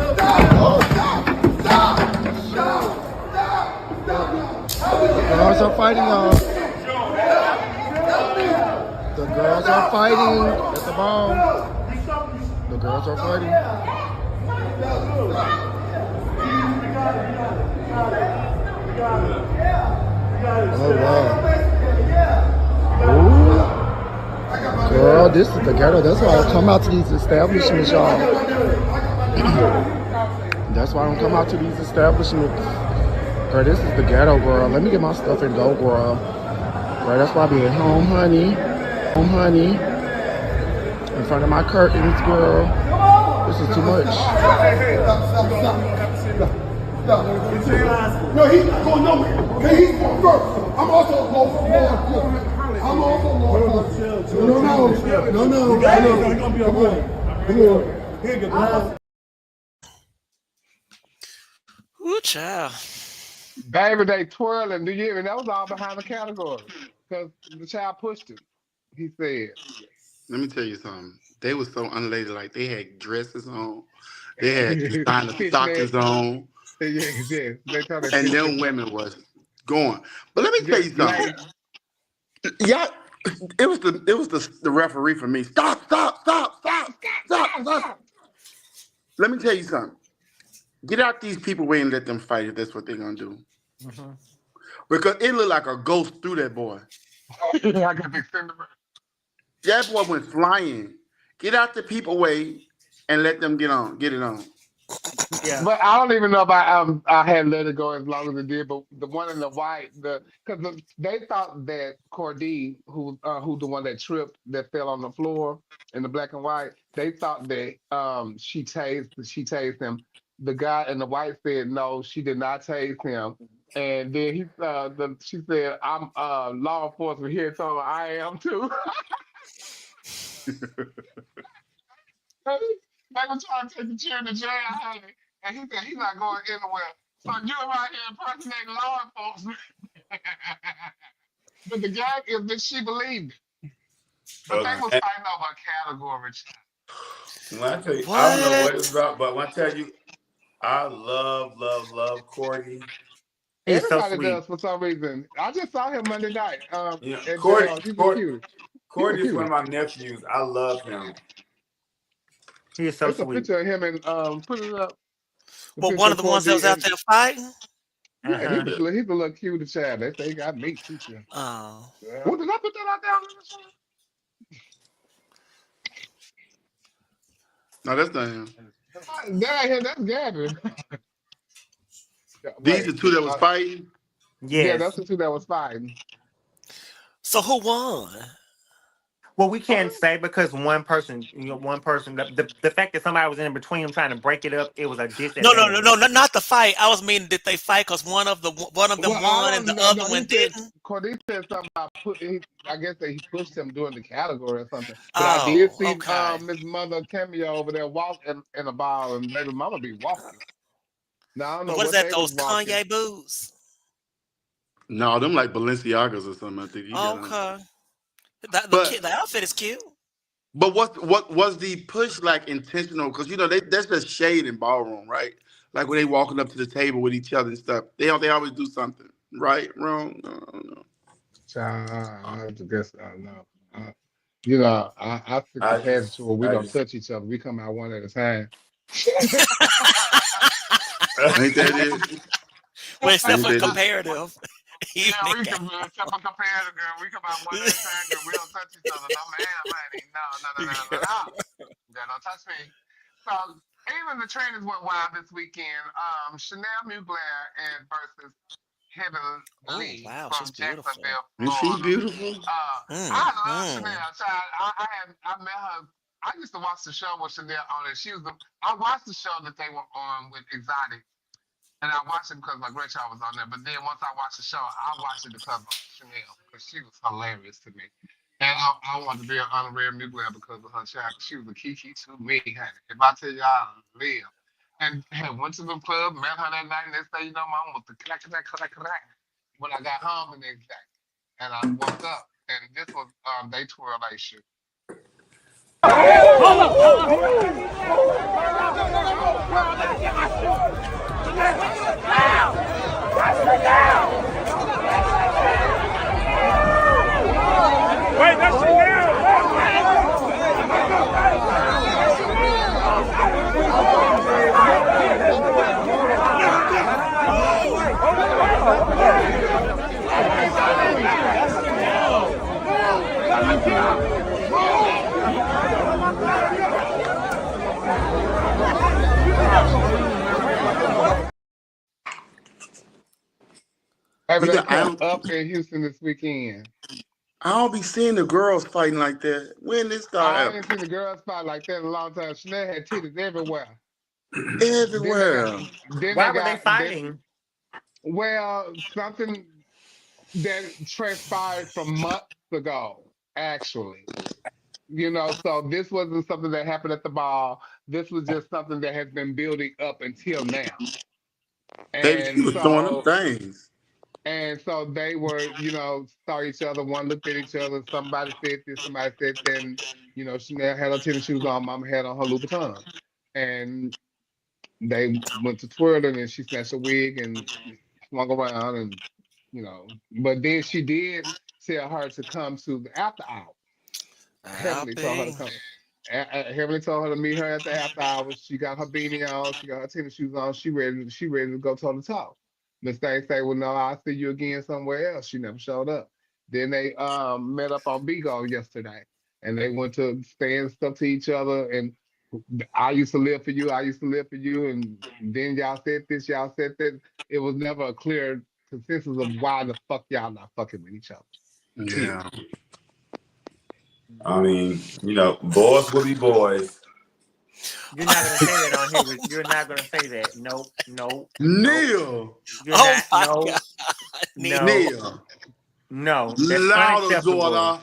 The girls are fighting, y'all. The girls are fighting at the ball. The girls are fighting. Oh, wow. Ooh. Girl, this is the ghetto. That's why I don't come out to these establishments, y'all. That's why I don't come out to these establishments. Girl, this is the ghetto, girl. Let me get my stuff and go, girl. Girl, that's why I be at home, honey. Home, honey. In front of my curtains, girl. This is too much. No, he's not going nowhere. Okay, he's going first. I'm also going for more. I'm also going for No. Ooh, child. Baby, they twirling. Do you hear me? That was all behind the category because the child pushed him. He said. Let me tell you something. They were so unladylike. They had dresses on. They had designer stockings on. Yes. They told that And them fishnet. women was going. But let me tell you something. Yeah, it was the referee for me. Stop. Let me tell you something. Get out these people way and let them fight if that's what they're gonna do. Mm-hmm. Because it looked like a ghost through that boy. I got the cinnamon. That boy went flying. Get out the people way and let them get it on. Yeah. But I don't even know if I had let it go as long as it did. But the one in the white, because they thought that Cordy, who the one that tripped, that fell on the floor in the black and white, they thought that she tased him. the guy and the wife said no, she did not tase him. And then she said, I'm law enforcement here, so I am too. They were trying to take the chair to jail, honey. And he said he's not going anywhere. So you're right here impersonating law enforcement. But the gag is that she believed it. But they was fighting over a category. When I tell you, I don't know what it's about, but when I tell you, I love Courtney. He's so Everybody sweet. does for some reason. I just saw him Monday night. Courtney is one of my nephews. I love him. He is so There's sweet. a picture of him and put it up. Well, one of the ones that was out there fighting? Yeah, he's a little cute child. They say he got meat too. Oh. What did I put that out there on the show? No, that's not him. That's Gavin. These are two that was fighting? Yes. Yeah, that's the two that was fighting. So who won? Well, we can't say because one person, the fact that somebody was in between them trying to break it up, it was a disadvantage. No, not the fight. I was meaning, did they fight because one of them won and the other one didn't? Cordy said something about I guess that he pushed him during the category or something. But I did see Miss Mother cameo over there walking in a ball, and baby mama be walking. Now I don't know what is that? Those walking. Kanye boots? No, them like Balenciagas or something. I think. Okay. The outfit is cute. But what was the push like intentional? Because that's just shade in ballroom, right? Like when they walking up to the table with each other and stuff. They always do something, right? Wrong? No, I don't know. I guess I don't know. I think the pageantry where we don't touch each other. We come out one at a time. Ain't that it? Well, except for comparative. Yeah, we can except for comparative, girl. We come out one at a time, girl. We don't touch each other. No, man, honey. No. Don't touch me. So even the trainers went wild this weekend. Chanel Mugler and versus Heaven Lee from Jacksonville, Florida. Is she beautiful? I love Chanel. I met her. I used to watch the show with Chanel on it. I watched the show that they were on with Exotic. And I watched it because my grandchild was on there. But then once I watched the show, I watched it because of Chanel, because she was hilarious to me. And I wanted to be an honorary Mugler because of her child. She was a kiki to me, honey. If I tell you I live. And went to the club, met her that night, and they say, mom was the crack. When I got home the next day. And I woke up, and this was day 12 issue. Wait, that's I'm up in Houston this weekend. I don't be seeing the girls fighting like that. When this started? I ain't seen the girls fight like that in a long time. Chanel had titties everywhere. Everywhere. Why were they fighting? Something that transpired from months ago, actually. So this wasn't something that happened at the ball. This was just something that has been building up until now. They were throwing up things. And so they were, saw each other. One looked at each other. Somebody said this, somebody said that. And, Chanel had her tennis shoes on. Mama had on her Louboutin. And they went to twirling, and she snatched a wig and swung around. And, but then she did tell her to come to the after hour. Heavenly told her to come. Heavenly told her to meet her at the after hours. She got her beanie on. She got her tennis shoes on. She ready to go toe to toe. Miss Thing say, well, no, I'll see you again somewhere else. She never showed up. Then they met up on Bigo yesterday, and they went to stand stuff to each other. And I used to live for you. I used to live for you. And then y'all said this, y'all said that. It was never a clear consensus of why the fuck y'all not fucking with each other. Yeah. I mean, boys will be boys. You're not gonna say that on here. You're not gonna say that. Nope. Nope. Nope. Neil. You're Oh not. my No. God. No. Neil. No. That's Louder, unacceptable. daughter.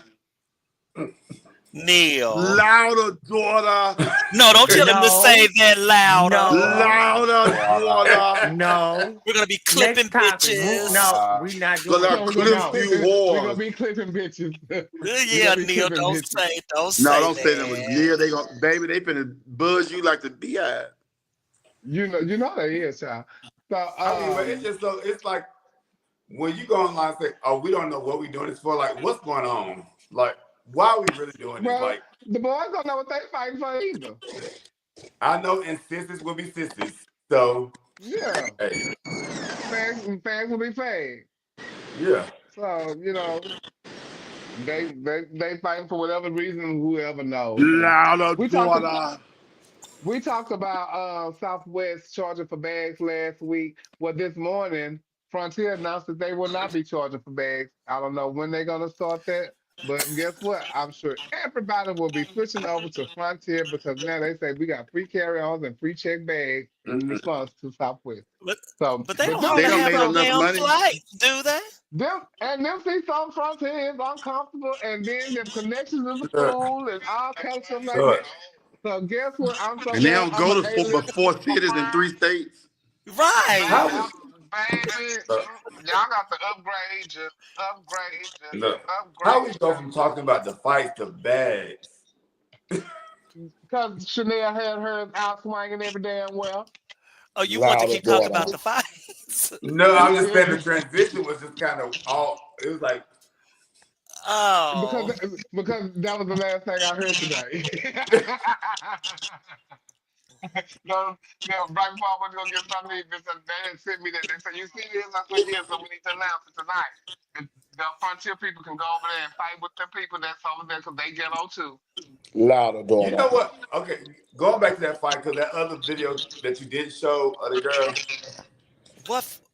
Neil. Louder, daughter. No, don't tell him to say No. that louder. No. Louder, daughter. No. We're gonna be clipping Next topic. bitches. No, we're not doing Gonna So that. we're gonna be clip No. you clipping. We're gonna whores. be clipping bitches. We're Yeah, gonna be Neil, clipping bitches. don't No, say don't say that with that. Neil. They gonna, baby, they finna buzz you like the beehive. You know that is, child. So I mean, but it's just so it's like when you go online and say, "Oh, we don't know what we're doing this for." Like, what's going on? Like, why are we really doing this? well, Like, the boys don't know what they fighting for either. I know, and sisters will be sisters. So, Yeah, hey, fags will be fags. yeah. So they fighting for whatever reason, whoever knows. And Louder, we talked about daughter. we talked about Southwest charging for bags last week. Well, this morning Frontier announced that they will not be charging for bags. I don't know when they're gonna start that, but guess what? I'm sure everybody will be switching over to Frontier because now they say we got free carry-ons and free check bags in Mm-mm. response to Southwest. But So, but they but don't them They hardly don't see have make no some. enough damn money. flights, do they? Them see some Frontier is uncomfortable, and then them connections in the Look, school and all kind of stuff like that. look. So guess what? I'm so And they glad don't I'm go an to A-list. but 4 cities in 3 states. Right. How Baby, we baby, look, y'all got to upgrade how we go from talking about the fights to bags? because Chanel had hers out swinging every damn well. Oh, you want to Louder, keep talking daughter. about the fights? No, I'm just saying the transition was just kind of all. It was like, because Oh. because that was the last thing I heard today. No, right before I went to go get something to eat, they had sent me that. They said, "You see this?" I said, "Yes." So we need to announce it tonight. The Frontier people can go over there and fight with the people that's over there because they get on too. Louder, you know daughter. what? Okay, going back to that fight because that other video that you did show of the girls,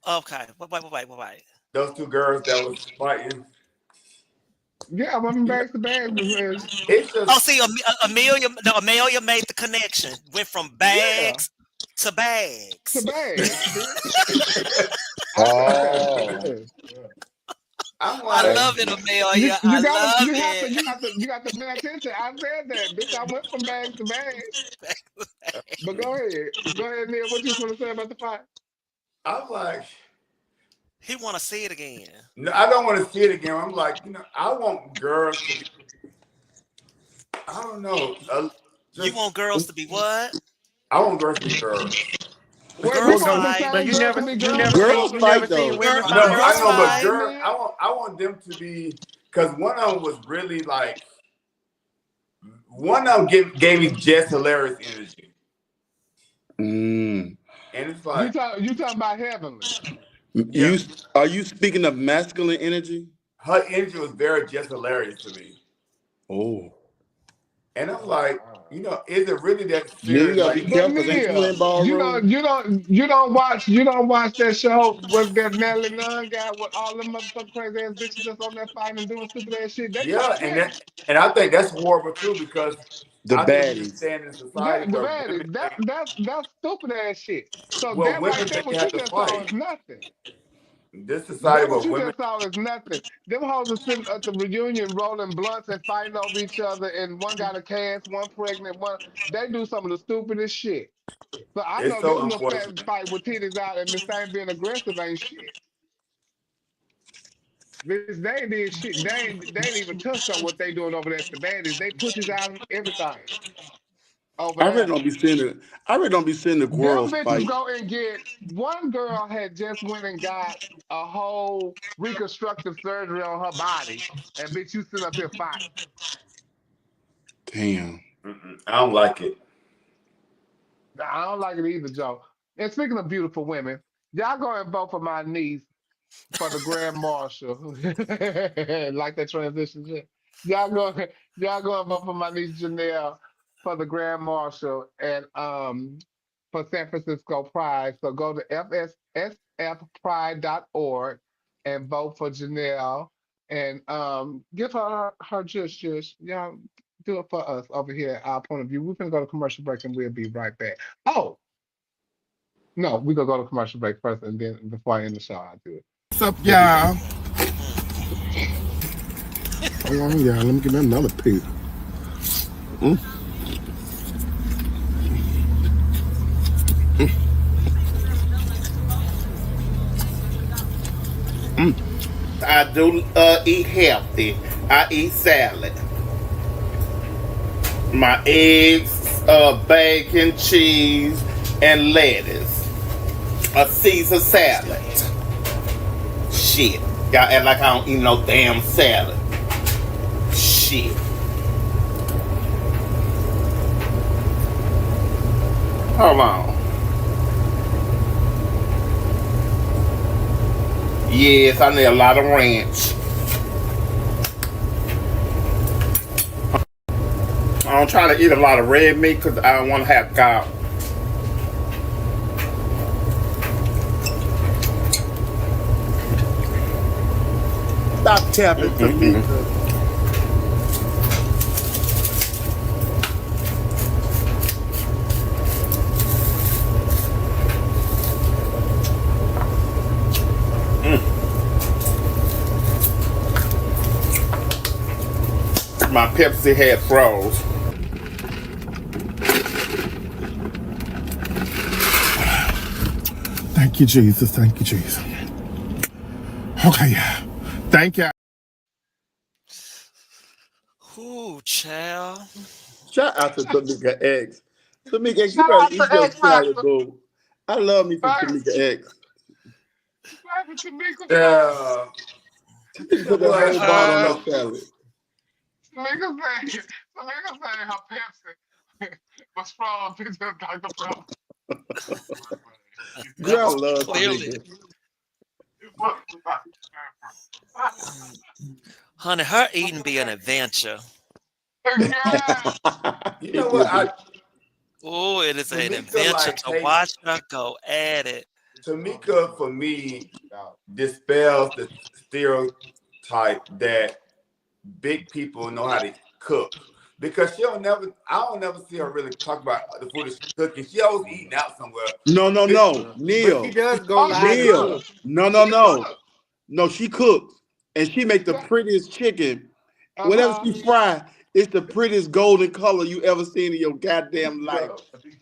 Okay. Wait. those two girls that was fighting. Yeah, I'm from You know, bags to bags. it's just Oh, see, Amelia, no, Amelia made the connection. Went from Yeah, bags to to bags. bags, bitch. I said Oh. that. I'm I like, love it, You Amelia. I you gotta love you have to it. you have to you got to pay attention. I said that, bitch. I went from bags to bags. But go ahead, Neil. What you want to say about the fight? I'm like, He want to see it again. no, I don't want to see it again. I'm like, I want girls to be, I don't know, You just want girls to be what? I want girls to be girls. Wait, we Girls want the fight. But same you girls never, to be you girls never or seen, Girls you something. never fight seen though. women No, fight I Girls though. know, but fight. girl, Neil? I want them to be because one of them was really like one of them gave me just hilarious energy, Mm. and it's like, You talking about Heavenly? yeah, Are you speaking of masculine energy? her energy was very just hilarious to me, Oh. and I'm like, is it really that Yeah, you serious? gotta be Like, But careful because ain't you Neil, in ballroom? you don't watch that show with that Natalie Nunn guy with all them motherfucking crazy ass bitches that's on that fighting and doing stupid ass shit. They yeah, fight too. and I think that's horrible too because The I think we need to baddies. stand in a society Yeah, the where bad is women think, that's stupid ass shit. So well, that right women there, think they what you have to just saw fight. is nothing. This society That where what you women, just saw is nothing. Them hoes are sitting at the reunion rolling blunts and fighting over each other, and one got a cast, one pregnant, one. They do some of the stupidest shit. So I it's know this so little fat unfortunate. fight with titties out and this thing being aggressive ain't shit. This they ain't did shit. They ain't even touched on what they doing over there at the baddies. They pussies out and everything over I really there. don't be seeing it. I really don't be seeing the Them girls bitches fight. go and get one girl had just went and got a whole reconstructive surgery on her body, and bitch, you sit up here fighting. Damn. I don't like it. I don't like it either, Joe. And speaking of beautiful women, y'all go and vote for my niece for the Grand Marshal. Like that transition shit. Y'all go, y'all go and vote for my niece Janelle for the Grand Marshal and for San Francisco Pride. So go to fssfpride.org and vote for Janelle and give her just. Y'all Do it for us over here at Our Point of View. We're gonna go to commercial break and we'll be right back. Oh, no, we're gonna go to commercial break first and then before I end the show, I'll do it. What's up, y'all? Hold on, y'all. Let me get another piece. I do eat healthy. I eat salad. My eggs, bacon, cheese, and lettuce. A Caesar salad. Shit. Y'all act like I don't eat no damn salad. Shit. Hold on. Yes, I need a lot of ranch. I don't try to eat a lot of red meat because I don't want to have gout. Stop tapping to me. My Pepsi had froze. Thank you, Jesus. Thank you, Jesus. Okay, yeah. Thank you. Ooh, child. Shout out to Tamika X. Tamika X, you Shout better out to eat your X salad, Factor. boo. I love me some Thanks. Tamika X. Thanks, Tamika. Yeah. She put that whole bottle on that salad. Tamika said her Pepsi was from Dr. Pepper. That Girl, I was love clearly. Tamika. Honey, her eating be an adventure. You know what? Oh, it is an Tamika adventure to watch her go at it. Tamika, for me, dispels the stereotype that big people know how to cook. Because I don't never see her really talk about the food that she's cooking. She always eating out somewhere. No, But Neil. she does go live and Neil. cook. No, she cooks. And she make the prettiest chicken. Whatever she fry, it's the prettiest golden color you ever seen in your goddamn life.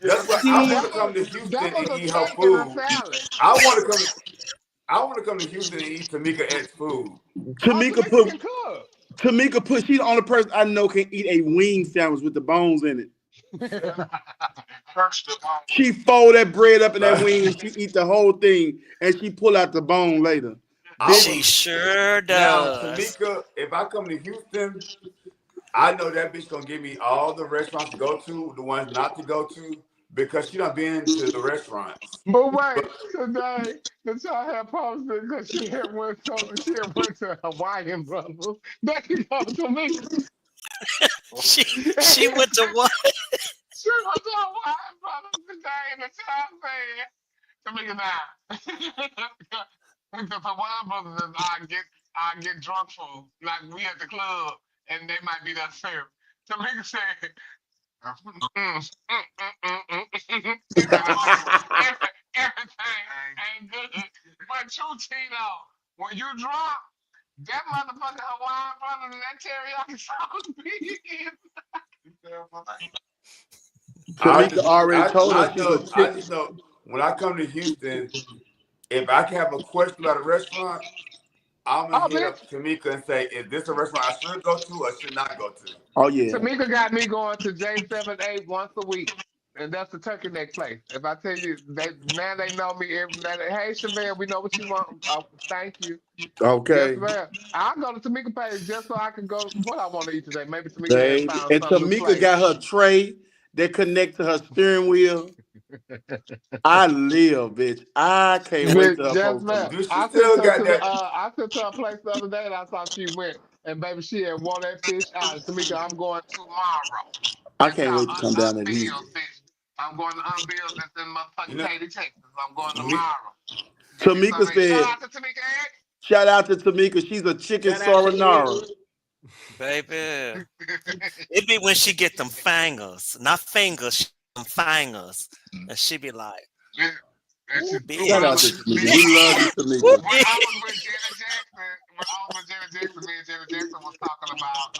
That's why I want to come to Houston and eat her food. I want to come to Houston and eat Tamika X food. Tamika put, she's the only person I know can eat a wing sandwich with the bones in it. She fold that bread up in that wing and she eat the whole thing and she pull out the bone later. She sure does. Now, Tamika, if I come to Houston, I know that bitch gonna give me all the restaurants to go to, the ones not to go to, because she done been to the restaurants. But wait, today the child had posted because she had went to Hawaiian Brothers. That can go to me. She went to what? She went to Hawaiian Brothers today, and the child said to me now. Because Hawaiian Brothers is I get drunk food. Like we at the club and they might be that serving. Tamika said everything ain't good. But you, Tino, when you drunk, that motherfucker Hawaiian Brothers and that teriyaki sauce be Tamika already told us she's a I chicken. just know when I come to Houston, if I have a question about a restaurant, I'm gonna hit up Tamika and say, "Is this a restaurant I should go to or should not go to?" Oh yeah. Tamika got me going to J78 once a week, and that's the turkey neck place. If I tell you, they know me every night. Hey, Chevelle, we know what you want. Thank you. Okay. Yes, ma'am. I'll go to Tamika page just so I can go. What I want to eat today? Maybe Tamika has found And something new. Tamika got her tray that connect to her steering wheel. I live, bitch. I can't wait to Just ma'am. I sent her a place the other day, and I saw she went. And baby, she had won that fish out. Tamika, I'm going tomorrow. I can't wait to come down there to eat. Bitch. I'm going to Unbilled. That's in motherfucking Katy, Texas. I'm going tomorrow. Tamika said, shout out to Tamika. She's a chicken marinara. Baby. It be when she get them fingers, not fingers, them fingers, and she be like, And "Ooh, Shout out to bitch, Tamika. We love you, ooh, Tamika. when I was bitch." with Janet Jackson, me and Janet Jackson was talking about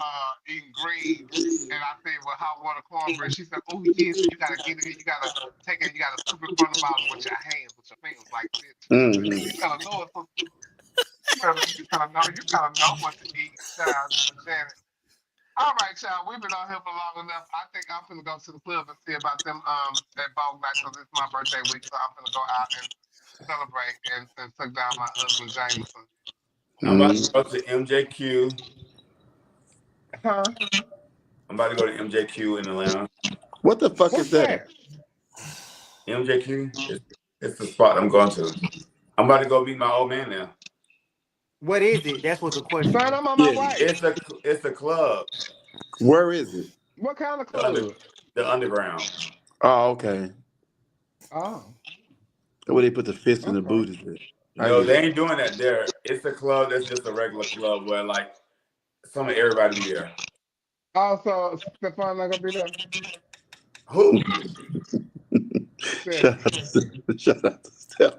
eating greens, and I said, "Well, how water cornbread?" She said, "Oh yes, and you gotta get it, you gotta take it, you gotta scoop it from the bottom with your hands, with your fingers like this." I said, Mm-hmm. "You gotta know it, you gotta know what to eat, child, Janet." All right, child, we've been on here for long enough. I think I'm gonna go to the club and see about them that ball night because it's my birthday week, so I'm gonna go out and celebrate and took down my husband Jameson. I'm about to Mm-hmm. go to MJQ. Huh? I'm about to go to MJQ in Atlanta. What the fuck is What's that? that? MJQ it's the spot I'm going to. I'm about to go meet my old man now. What is it? That's what the question Son, is. I'm on my Yeah. way. It's a club. Where is it? What kind of The under club? the underground. Oh, okay. Oh, Where they put the fist in the okay. booties at. I No, get they it. ain't doing that there. It's a club that's just a regular club where like some of everybody be there. Oh, so Stefan not gonna be there? Who? Steph Shout out to Steph.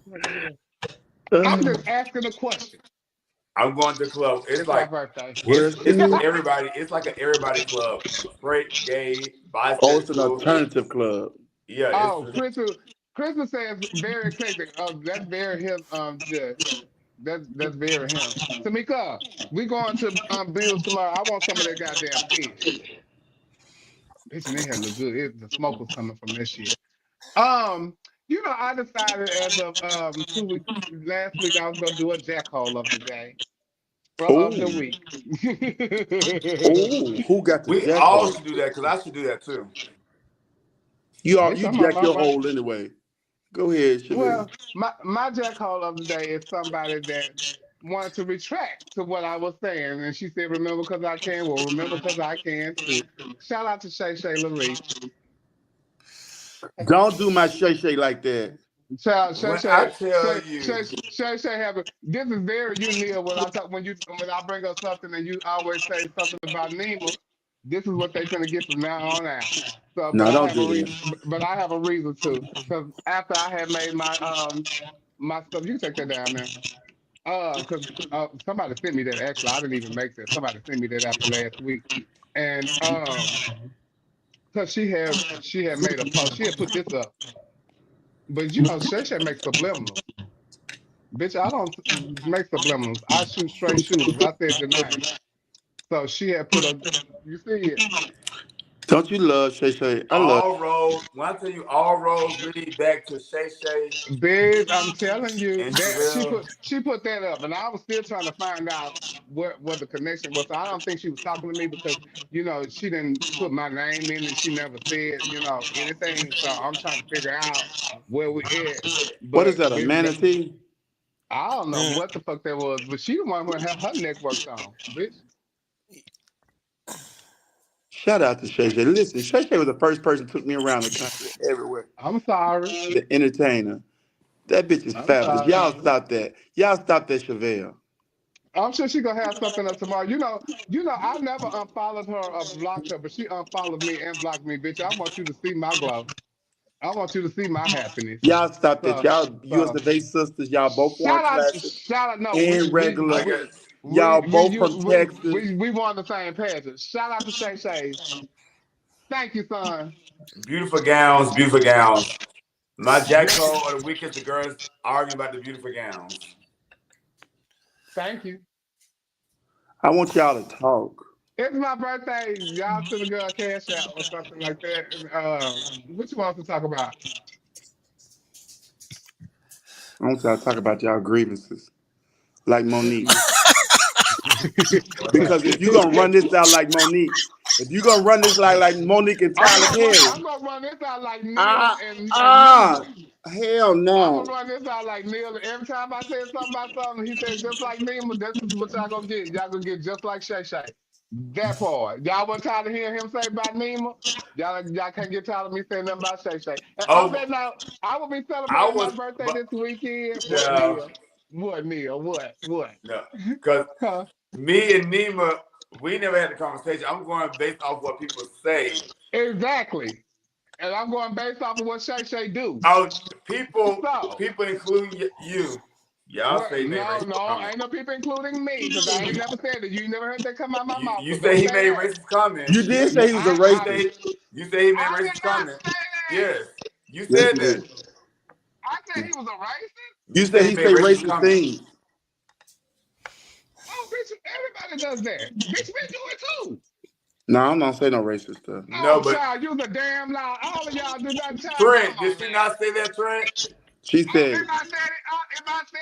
not gonna be there. I'm just asking a question. I'm going to the club. It's It's my like birthday. Where's it's she? just everybody. It's like an everybody club. Straight, gay, Oh, it's an bisexual. alternative club. Yeah, it's Oh, Crystal says very eclectic. Oh, that's very him. That's very him. Tamika, we going to Bill's tomorrow. I want some of that goddamn fish. Bitch, and they had look good. The smoke was coming from this shit. Um, I decided as of 2 weeks last week I was gonna do a jackhole of the day or of the Oh, week. oh, who got the we all jackhole? should do that because I should do that too. Bitch, You I'm on jack my your way. hole anyway. Go ahead, Chevelle. Well, my jackhole of the day is somebody that wanted to retract to what I was saying, and she said, "Remember, because I can." Well, remember, because I can too. Shout out to Shay Shay LaRee. Don't do my shay shay like that. Child, When I tell you, Shay have a. This is very you, Neil. When I talk, when I bring up something and you always say something about Nima, this is what they're gonna get from now on out. So, but No, I don't have a do reason. that. But I have a reason too, because after I had made my stuff, you can take that down now. Because somebody sent me that. Actually, I didn't even make that. Somebody sent me that after last week, and because she had made a post. She had put this up, but Shay Shay makes subliminals. Bitch, I don't make subliminals. I shoot straight shooters. I said your name. So she had put a, you see it. Don't you love Shay Shay? I love. all roads. When I tell you all roads lead back to Shay Shay Bitch, I'm telling you and that Chevelle. she put that up, and I was still trying to find out what the connection was. So I don't think she was talking to me because she didn't put my name in and she never said anything. So I'm trying to figure out where we at. What is But that? A bitch, manatee? I don't know Mm. what the fuck that was. But she the one who had her neck worked on, bitch. Shout out to Shay Shay. Listen, Shay Shay was the first person who took me around the country everywhere. I'm sorry. The entertainer. That bitch is I'm fabulous. sorry. Y'all stop that. Y'all stop that, Chevelle. I'm sure she gonna have something up tomorrow. I never unfollowed her or blocked her, but she unfollowed me and blocked me, bitch. I want you to see my glow. I want you to see my happiness. Y'all stop that. So, Y'all US so of A sisters. Y'all both won classic shout out. No, and I regular. got Y'all both from Texas. we won the same pageant. Shout out to Shay Shay. Thank you, son. beautiful gowns, beautiful gowns. My Yes, jackhole of the week is the girls arguing about the beautiful gowns. thank you. I want y'all to talk. It's my birthday. Y'all send a girl a cash out or something like that. What you want to talk about? I want y'all to talk about y'all grievances. Like Monique. Because if you're gonna run this out like Monique, if you're gonna run this like Monique and Tyler Perry, I'm gonna run this out like Neil ah and ah Nima. hell I'm no. gonna run this out like Neil. Every time I say something about something, he says just like Nima. This is what y'all gonna get. Y'all gonna get just like Shay Shay. That part. Y'all wasn't tired of hearing him say about Nima. Y'all can't get tired of me saying nothing about Shay Shay. And on Oh, that note, I will be I celebrating my was, birthday but this weekend. What, child, Neil? What, Neil? What? No, because me and Nima, we never had a conversation. I'm going based off what people say. Exactly. And I'm going based off of what Shay do. Oh, people including you. Y'all say he made racist comments. Ain't no people including me, because I ain't never said it. You never heard that come out my mouth. You say he made racist comments. You did say he was a racist. You say he made racist comments. Yes, you said that. I said he was a racist? You said he say racist things. Oh, bitch, everybody does that. Bitch, we do it too. No, I'm not saying no racist stuff. No, but child, you a damn lie. All of y'all do that. Trent, did she not say that, Trent? She said. If I said it, I said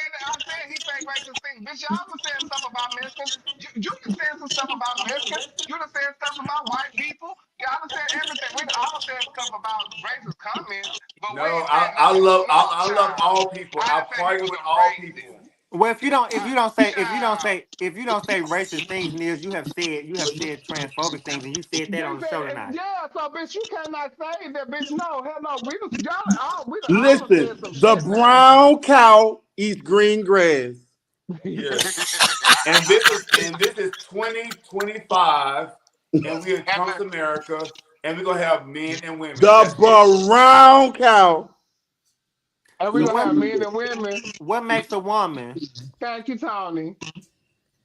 he say racist things. Bitch, y'all was saying stuff about Mexicans. You can say some stuff about Mexicans. You done said stuff about white people. Y'all done said everything. We all said stuff about racist comments. But no, I love all people. I party with all people. Well, if you don't say racist things, Niels, you have said transphobic things, and you said that on the show tonight. Yeah, so bitch, you cannot say that, bitch. No, hell no. Listen, the brown cow eats green grass. Yes. and this is 2025, and we in Trump's America, and we're gonna have men and women. The brown cow. And we're gonna have men and women. What makes a woman? Thank you, Tony.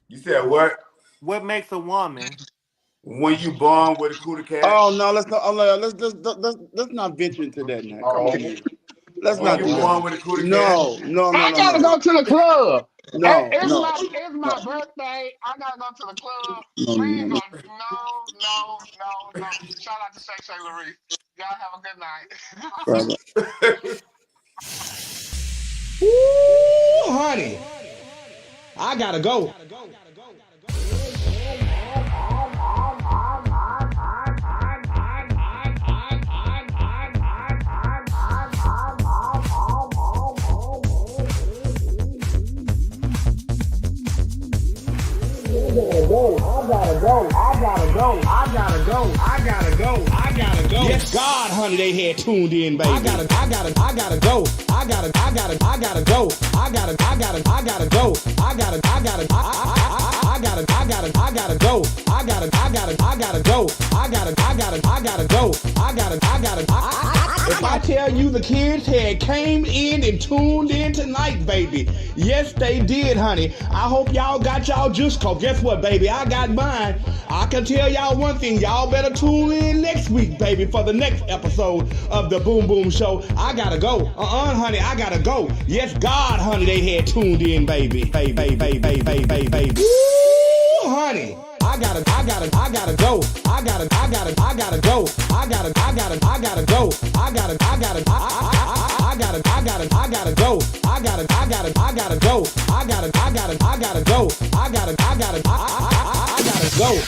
You said what? What makes a woman? When you born with a cootie cat. Oh no, let's not venture into that now. Come on. Let's not do born with a cootie cat. No. I gotta go to the club. No, it's my birthday. I gotta go to the club. No. Shout out to Shay Larry. Y'all have a good night. Ooh, honey. I gotta go. Yes, God, honey, they had tuned in, baby. I gotta go. I gotta go. I gotta go. I gotta go. I gotta go. I gotta go. I gotta go. If I tell you the kids had came in and tuned in tonight, baby. Yes, they did, honey. I hope y'all got y'all juice, cause guess what, baby? I got mine. I can tell y'all one thing. Y'all better tune in next week, baby, for the next episode of the Boom Boom Show. I gotta go. Honey, I gotta go. Yes, God, honey, they had tuned in, baby. Baby. Ooh, honey. I gotta go. I gotta go. I gotta go. I gotta go. I gotta go. I gotta go. I gotta go. I gotta go.